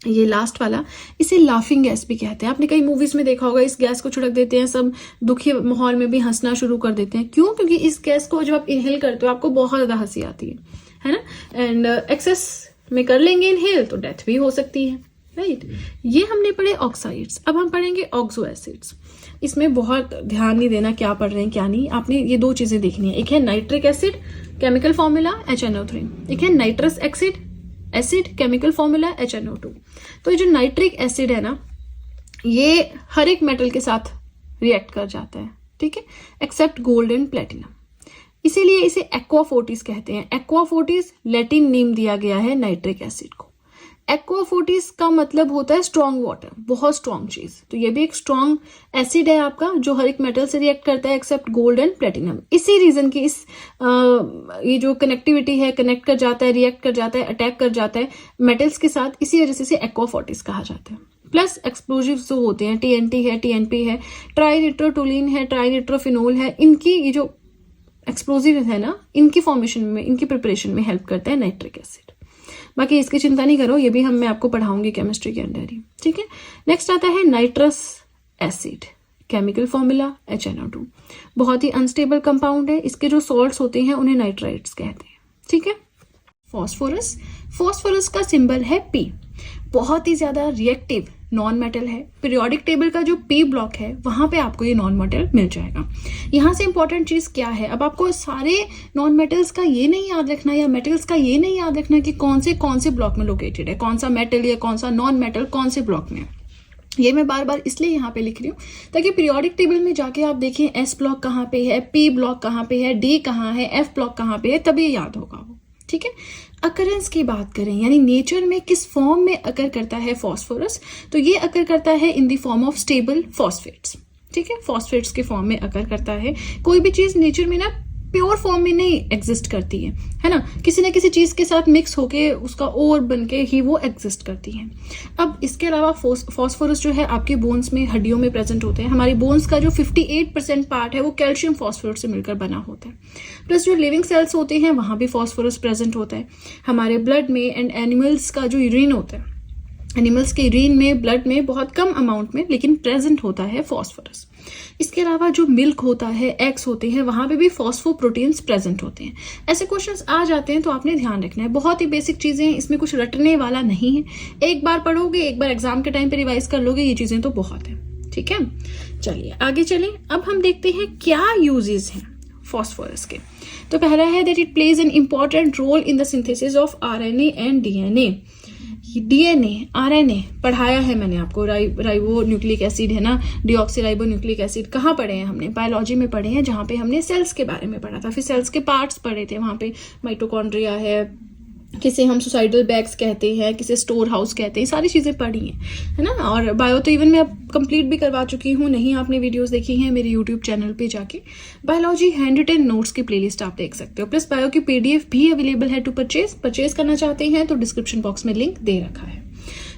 ये लास्ट वाला, इसे लाफिंग गैस भी कहते हैं। आपने कई मूवीज में देखा होगा, इस गैस को छिड़क देते हैं, सब दुखी माहौल में भी हंसना शुरू कर देते हैं। क्यों? क्योंकि इस गैस को जब आप इनहेल करते हो आपको बहुत ज्यादा हंसी आती है ना, एंड एक्सेस में कर लेंगे इनहेल तो डेथ भी हो सकती है, राइट। ये हमने पढ़े ऑक्साइड्स। अब हम पढ़ेंगे ऑक्सो एसिड्स। इसमें बहुत ध्यान नहीं देना क्या पढ़ रहे हैं क्या नहीं, आपने ये 2 चीजें देखनी है, एक है nitric acid chemical formula HNO3, एक है nitrous acid chemical formula HNO2। तो ये जो नाइट्रिक एसिड है ना, ये हर एक मेटल के साथ रिएक्ट कर जाता है, ठीक है, एक्सेप्ट गोल्ड एंड प्लेटिनम, इसीलिए इसे एक्वाफोर्टिस कहते हैं। एक्वाफोर्टिस लैटिन नेम दिया गया है नाइट्रिक एसिड को। एक्वाफोर्टिस का मतलब होता है स्ट्रॉन्ग वाटर, बहुत स्ट्रॉन्ग चीज। तो ये भी एक स्ट्रॉन्ग एसिड है आपका, जो हर एक मेटल से रिएक्ट करता है एक्सेप्ट गोल्ड एंड प्लेटिनम। इसी रीजन की इस ये जो कनेक्टिविटी है, कनेक्ट कर जाता है, रिएक्ट कर जाता है, अटैक कर जाता है मेटल्स के साथ, इसी वजह से इसे एक्वाफोर्टिस कहा जाता है। प्लस एक्सप्लोजिव्स जो होते हैं, TNT है, TNP है, ट्राइनिट्रोटोलिन है, ट्राइनिट्रोफिनोल है, इनकी ये जो एक्सप्लोजिव है ना, इनकी फॉर्मेशन में, इनकी प्रिपरेशन में हेल्प करता है नाइट्रिक एसिड। बाकी इसकी चिंता नहीं करो, ये भी मैं आपको पढ़ाऊंगी केमिस्ट्री के अंदर ही, ठीक है। नेक्स्ट आता है nitrous acid chemical formula HNO2, बहुत ही अनस्टेबल कंपाउंड है। इसके जो सॉल्ट्स होते हैं उन्हें नाइट्राइट्स कहते हैं, ठीक है। फॉस्फोरस का सिंबल है P, बहुत ही ज्यादा रिएक्टिव नॉन मेटल है। पीरियोडिक टेबल का जो P ब्लॉक है वहां पे आपको ये नॉन मेटल मिल जाएगा। यहाँ से इंपॉर्टेंट चीज क्या है, अब आपको सारे नॉन मेटल्स का ये नहीं याद रखना या मेटल्स का ये नहीं याद रखना कि कौन से ब्लॉक में लोकेटेड है, कौन सा मेटल या कौन सा नॉन मेटल कौन से ब्लॉक में। ये मैं बार बार इसलिए यहाँ पे लिख रही हूँ ताकि पीरियोडिक टेबल में जाके आप देखें S ब्लॉक कहाँ पे है, P ब्लॉक कहाँ पे है, D कहाँ है, F ब्लॉक कहाँ पे है, तभी याद होगा वो, ठीक है। अकरेंस की बात करें, यानी नेचर में किस फॉर्म में अकर करता है फॉस्फोरस, तो ये अकर करता है in the form of stable phosphates, ठीक है, फॉस्फेट्स के फॉर्म में अकर करता है। कोई भी चीज नेचर में ना प्योर फॉर्म में नहीं एग्जिस्ट करती है ना, किसी न किसी चीज के साथ मिक्स होके उसका और बनके ही वो एग्जिस्ट करती है। अब इसके अलावा फॉस्फोरस जो है आपके बोन्स में, हड्डियों में प्रेजेंट होते हैं। हमारी बोन्स का जो 58% पार्ट है वो कैल्शियम फॉस्फोरेट से मिलकर बना होता है। प्लस जो लिविंग सेल्स होते हैं वहां भी फॉस्फोरस प्रेजेंट होता है। हमारे ब्लड में एंड एनिमल्स का जो यूरिन होता है, एनिमल्स के यूरिन में, ब्लड में बहुत कम अमाउंट में लेकिन प्रेजेंट होता है फॉस्फोरस। इसके अलावा जो मिल्क होता है, एग्स होते हैं, वहां पे भी फॉस्फोप्रोटीन्स प्रेजेंट होते हैं। ऐसे क्वेश्चंस आ जाते हैं तो आपने ध्यान रखना है, बहुत ही बेसिक चीजें हैं, इसमें कुछ रटने वाला नहीं है। एक बार पढ़ोगे, एक बार एग्जाम के टाइम पे रिवाइज कर लोगे, ये चीजें तो बहुत है, ठीक है। चलिए आगे चलें। अब हम देखते हैं क्या यूजेस हैं फॉस्फोरस के। तो पहला है that it plays an important role in the synthesis of RNA and DNA। DNA RNA पढ़ाया है मैंने आपको, राइबो न्यूक्लिक एसिड है ना, डीऑक्सीराइबो न्यूक्लिक एसिड कहाँ पढ़े हैं हमने, बायोलॉजी में पढ़े हैं, जहाँ पे हमने सेल्स के बारे में पढ़ा था, फिर सेल्स के पार्ट्स पढ़े थे। वहाँ पे माइटोकॉन्ड्रिया है, किसे हम सुसाइडल बैग्स कहते हैं, किसे स्टोर हाउस कहते हैं, सारी चीजें पढ़ी हैं, है ना। और बायो तो इवन मैं अब कंप्लीट भी करवा चुकी हूँ, नहीं आपने वीडियोस देखी हैं मेरे यूट्यूब चैनल पे जाके बायोलॉजी हैंड रिटन नोट्स की प्लेलिस्ट आप देख सकते हो। प्लस बायो की PDF भी अवेलेबल है टू परचेज करना चाहते हैं तो डिस्क्रिप्शन बॉक्स में लिंक दे रखा है।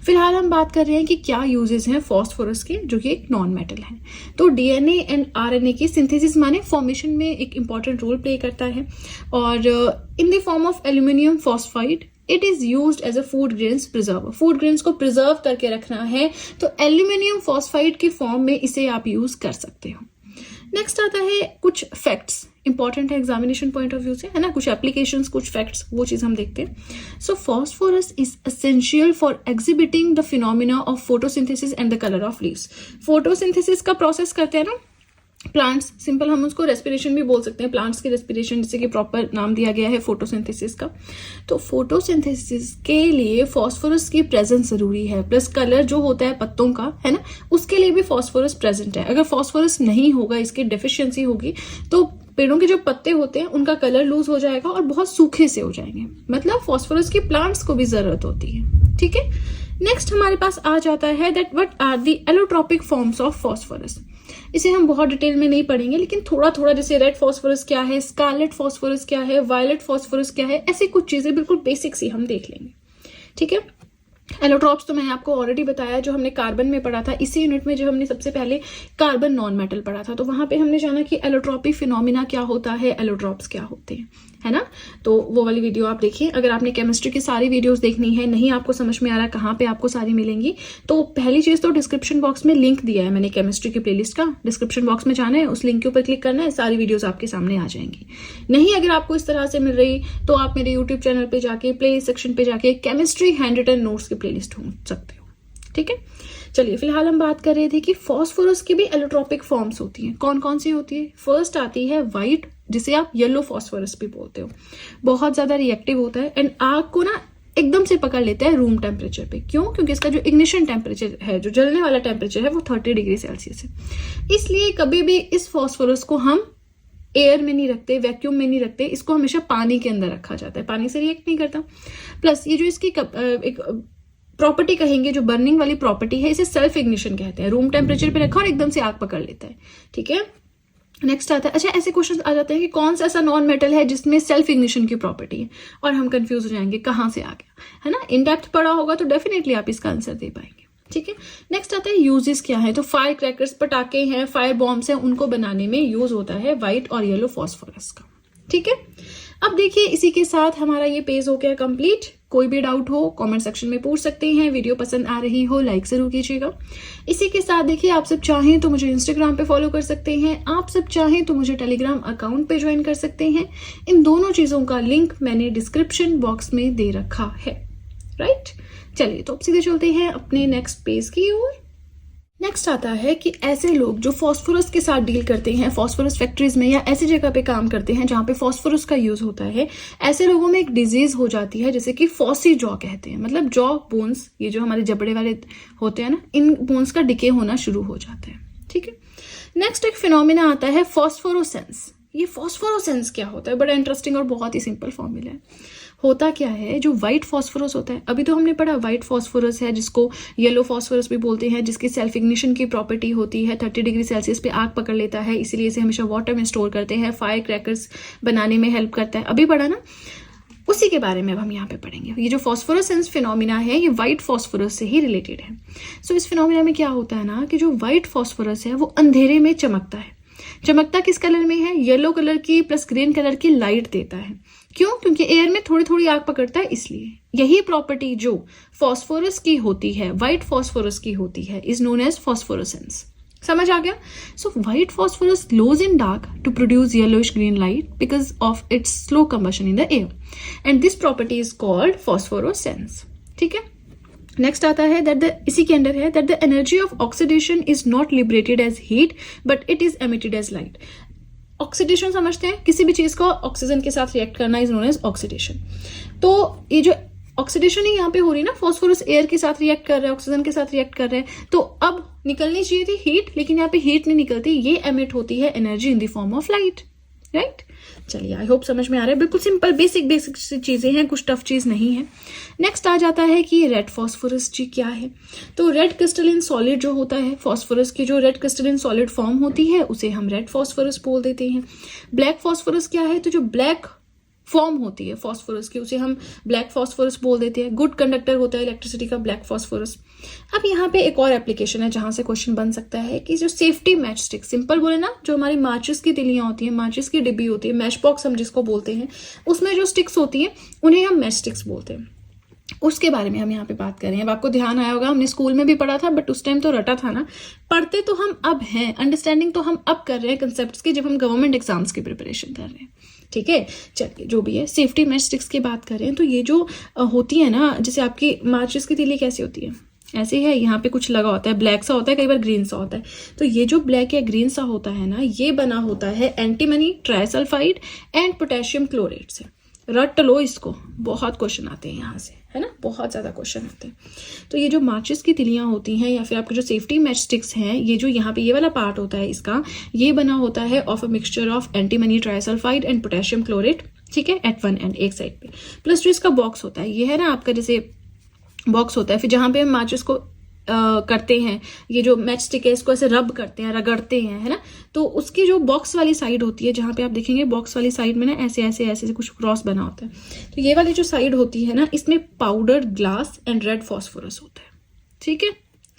फिलहाल हम बात कर रहे हैं कि क्या यूजेस हैं फॉस्फोरस के, जो कि एक नॉन मेटल है। तो DNA एंड RNA की सिंथेसिस माने फॉर्मेशन में एक इंपॉर्टेंट रोल प्ले करता है, और in the form of aluminium phosphide it is used as a food grains preserver. Food grains को प्रिजर्व करके रखना है तो एल्यूमिनियम फॉस्फाइड की फॉर्म में इसे आप यूज कर सकते हो। नेक्स्ट आता है कुछ फैक्ट्स, इंपॉर्टेंट है एग्जामिनेशन पॉइंट ऑफ व्यू से, है ना, कुछ एप्लीकेशंस, कुछ फैक्ट्स, वो चीज हम देखते हैं। So phosphorus is essential for exhibiting the phenomena of photosynthesis and the colour of leaves. Photosynthesis का प्रोसेस करते हैं ना प्लांट्स, सिंपल हम उसको रेस्पिरेशन भी बोल सकते हैं, प्लांट्स की रेस्पिरेशन, जिसे कि प्रॉपर नाम दिया गया है फोटोसिंथेसिस का। तो फोटोसिंथेसिस के लिए फॉस्फोरस की प्रेजेंस जरूरी है, प्लस कलर जो होता है पत्तों का, है ना, उसके लिए भी फॉस्फोरस प्रेजेंट है। अगर फॉस्फोरस नहीं होगा, इसकी डेफिशिएंसी होगी, तो पेड़ों के जो पत्ते होते हैं उनका कलर लूज हो जाएगा और बहुत सूखे से हो जाएंगे, मतलब फॉस्फोरस की प्लांट्स को भी जरूरत होती है। ठीक है, नेक्स्ट हमारे पास आ जाता है that what are the allotropic forms of phosphorus. इसे हम बहुत डिटेल में नहीं पढ़ेंगे, लेकिन थोड़ा थोड़ा, जैसे रेड फॉस्फोरस क्या है, स्कारलेट फॉस्फोरस क्या है, वायलेट फॉस्फोरस क्या है, ऐसी कुछ चीजें बिल्कुल बेसिक सी हम देख लेंगे। ठीक है, एलोट्रॉप्स तो मैंने आपको ऑलरेडी बताया, जो हमने कार्बन में पढ़ा था। इसी यूनिट में जो हमने सबसे पहले कार्बन नॉन मेटल पढ़ा था, तो वहां पे हमने जाना कि एलोट्रॉपी फिनोमिना क्या होता है, एलोट्रॉप्स क्या होते हैं, है ना। तो वो वाली वीडियो आप देखिए। अगर आपने केमिस्ट्री की सारी वीडियोस देखनी है, नहीं आपको समझ में आ रहा कहाँ पे आपको सारी मिलेंगी, तो पहली चीज तो डिस्क्रिप्शन बॉक्स में लिंक दिया है मैंने केमिस्ट्री की प्लेलिस्ट का। डिस्क्रिप्शन बॉक्स में जाना है, उस लिंक के ऊपर क्लिक करना है, सारी वीडियोस आपके सामने आ जाएंगी। नहीं अगर आपको इस तरह से मिल रही, तो आप मेरे यूट्यूब चैनल पे जाके प्ले सेक्शन पे जाके केमिस्ट्री हैंड रिटन नोट्स की प्लेलिस्ट ढूंढ सकते हो। ठीक है, चलिए फिलहाल हम बात कर रहे थे कि फॉस्फोरस की भी एलोट्रोपिक फॉर्म्स होती हैं। कौन कौन सी होती है? फर्स्ट आती है व्हाइट, जिसे आप येलो फॉस्फोरस भी बोलते हो। बहुत ज्यादा रिएक्टिव होता है एंड आग को ना एकदम से पकड़ लेता है रूम टेम्परेचर पे। क्यों? क्योंकि इसका जो इग्निशन टेम्परेचर है, जो जलने वाला टेम्परेचर है, वो 30 डिग्री सेल्सियस है। इसलिए कभी भी इस फॉस्फोरस को हम एयर में नहीं रखते, वैक्यूम में नहीं रखते, इसको हमेशा पानी के अंदर रखा जाता है, पानी से रिएक्ट नहीं करता। प्लस ये जो इसकी एक प्रॉपर्टी कहेंगे, जो बर्निंग वाली प्रॉपर्टी है, इसे सेल्फ इग्निशन कहते हैं। रूम टेम्परेचर पे रखा और एकदम से आग पकड़ लेता है। ठीक है, नेक्स्ट आता है, अच्छा ऐसे क्वेश्चन आ जाते हैं कि कौन सा ऐसा नॉन मेटल है जिसमें सेल्फ इग्निशन की प्रॉपर्टी है, और हम कंफ्यूज हो जाएंगे कहाँ से आ गया, है ना। इन डेप्थ पढ़ा होगा तो डेफिनेटली आप इसका आंसर दे पाएंगे। ठीक है, नेक्स्ट आता है यूजेस क्या है। तो फायर क्रैकर्स, पटाखे हैं, फायर बॉम्ब्स हैं, उनको बनाने में यूज होता है व्हाइट और येलो फॉस्फोरस का। ठीक है, अब देखिए इसी के साथ हमारा ये पेज हो गया कंप्लीट। कोई भी डाउट हो कमेंट सेक्शन में पूछ सकते हैं। वीडियो पसंद आ रही हो लाइक जरूर कीजिएगा। इसी के साथ देखिए, आप सब चाहें तो मुझे इंस्टाग्राम पे फॉलो कर सकते हैं, आप सब चाहें तो मुझे टेलीग्राम अकाउंट पे ज्वाइन कर सकते हैं। इन दोनों चीजों का लिंक मैंने डिस्क्रिप्शन बॉक्स में दे रखा है, राइट। चलिए तो अब सीधे चलते हैं अपने नेक्स्ट पेज की ओर। नेक्स्ट आता है कि ऐसे लोग जो फॉस्फोरस के साथ डील करते हैं, फॉस्फोरस फैक्ट्रीज में या ऐसी जगह पे काम करते हैं जहां पे फॉस्फोरस का यूज होता है, ऐसे लोगों में एक डिजीज हो जाती है जिसे कि फॉसी जॉ कहते हैं। मतलब जॉ बोन्स, ये जो हमारे जबड़े वाले होते हैं ना, इन बोन्स का डिके होना शुरू हो जाता है। ठीक है, नेक्स्ट एक फिनोमिना आता है फॉस्फोरोसेंस। ये फॉस्फोरोसेंस क्या होता है? बड़ा इंटरेस्टिंग और बहुत ही सिंपल फॉर्मूला है। होता क्या है, जो व्हाइट फॉस्फोरस होता है, अभी तो हमने पढ़ा व्हाइट फॉस्फोरस है जिसको येलो फॉस्फोरस भी बोलते हैं, जिसकी सेल्फ इग्निशन की प्रॉपर्टी होती है, 30 डिग्री सेल्सियस पे आग पकड़ लेता है, इसीलिए इसे हमेशा वाटर में स्टोर करते हैं, फायर क्रैकर्स बनाने में हेल्प करता है। अभी पढ़ा ना, उसी के बारे में अब हम यहाँ पे पढ़ेंगे। ये जो फॉस्फोरोसेंस फिनोमिना है, ये व्हाइट फॉस्फोरस से ही रिलेटेड है। सो इस फिनोमिना में क्या होता है ना, कि जो व्हाइट फॉस्फोरस है वो अंधेरे में चमकता है। चमकता किस कलर में है? येलो कलर की प्लस ग्रीन कलर की लाइट देता है। क्यों? क्योंकि एयर में थोड़ी थोड़ी आग पकड़ता है, इसलिए। यही प्रॉपर्टी जो फॉस्फोरस की होती है, व्हाइट फॉस्फोरस की होती है, इज नोन एज फॉस्फोरोसेंस। समझ आ गया? So white phosphorus glows in dark to produce yellowish green light because of its slow combustion in the air, and this property is called phosphorescence. ठीक है, नेक्स्ट आता है इसी के अंदर है that the energy of oxidation is not liberated as heat but it is emitted as light. Oxidation समझते हैं, किसी भी चीज को ऑक्सीजन के साथ रिएक्ट करना इज नोन एज ऑक्सीडेशन। तो ये जो ऑक्सीडेशन ही यहाँ पे हो रही है ना, फॉस्फोरस एयर के साथ रिएक्ट कर रहा है, ऑक्सीजन के साथ रिएक्ट कर रहा है, तो अब निकलनी चाहिए थी हीट, लेकिन यहाँ पे हीट नहीं निकलती, ये एमिट होती है energy in the form of light, right. चलिए आई होप समझ में आ रहा है। बिल्कुल सिंपल बेसिक सी चीजें हैं, कुछ टफ चीज नहीं है। नेक्स्ट आ जाता है कि रेड फॉस्फोरस जी क्या है। तो रेड क्रिस्टलिन सॉलिड जो होता है, फॉस्फोरस की जो रेड क्रिस्टलिन सॉलिड फॉर्म होती है, उसे हम रेड फॉस्फोरस बोल देते हैं। ब्लैक फॉस्फोरस क्या है? तो जो ब्लैक फॉर्म होती है फॉस्फोरस की, उसे हम ब्लैक फॉस्फोरस बोल देते हैं। गुड कंडक्टर होता है इलेक्ट्रिसिटी का ब्लैक फॉस्फोरस। अब यहाँ पे एक और एप्लीकेशन है जहां से क्वेश्चन बन सकता है कि जो सेफ्टी मैच स्टिक, सिंपल बोले ना, जो हमारी माचिस की तिलियां होती हैं, माचिस की डिब्बी होती है, मैच बॉक्स हम जिसको बोलते हैं, उसमें जो स्टिक्स होती हैं उन्हें हम मैच स्टिक्स बोलते हैं। उसके बारे में हम यहाँ पे बात कर रहे हैं। अब आपको ध्यान आया होगा, हमने स्कूल में भी पढ़ा था, बट उस टाइम तो रटा था ना, पढ़ते तो हम अब हैं, अंडरस्टैंडिंग तो हम अब कर रहे हैं कंसेप्ट्स की, जब हम गवर्नमेंट एग्जाम्स की प्रिपरेशन कर रहे हैं। ठीक है, चलिए जो भी है, सेफ्टी मैच स्टिक्स की बात करें तो ये जो होती है ना, जैसे आपकी माचिस की तीली कैसी होती है, ऐसे है, यहाँ पे कुछ लगा होता है, ब्लैक सा होता है, कई बार ग्रीन सा होता है। तो ये जो ब्लैक या ग्रीन सा होता है ना, ये बना होता है antimony trisulphide and potassium chlorate से। रट लो इसको, बहुत क्वेश्चन आते हैं यहाँ से, है ना, बहुत ज़्यादा क्वेश्चन आते हैं। तो ये जो माचिस की तिलियाँ होती हैं या फिर आपके जो सेफ्टी मैच स्टिक्स हैं, ये जो यहाँ पे ये वाला पार्ट होता है इसका, ये बना होता है of a mixture of antimony trisulphide and potassium chlorate, ठीक है, एट वन एंड, एक साइड पे। प्लस जो इसका बॉक्स होता है, ये है ना आपका जैसे बॉक्स होता है, फिर जहाँ पे हम माचिस को करते हैं, ये जो मैच स्टिक है इसको ऐसे रब करते हैं, रगड़ते हैं, है ना, तो उसकी जो बॉक्स वाली साइड होती है, जहाँ पे आप देखेंगे बॉक्स वाली साइड में ना ऐसे ऐसे ऐसे कुछ क्रॉस बना होता है, तो ये वाली जो साइड होती है ना, इसमें powder glass and red phosphorus होता है, ठीक है।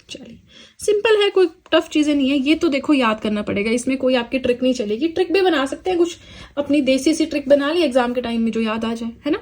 चलिए, सिंपल है, कोई टफ चीजें नहीं है, ये तो देखो याद करना पड़ेगा, इसमें कोई आपकी ट्रिक नहीं चलेगी। ट्रिक भी बना सकते हैं, कुछ अपनी देसी सी ट्रिक बना ली एग्जाम के टाइम में जो याद आ जाए, है ना।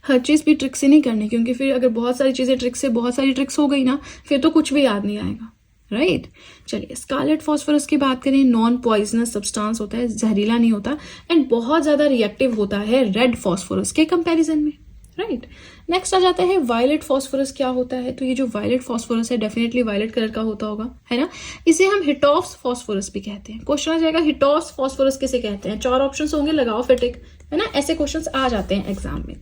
हर चीज़ भी ट्रिक से नहीं करनी, क्योंकि फिर अगर बहुत सारी चीज़ें ट्रिक से, बहुत सारी ट्रिक्स हो गई ना, फिर तो कुछ भी याद नहीं आएगा, राइट। चलिए, स्कारलेट फॉस्फोरस की बात करें, नॉन पॉइजनस सब्सटेंस होता है, जहरीला नहीं होता, एंड बहुत ज़्यादा रिएक्टिव होता है रेड फॉस्फोरस के कंपैरिजन में, राइट। नेक्स्ट आ जाता है वायलेट फॉस्फोरस। क्या होता है, तो ये जो वायलेट फॉस्फोरस है डेफिनेटली वायलेट कलर का होता होगा, है ना। इसे हम हिटॉफ्स फॉस्फोरस भी कहते हैं। क्वेश्चन आ जाएगा हिटॉफ्स फॉस्फोरस किसे कहते हैं, 4 ऑप्शंस होंगे, लगाओ फिर टिक, है ना, ऐसे क्वेश्चंस आ जाते हैं एग्जाम में।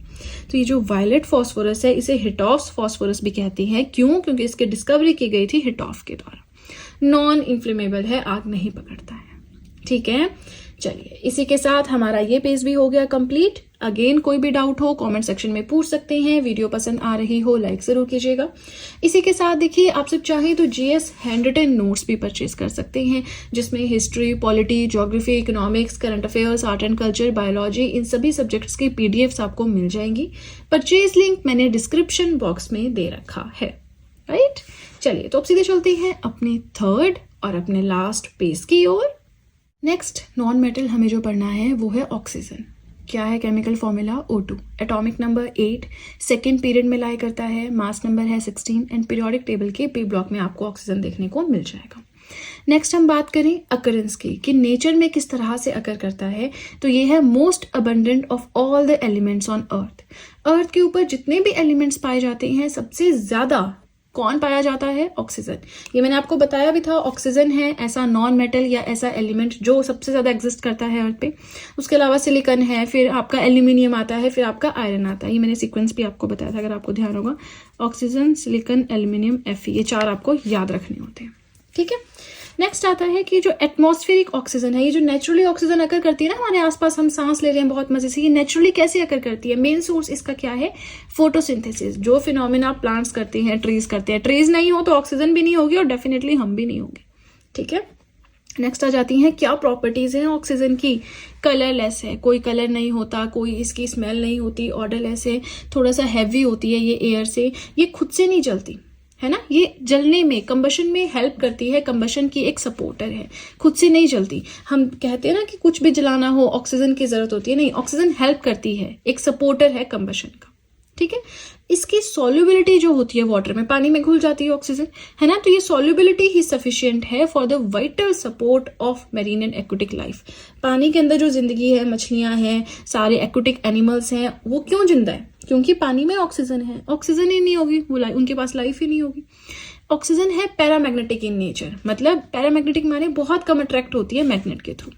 तो ये जो वायलेट फॉस्फोरस है इसे हिटॉफ्स फॉस्फोरस भी कहते हैं। क्यों, क्योंकि इसकी डिस्कवरी की गई थी हिटॉफ के द्वारा। नॉन इन्फ्लेमेबल है, आग नहीं पकड़ता है, ठीक है। चलिए, इसी के साथ हमारा ये पेज भी हो गया कंप्लीट। अगेन कोई भी डाउट हो कमेंट सेक्शन में पूछ सकते हैं। वीडियो पसंद आ रही हो लाइक जरूर कीजिएगा। इसी के साथ देखिए, आप सब चाहे तो जीएस हैंड रिटन नोट्स भी परचेज कर सकते हैं, जिसमें history, polity, geography, economics, current affairs, art and culture, biology, इन सभी सब्जेक्ट्स की पीडीएफ्स आपको मिल जाएंगी। परचेज लिंक मैंने डिस्क्रिप्शन बॉक्स में दे रखा है, राइट। चलिए, तो अब सीधे चलते हैं अपने थर्ड और अपने लास्ट पेज की ओर। नेक्स्ट नॉन मेटल हमें जो पढ़ना है वो है ऑक्सीजन। क्या है chemical formula, O2, atomic number 8, second period में लाई करता है, मास नंबर है 16 एंड पीरियोडिक टेबल के पी ब्लॉक में आपको ऑक्सीजन देखने को मिल जाएगा। नेक्स्ट हम बात करें अकरेंस की, कि नेचर में किस तरह से अकर करता है, तो ये है most abundant of all the elements on earth. Earth के ऊपर जितने भी एलिमेंट्स पाए जाते हैं, सबसे ज्यादा कौन पाया जाता है, ऑक्सीजन। ये मैंने आपको बताया भी था, ऑक्सीजन है ऐसा नॉन मेटल या ऐसा एलिमेंट जो सबसे ज्यादा एग्जिस्ट करता है अर्थ पे। उसके अलावा सिलिकॉन है, फिर आपका एल्यूमिनियम आता है, फिर आपका आयरन आता है। ये मैंने सीक्वेंस भी आपको बताया था, अगर आपको ध्यान होगा, ऑक्सीजन, सिलिकॉन, एल्यूमिनियम, Fe, ये 4 आपको याद रखने होते हैं, ठीक है। नेक्स्ट आता है कि जो एटमॉस्फेरिक ऑक्सीजन है, ये जो नेचुरली ऑक्सीजन अकर करती है ना हमारे आसपास, हम सांस ले रहे हैं बहुत मजे से, ये नेचुरली कैसे अकर करती है। मेन सोर्स इसका क्या है, फोटोसिंथेसिस। जो फिनोमिना प्लांट्स करते हैं, ट्रीज करते हैं, ट्रीज नहीं हो तो ऑक्सीजन भी नहीं होगी और डेफिनेटली हम भी नहीं होंगे, ठीक है। नेक्स्ट आ जाती हैं क्या प्रॉपर्टीज हैं ऑक्सीजन की। कलरलेस है, कोई कलर नहीं होता, कोई इसकी स्मेल नहीं होती, ऑर्डरलेस है, थोड़ा सा हैवी होती है ये एयर से, ये खुद से नहीं जलती, है ना, ये जलने में, कंबशन में हेल्प करती है, कंबशन की एक सपोर्टर है, खुद से नहीं जलती। हम कहते हैं ना कि कुछ भी जलाना हो ऑक्सीजन की जरूरत होती है, नहीं, ऑक्सीजन हेल्प करती है, एक सपोर्टर है कंबशन का, ठीक है। इसकी सॉल्युबिलिटी जो होती है वाटर में, पानी में घुल जाती है ऑक्सीजन, है ना, तो ये सॉल्युबिलिटी ही सफिशिएंट है for the vital support of marine and aquatic life. पानी के अंदर जो जिंदगी है, मछलियां हैं, सारे एक्वेटिक एनिमल्स हैं, वो क्यों जिंदा है, क्योंकि पानी में ऑक्सीजन है। ऑक्सीजन ही नहीं होगी वो उनके पास लाइफ ही नहीं होगी। ऑक्सीजन है पैरामैग्नेटिक इन नेचर, मतलब पैरामैग्नेटिक माने बहुत कम अट्रैक्ट होती है मैग्नेट के थ्रू।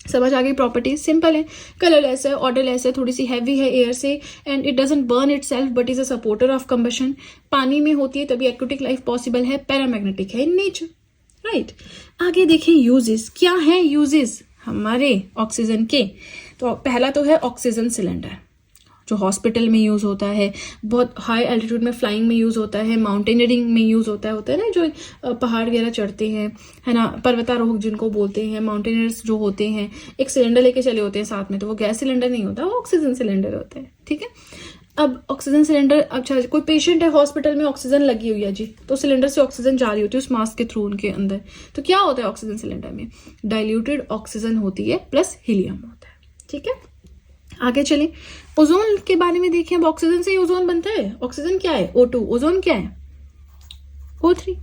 समझ आ गई प्रॉपर्टीज, सिंपल है, कलरलेस है, ऑर्डरलेस है, थोड़ी सी हैवी है एयर से, and it doesn't burn itself but is a supporter of combustion. पानी में होती है तभी एक्वेटिक लाइफ पॉसिबल है, पैरामैग्नेटिक है इन नेचर, राइट। आगे देखें यूजेस, क्या है यूजेस हमारे ऑक्सीजन के। तो पहला तो है ऑक्सीजन सिलेंडर, जो हॉस्पिटल में यूज होता है, बहुत हाई एल्टीट्यूड में फ्लाइंग में यूज होता है, माउंटेनियरिंग में यूज होता है ना, जो पहाड़ वगैरह चढ़ते हैं, है ना, पर्वतारोहक जिनको बोलते हैं, माउंटेनियर्स जो होते हैं, एक सिलेंडर लेके चले होते हैं साथ में, तो वो गैस सिलेंडर नहीं होता, वो ऑक्सीजन सिलेंडर होता है, ठीक है। अब ऑक्सीजन सिलेंडर, अच्छा कोई पेशेंट है हॉस्पिटल में, ऑक्सीजन लगी हुई है जी, तो सिलेंडर से ऑक्सीजन जा रही होती है उस मास्क के थ्रू उनके अंदर, तो क्या होता है ऑक्सीजन सिलेंडर में, डाइल्यूटेड ऑक्सीजन होती है प्लस हीलियम होता है, ठीक है। आगे चलें, ओजोन के बारे में देखें। अब ऑक्सीजन से ही ओजोन बनता है। ऑक्सीजन क्या है, O2, ओजोन क्या है, O3,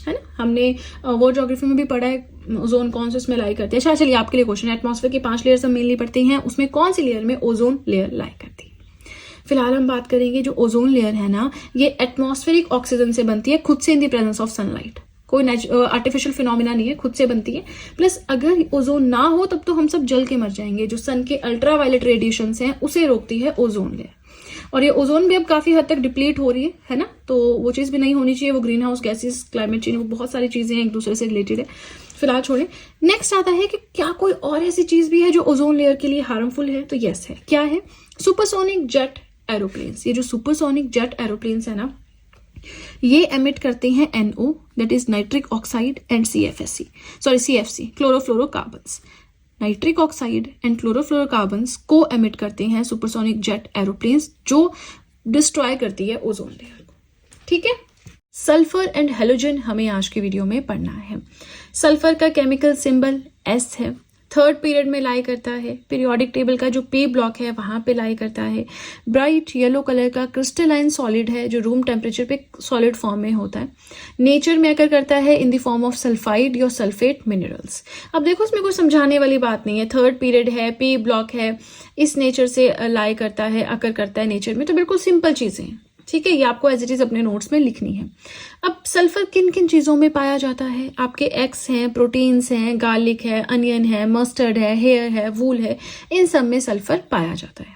है ना, हमने वो ज्योग्राफी में भी पढ़ा है ओजोन कौन से उसमें लाई करती है। अच्छा चलिए, आपके लिए क्वेश्चन, एटमॉस्फेयर की 5 लेयर्स हम मेनली पढ़ते हैं, उसमें कौन सी लेयर में ओजोन लेयर लाई करती है। फिलहाल हम बात करेंगे जो ओजोन लेयर है ना, ये एटमॉस्फेरिक ऑक्सीजन से बनती है, खुद से इन द प्रेजेंस ऑफ सनलाइट, कोई आर्टिफिशियल फिनोमिना नहीं है, खुद से बनती है। प्लस अगर ओजोन ना हो तब तो हम सब जल के मर जाएंगे। जो सन के अल्ट्रावायलेट रेडिएशंस हैं उसे रोकती है ओजोन लेयर। और ये ओजोन भी अब काफ़ी हद तक डिप्लीट हो रही है ना, तो वो चीज़ भी नहीं होनी चाहिए। वो green house gases, climate change, वो बहुत सारी चीज़ें हैं एक दूसरे से रिलेटेड है, फिलहाल छोड़ें। नेक्स्ट आता है कि क्या कोई और ऐसी चीज़ भी है जो ओजोन लेयर के लिए हार्मफुल है, तो यस है। क्या है? Supersonic jet aeroplanes. ये जो सुपरसोनिक जेट एरोप्लेन्स है ना, ये एमिट करते हैं NO, that is nitric oxide and CFC, chlorofluorocarbons. Nitric oxide and chlorofluorocarbons को एमिट करते हैं सुपरसोनिक जेट एरोप्लेन्स, जो डिस्ट्रॉय करती है ओजोन लेयर को। ठीक है, सल्फर एंड हेलोजन हमें आज की वीडियो में पढ़ना है। सल्फर का केमिकल सिंबल S है, थर्ड पीरियड में लाई करता है। पीरियोडिक टेबल का जो P ब्लॉक है वहां पे लाई करता है। ब्राइट येलो कलर का क्रिस्टलाइन सॉलिड है जो रूम टेम्परेचर पे सॉलिड फॉर्म में होता है। नेचर में अकर करता है in the form of sulphide या सल्फेट मिनरल्स। अब देखो इसमें कोई समझाने वाली बात नहीं है, थर्ड पीरियड है, P ब्लॉक है, इस नेचर से लाई करता है, अकर करता है नेचर में, तो बिल्कुल सिंपल चीजें हैं। ठीक है, ये आपको एज इट इज अपने नोट्स में लिखनी है। अब सल्फर किन किन चीजों में पाया जाता है? आपके एग्स हैं, प्रोटीन्स हैं, गार्लिक है, अनियन है, मस्टर्ड है, हेयर है, वूल है, इन सब में सल्फर पाया जाता है।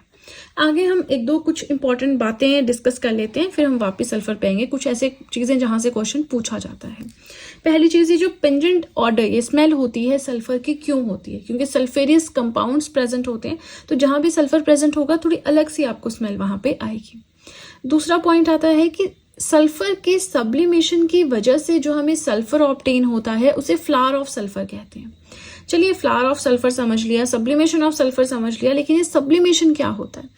आगे हम एक दो कुछ इंपॉर्टेंट बातें डिस्कस कर लेते हैं, फिर हम वापस सल्फर पेंगे, कुछ ऐसे चीजें जहां से क्वेश्चन पूछा जाता है। पहली चीज, ये जो पेंजेंट ऑर्डर, ये स्मेल होती है सल्फर की, क्यों होती है? क्योंकि सल्फेरियस कंपाउंड्स प्रेजेंट होते हैं, तो जहां भी सल्फर प्रेजेंट होगा थोड़ी अलग सी आपको स्मेल वहां पे आएगी। दूसरा पॉइंट आता है कि सल्फर के सब्लिमेशन की वजह से जो हमें सल्फर ऑब्टेन होता है उसे फ्लावर ऑफ सल्फर कहते हैं। चलिए, फ्लावर ऑफ सल्फर समझ लिया, सब्लिमेशन ऑफ सल्फर समझ लिया, लेकिन ये सब्लिमेशन क्या होता है?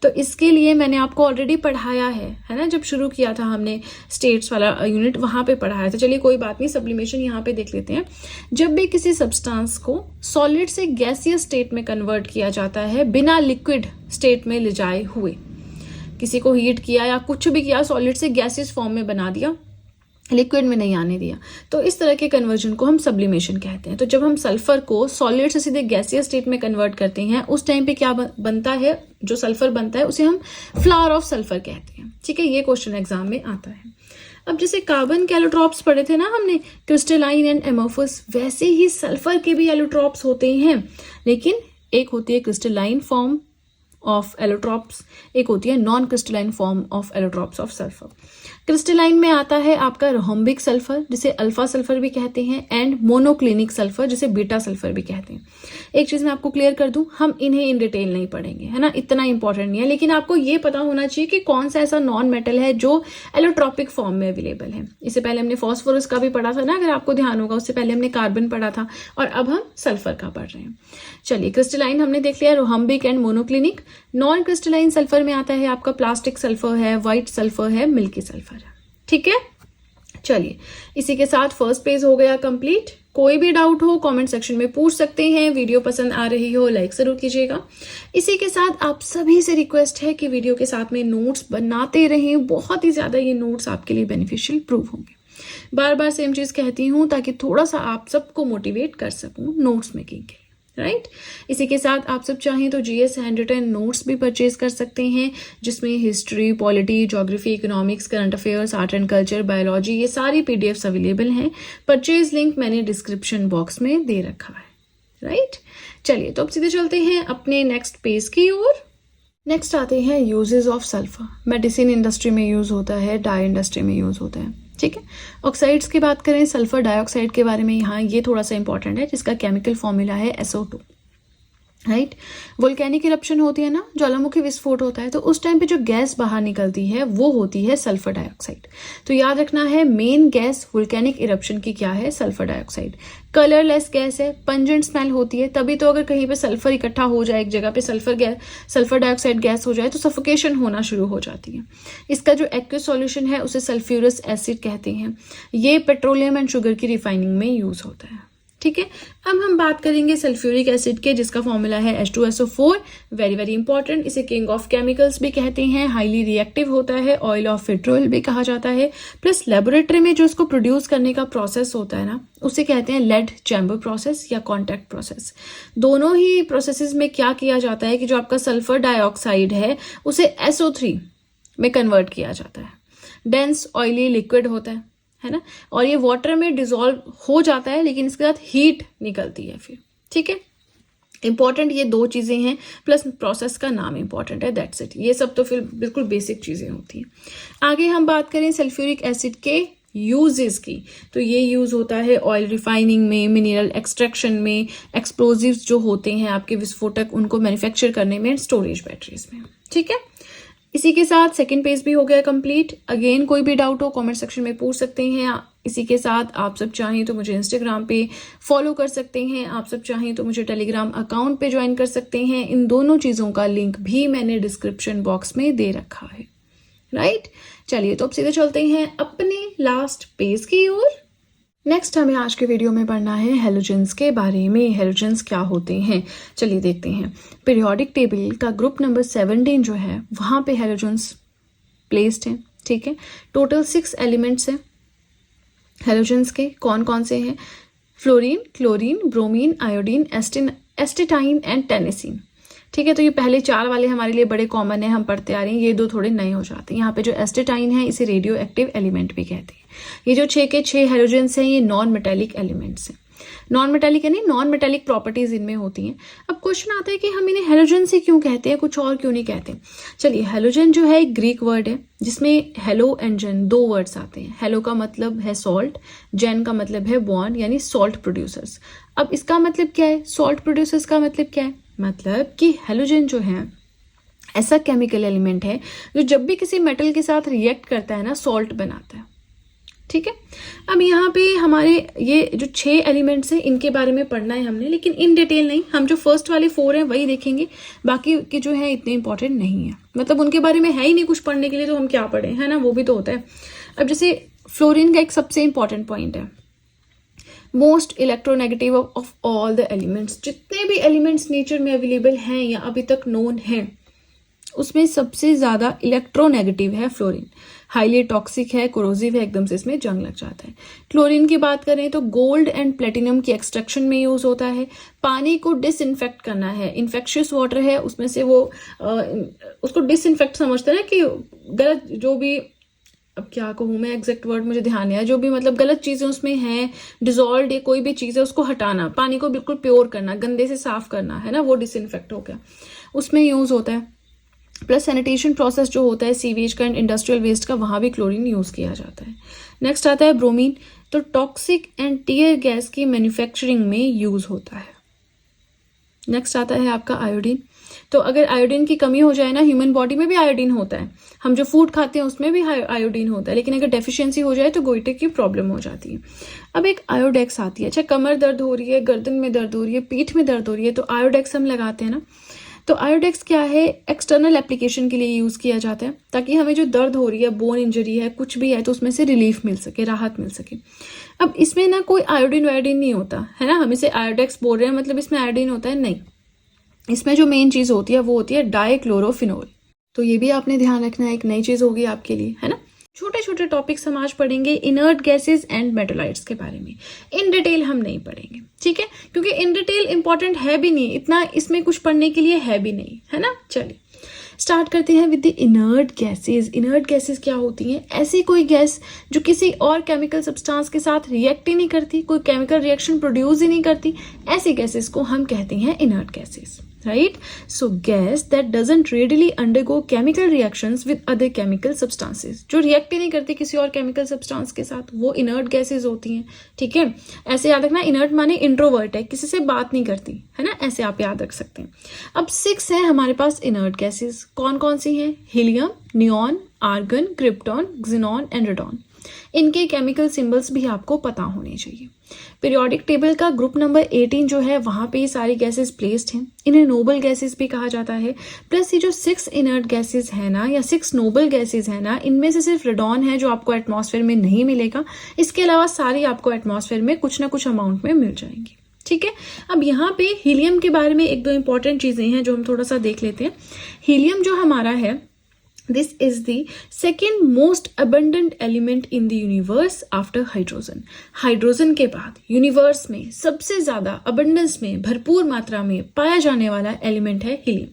तो इसके लिए मैंने आपको ऑलरेडी पढ़ाया है ना, जब शुरू किया था हमने स्टेट्स वाला यूनिट, वहां पे पढ़ाया था। चलिए कोई बात नहीं, सब्लिमेशन यहाँ पे देख लेते हैं। जब भी किसी सब्सटेंस को सॉलिड से गैसियस स्टेट में कन्वर्ट किया जाता है बिना लिक्विड स्टेट में ले जाए हुए, किसी को हीट किया या कुछ भी किया, सॉलिड से गैसियस फॉर्म में बना दिया, लिक्विड में नहीं आने दिया, तो इस तरह के कन्वर्जन को हम सब्लिमेशन कहते हैं। तो जब हम सल्फर को सॉलिड से सीधे गैसियस स्टेट में कन्वर्ट करते हैं, उस टाइम पे क्या बनता है? जो सल्फर बनता है उसे हम फ्लावर ऑफ सल्फर कहते हैं। ठीक है, ये क्वेश्चन एग्जाम में आता है। अब जैसे कार्बन के एलोट्रॉप्स पढ़े थे ना हमने, क्रिस्टलाइन एंड एमोफस, वैसे ही सल्फर के भी एलोट्रॉप्स होते हैं, लेकिन एक होती है क्रिस्टलाइन फॉर्म ऑफ एलोट्रॉप्स, एक होती है non crystalline form of allotropes of sulphur. Crystalline में आता है आपका रोहम्बिक सल्फर, जिसे अल्फा सल्फर भी कहते हैं, एंड मोनोक्लिनिक सल्फर, जिसे बीटा सल्फर भी कहते हैं। एक चीज मैं आपको क्लियर कर दूं, हम इन्हें इन डिटेल नहीं पढ़ेंगे, है ना, इतना इंपॉर्टेंट नहीं है, लेकिन आपको ये पता होना चाहिए कि कौन सा ऐसा नॉन मेटल है जो एलोट्रॉपिक फॉर्म में अवेलेबल है। इससे पहले हमने फॉस्फोरस का भी पढ़ा था ना, अगर आपको ध्यान होगा, उससे पहले हमने कार्बन पढ़ा था, और अब हम सल्फर का पढ़ रहे हैं। चलिए, क्रिस्टलाइन हमने देख लिया, rhombic and monoclinic. Non crystalline sulphur में आता है आपका प्लास्टिक सल्फर है, व्हाइट सल्फर है, मिल्की सल्फर है। ठीक है, चलिए इसी के साथ फर्स्ट पेज हो गया कंप्लीट। कोई भी डाउट हो कमेंट सेक्शन में पूछ सकते हैं। वीडियो पसंद आ रही हो लाइक जरूर कीजिएगा। इसी के साथ आप सभी से रिक्वेस्ट है कि वीडियो के साथ में नोट्स बनाते रहें, बहुत ही ज्यादा ये नोट्स आपके लिए बेनिफिशियल प्रूव होंगे। बार बार सेम चीज कहती हूँ ताकि थोड़ा सा आप सबको मोटिवेट कर सकूं नोट्स मेकिंग के, राइट। इसी के साथ आप सब चाहें तो GS हैंड रिटन नोट्स भी परचेज कर सकते हैं, जिसमें history, polity, geography, economics, current affairs, art and culture, biology, ये सारी PDFs अवेलेबल हैं। परचेज लिंक मैंने डिस्क्रिप्शन बॉक्स में दे रखा है, राइट। चलिए तो अब सीधे चलते हैं अपने नेक्स्ट पेज की ओर। नेक्स्ट आते हैं uses of sulphur. Medicine industry में यूज होता है, डाई इंडस्ट्री में यूज होता है, ठीक है। ऑक्साइड्स की बात करें, सल्फर डाइऑक्साइड के बारे में यहाँ ये थोड़ा सा इंपॉर्टेंट है, जिसका केमिकल फॉर्मूला है SO2, राइट। वोल्केनिक इरप्शन होती है ना, ज्वालामुखी विस्फोट होता है, तो उस टाइम पे जो गैस बाहर निकलती है वो होती है सल्फर डाइऑक्साइड। तो याद रखना है मेन गैस वोल्केनिक इरप्शन की क्या है, सल्फर डाइऑक्साइड। कलरलेस गैस है, पंजेंट स्मेल होती है, तभी तो अगर कहीं पे सल्फर इकट्ठा हो जाए एक जगह पे, सल्फर डाइऑक्साइड गैस हो जाए तो सफोकेशन होना शुरू हो जाती है। इसका जो एक्वस सॉल्यूशन है उसे सल्फ्यूरस एसिड कहते हैं। ये पेट्रोलियम एंड शुगर की रिफाइनिंग में यूज होता है, ठीक है। अब हम बात करेंगे सल्फ्यूरिक एसिड के, जिसका फॉर्मूला है H2SO4, वेरी वेरी इंपॉर्टेंट। इसे किंग ऑफ केमिकल्स भी कहते हैं, हाईली रिएक्टिव होता है, ऑयल ऑफ विट्रोल भी कहा जाता है। प्लस लेबोरेटरी में जो इसको प्रोड्यूस करने का प्रोसेस होता है ना, उसे कहते हैं लेड चैम्बर प्रोसेस या कॉन्टैक्ट प्रोसेस। दोनों ही प्रोसेसेस में क्या किया जाता है कि जो आपका सल्फर डाइऑक्साइड है उसे SO3 में कन्वर्ट किया जाता है। डेंस ऑयली लिक्विड होता है ना, और ये वाटर में डिसॉल्व हो जाता है, लेकिन इसके साथ हीट निकलती है फिर, ठीक है। इंपॉर्टेंट ये 2 चीज़ें हैं, प्लस प्रोसेस का नाम इंपॉर्टेंट है, दैट्स इट। ये सब तो फिर बिल्कुल बेसिक चीज़ें होती हैं। आगे हम बात करें सल्फ्यूरिक एसिड के यूजेस की, तो ये यूज़ होता है ऑयल रिफाइनिंग में, मिनरल एक्सट्रैक्शन में, एक्सप्लोजिव्स जो होते हैं आपके विस्फोटक, उनको मैन्युफैक्चर करने में, स्टोरेज बैटरीज में। ठीक है, इसी के साथ सेकंड पेज भी हो गया कंप्लीट। अगेन कोई भी डाउट हो कमेंट सेक्शन में पूछ सकते हैं। इसी के साथ आप सब चाहें तो मुझे इंस्टाग्राम पे फॉलो कर सकते हैं, आप सब चाहें तो मुझे टेलीग्राम अकाउंट पे ज्वाइन कर सकते हैं। इन दोनों चीज़ों का लिंक भी मैंने डिस्क्रिप्शन बॉक्स में दे रखा है, राइट। चलिए तो अब सीधे चलते हैं अपने लास्ट पेज की ओर। नेक्स्ट हमें आज के वीडियो में पढ़ना है हैलोजेंस के बारे में। हैलोजेंस क्या होते हैं, चलिए देखते हैं। पीरियोडिक टेबल का ग्रुप नंबर 17 जो है वहाँ पे हैलोजेंस प्लेस्ड हैं। ठीक है, टोटल 6 एलिमेंट्स हैं हैलोजेंस के। कौन कौन से हैं? Fluorine, chlorine, bromine, iodine, astatine and टेनेसिन। ठीक है, तो ये पहले 4 वाले हमारे लिए बड़े कॉमन है, हम पढ़ते आ रहे हैं। ये 2 थोड़े नए हो जाते हैं। यहाँ पे जो एस्टेटाइन है इसे रेडियो एक्टिव एलिमेंट भी कहते हैं। ये जो 6 के 6 हैलोजेंस हैं ये नॉन मेटेलिक एलिमेंट्स हैं। नॉन मेटेलिक यानी नॉन मेटेलिक प्रॉपर्टीज इनमें होती हैं। अब क्वेश्चन आता है कि हम इन्हें हैलोजेंस ही क्यों कहते हैं, कुछ और क्यों नहीं कहते। चलिए, हैलोजन जो है एक ग्रीक वर्ड है जिसमें हेलो एंड जेन 2 वर्ड्स आते हैं। हेलो का मतलब है सॉल्ट, जेन का मतलब है बॉन्ड यानी सॉल्ट प्रोड्यूसर्स। अब इसका मतलब क्या है, सॉल्ट प्रोड्यूसर्स का मतलब क्या है? मतलब कि हैलोजन जो है ऐसा केमिकल एलिमेंट है जो जब भी किसी मेटल के साथ रिएक्ट करता है ना, सॉल्ट बनाता है। ठीक है, अब यहाँ पे हमारे ये जो 6 एलिमेंट्स हैं इनके बारे में पढ़ना है हमने, लेकिन इन डिटेल नहीं। हम जो फर्स्ट वाले 4 हैं वही देखेंगे, बाकी के जो है इतने इंपॉर्टेंट नहीं है। मतलब उनके बारे में है ही नहीं कुछ पढ़ने के लिए, तो हम क्या पढ़ें, है ना, वो भी तो होता है। अब जैसे फ्लोरीन का एक सबसे इंपॉर्टेंट पॉइंट है, most electronegative of all the elements. जितने भी एलिमेंट्स नेचर में अवेलेबल हैं या अभी तक नोन हैं उसमें सबसे ज्यादा इलेक्ट्रोनेगेटिव है फ्लोरीन। हाईली टॉक्सिक है, कोरोसिव है, एकदम से इसमें जंग लग जाता है। क्लोरीन की बात करें तो गोल्ड एंड प्लेटिनम की एक्सट्रैक्शन में यूज होता है। पानी को डिसइंफेक्ट करना है, इन्फेक्शियस वाटर है उसमें से वो उसको डिसइंफेक्ट समझते हैं ना, कि गलत जो भी, अब क्या कहूँ मैं, एग्जैक्ट वर्ड मुझे ध्यान नहीं है, जो भी मतलब गलत चीजें उसमें हैं, डिजॉल्व है कोई भी चीज है उसको हटाना, पानी को बिल्कुल प्योर करना, गंदे से साफ करना, है ना, वो डिसइंफेक्ट हो गया, उसमें यूज होता है। प्लस सैनिटेशन प्रोसेस जो होता है सीवेज का एंड इंडस्ट्रियल वेस्ट का, वहां भी क्लोरीन यूज किया जाता है। नेक्स्ट आता है ब्रोमीन, तो टॉक्सिक एंड टीयर गैस की मैन्युफैक्चरिंग में यूज होता है। नेक्स्ट आता है आपका आयोडीन, तो अगर आयोडीन की कमी हो जाए ना, ह्यूमन बॉडी में भी आयोडीन होता है, हम जो फूड खाते हैं उसमें भी आयोडीन होता है, लेकिन अगर डेफिशिएंसी हो जाए तो गोइटे की प्रॉब्लम हो जाती है। अब एक आयोडेक्स आती है, अच्छा कमर दर्द हो रही है, गर्दन में दर्द हो रही है, पीठ में दर्द हो रही है, तो आयोडेक्स हम लगाते हैं ना। तो आयोडेक्स क्या है, एक्सटर्नल एप्लीकेशन के लिए यूज किया जाता है, ताकि हमें जो दर्द हो रही है, बोन इंजरी है, कुछ भी है, तो उसमें से रिलीफ मिल सके, राहत मिल सके। अब इसमें ना कोई आयोडीन वायोडीन नहीं होता है ना, हम इसे आयोडेक्स बोल रहे हैं मतलब इसमें आयोडीन होता है, नहीं। इसमें जो मेन चीज होती है वो होती है डाइक्लोरोफिनोल। तो ये भी आपने ध्यान रखना है, एक नई चीज होगी आपके लिए, है ना। छोटे छोटे टॉपिक्स हम आज पढ़ेंगे इनर्ट गैसेस एंड मेटालाइट्स के बारे में, इन डिटेल हम नहीं पढ़ेंगे, ठीक है, क्योंकि इन डिटेल इंपॉर्टेंट है भी नहीं इतना, इसमें कुछ पढ़ने के लिए है भी नहीं, है ना। चलिए स्टार्ट करते हैं with the inert gases. Inert gases क्या होती हैं? ऐसी कोई गैस जो किसी और केमिकल सब्सटेंस के साथ रिएक्ट ही नहीं करती, कोई केमिकल रिएक्शन प्रोड्यूस ही नहीं करती, ऐसी गैसेस को हम कहते हैं inert gases, right? So gas that doesn't readily undergo chemical reactions with other chemical substances, जो रिएक्ट ही नहीं करती किसी और केमिकल सब्सटेंस के साथ, वो इनर्ट गैसेस होती हैं, ठीक है। ऐसे याद रखना, इनर्ट माने इंट्रोवर्ट है, किसी से बात नहीं करती, है ना, ऐसे आप याद रख सकते हैं। अब 6 है हमारे पास इनर्ट गैसेस, कौन कौन सी हैं? Helium, neon, argon, krypton, xenon and radon. इनके केमिकल सिंबल्स भी आपको पता होने चाहिए। पीरियोडिक टेबल का ग्रुप नंबर 18 जो है वहां पे ये सारी गैसेस प्लेस्ड हैं, इन्हें नोबल गैसेस भी कहा जाता है। प्लस ये जो 6 इनर्ट गैसेस है ना, या 6 नोबल गैसेस है ना, इनमें से सिर्फ रेडॉन है जो आपको एटमॉस्फेयर में नहीं मिलेगा, इसके अलावा सारी आपको एटमॉस्फेयर में कुछ ना कुछ अमाउंट में मिल जाएंगी, ठीक है। अब यहाँ पे हीलियम के बारे में 1-2 इंपॉर्टेंट चीजें हैं जो हम थोड़ा सा देख लेते हैं। हीलियम जो हमारा है, this is the second most abundant element in the universe after hydrogen. Hydrogen के बाद यूनिवर्स में सबसे ज्यादा अबंडेंस में, भरपूर मात्रा में पाया जाने वाला एलिमेंट है हीलियम।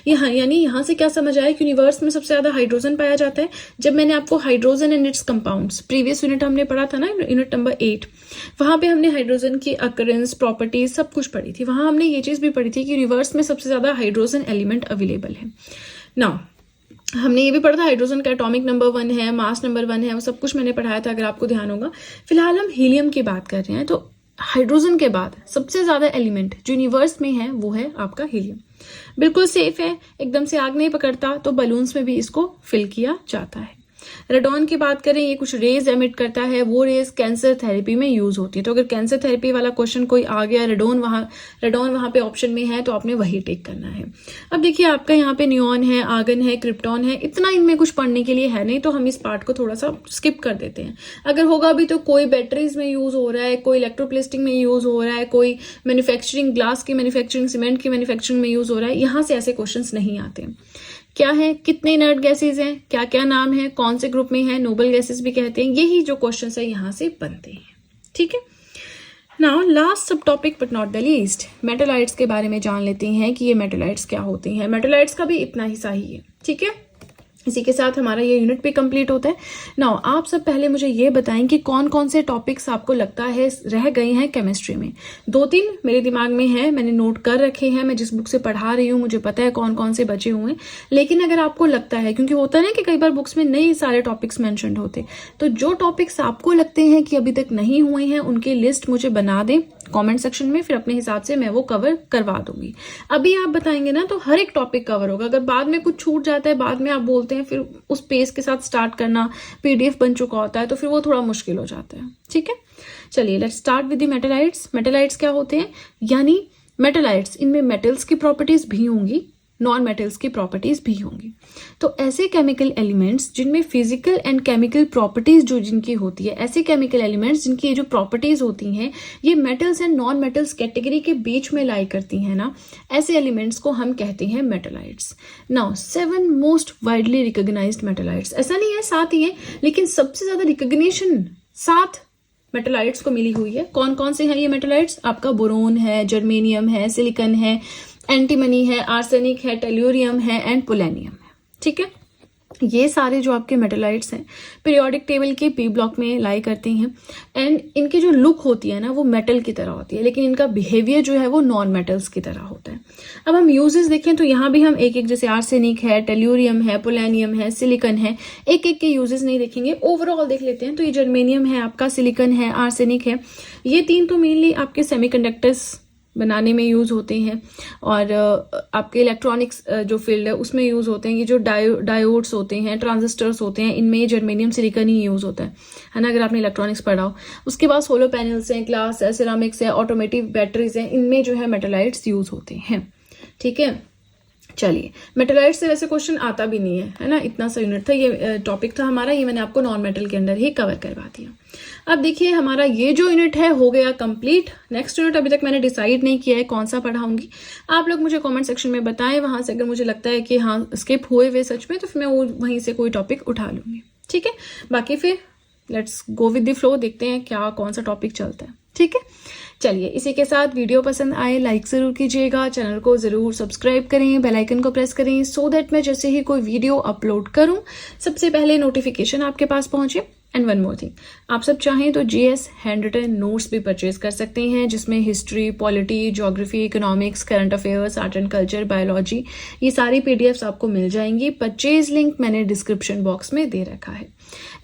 यहाँ यानी यहाँ से क्या समझ आया कि यूनिवर्स में सबसे ज़्यादा हाइड्रोजन पाया जाता है। जब मैंने आपको hydrogen and it's compounds previous unit हमने पढ़ा था ना, यूनिट नंबर 8, वहाँ पे हमने हाइड्रोजन की अकरेंस, प्रॉपर्टीज सब कुछ पढ़ी थी। वहाँ हमने ये चीज़ भी पढ़ी थी कि यूनिवर्स में सबसे ज़्यादा हाइड्रोजन एलिमेंट अवेलेबल है। नाउ हमने ये भी पढ़ा था हाइड्रोजन का एटॉमिक नंबर 1 है, मास नंबर 1 है, वो सब कुछ मैंने पढ़ाया था, अगर आपको ध्यान होगा। फिलहाल हम हीलियम की बात कर रहे हैं। तो हाइड्रोजन के बाद सबसे ज्यादा एलिमेंट जो यूनिवर्स में है वो है आपका हीलियम। बिल्कुल सेफ है, एकदम से आग नहीं पकड़ता, तो बलून्स में भी इसको फिल किया जाता है। रेडॉन की बात करें, ये कुछ रेज एमिट करता है, वो रेज कैंसर थेरेपी में यूज होती है। तो अगर कैंसर थेरेपी वाला क्वेश्चन कोई आ गया, रेडॉन वहां पे ऑप्शन में है, तो आपने वही टेक करना है। अब देखिए आपका यहाँ पे नियॉन है, आर्गन है, क्रिप्टॉन है, इतना इनमें कुछ पढ़ने के लिए है नहीं, तो हम इस पार्ट को थोड़ा सा स्किप कर देते हैं। अगर होगा भी तो कोई बैटरीज में यूज हो रहा है, कोई इलेक्ट्रोप्लास्टिक में यूज हो रहा है, कोई मैन्युफैक्चरिंग, ग्लास की मैन्युफैक्चरिंग, सीमेंट की मैन्युफैक्चरिंग में यूज हो रहा है, यहाँ से ऐसे क्वेश्चन नहीं आते। क्या है, कितने इनर्ट गैसेज हैं, क्या क्या नाम है, कौन से ग्रुप में है, नोबल गैसेज भी कहते हैं, यही जो क्वेश्चंस है यहाँ से बनते हैं। ठीक है, नाउ लास्ट सब topic but not the least, मेटलाइट्स के बारे में जान लेते हैं कि ये मेटलाइट्स क्या होती हैं। मेटलाइट्स का भी इतना हिस्सा ही है। ठीक है, इसी के साथ हमारा ये यूनिट भी कंप्लीट होता है। नाउ आप सब पहले मुझे ये बताएं कि कौन कौन से टॉपिक्स आपको लगता है रह गए हैं केमिस्ट्री में। 2-3 मेरे दिमाग में है, मैंने नोट कर रखे हैं, मैं जिस बुक से पढ़ा रही हूँ मुझे पता है कौन कौन से बचे हुए हैं। लेकिन अगर आपको लगता है, क्योंकि होता है ना कि कई बार बुक्स में नहीं सारे टॉपिक्स मेंशन्ड होते, तो जो टॉपिक्स आपको लगते हैं कि अभी तक नहीं हुए हैं उनकी लिस्ट मुझे बना दें कमेंट सेक्शन में, फिर अपने हिसाब से मैं वो कवर करवा दूंगी। अभी आप बताएंगे ना तो हर एक टॉपिक कवर होगा। अगर बाद में कुछ छूट जाता है, बाद में आप बोलते हैं, फिर उस पेज के साथ स्टार्ट करना, पीडीएफ बन चुका होता है, तो फिर वो थोड़ा मुश्किल हो जाता है। ठीक है, चलिए लेट्स स्टार्ट विद द मेटलाइट्स। मेटलाइट्स क्या होते हैं, यानी मेटलाइट्स, इनमें मेटल्स की प्रॉपर्टीज भी होंगी, नॉन मेटल्स की प्रॉपर्टीज भी होंगी। तो ऐसे केमिकल एलिमेंट्स जिनमें फिजिकल एंड केमिकल प्रॉपर्टीज जो जिनकी होती है, ऐसे केमिकल एलिमेंट्स जिनकी ये जो प्रॉपर्टीज होती हैं ये metals and non metals category के बीच में लाई करती हैं ना, ऐसे एलिमेंट्स को हम कहते हैं metalloids. Now 7 most widely recognised metalloids, ऐसा नहीं है 7 ही है, लेकिन सबसे ज्यादा रिकॉग्निशन 7 मेटलाइट्स को मिली हुई है। कौन कौन से हैं ये मेटलाइट्स, आपका बोरोन है, जर्मेनियम है, सिलिकॉन है, एंटीमनी है, आर्सेनिक है, टेल्यूरियम है एंड पोलेनियम है। ठीक है, ये सारे जो आपके मेटलाइट्स हैं पीरियोडिक टेबल के पी ब्लॉक में लाई करते हैं एंड इनकी जो लुक होती है ना वो मेटल की तरह होती है, लेकिन इनका बिहेवियर जो है वो नॉन मेटल्स की तरह होता है। अब हम यूजेस देखें तो यहाँ भी हम एक एक, जैसे आर्सेनिक है, टेल्यूरियम है, पोलेनियम है, सिलिकॉन है, एक एक के यूजेस नहीं देखेंगे, ओवरऑल देख लेते हैं। तो ये जर्मेनियम है आपका, सिलिकॉन है, आर्सेनिक है, ये 3 तो मेनली आपके सेमीकंडक्टर्स बनाने में यूज होते हैं और आपके इलेक्ट्रॉनिक्स जो फील्ड है उसमें यूज होते हैं। ये जो डायोड्स होते हैं, ट्रांजिस्टर्स होते हैं, इनमें जर्मेनियम सिलिकॉन ही यूज होता है ना, अगर आपने इलेक्ट्रॉनिक्स पढ़ा हो। उसके बाद सोलर पैनल्स हैं, ग्लास है, सिरामिक्स है, ऑटोमेटिव बैटरीज हैं, इनमें जो है मेटलाइट्स यूज होते हैं। ठीक है, चलिए मेटलाइट से वैसे क्वेश्चन आता भी नहीं है ना, इतना सा यूनिट था, ये टॉपिक था हमारा, ये मैंने आपको नॉन मेटल के अंदर ही कवर करवा दिया। अब देखिए हमारा ये जो यूनिट है हो गया कंप्लीट। नेक्स्ट यूनिट अभी तक मैंने डिसाइड नहीं किया है कौन सा पढ़ाऊंगी, आप लोग मुझे कमेंट सेक्शन में बताएं। वहां से अगर मुझे लगता है कि हाँ स्किप हुए हुए सच में, तो फिर मैं वहीं से कोई टॉपिक उठा लूंगी। ठीक है, बाकी फिर let's go with the flow, देखते हैं क्या कौन सा टॉपिक चलता है। ठीक है, चलिए इसी के साथ वीडियो पसंद आए लाइक जरूर कीजिएगा, चैनल को जरूर सब्सक्राइब करें, बेल आइकन को प्रेस करें, सो दैट मैं जैसे ही कोई वीडियो अपलोड करूं सबसे पहले नोटिफिकेशन आपके पास पहुंचे। एंड वन मोर थिंग, आप सब चाहें तो जीएस हैंड रिटन नोट्स भी परचेज कर सकते हैं, जिसमें history, polity, geography, economics, current affairs, art and culture, biology, ये सारी पीडीएफ्स आपको मिल जाएंगी। परचेज लिंक मैंने डिस्क्रिप्शन बॉक्स में दे रखा है।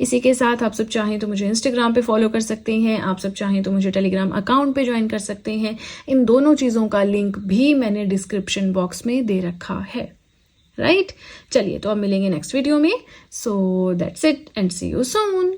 इसी के साथ आप सब चाहें तो मुझे इंस्टाग्राम पे फॉलो कर सकते हैं, आप सब चाहें तो मुझे टेलीग्राम अकाउंट पे ज्वाइन कर सकते हैं। इन दोनों चीज़ों का लिंक भी मैंने डिस्क्रिप्शन बॉक्स में दे रखा है। राइट, चलिए तो अब मिलेंगे नेक्स्ट वीडियो में। So that's it and see you soon.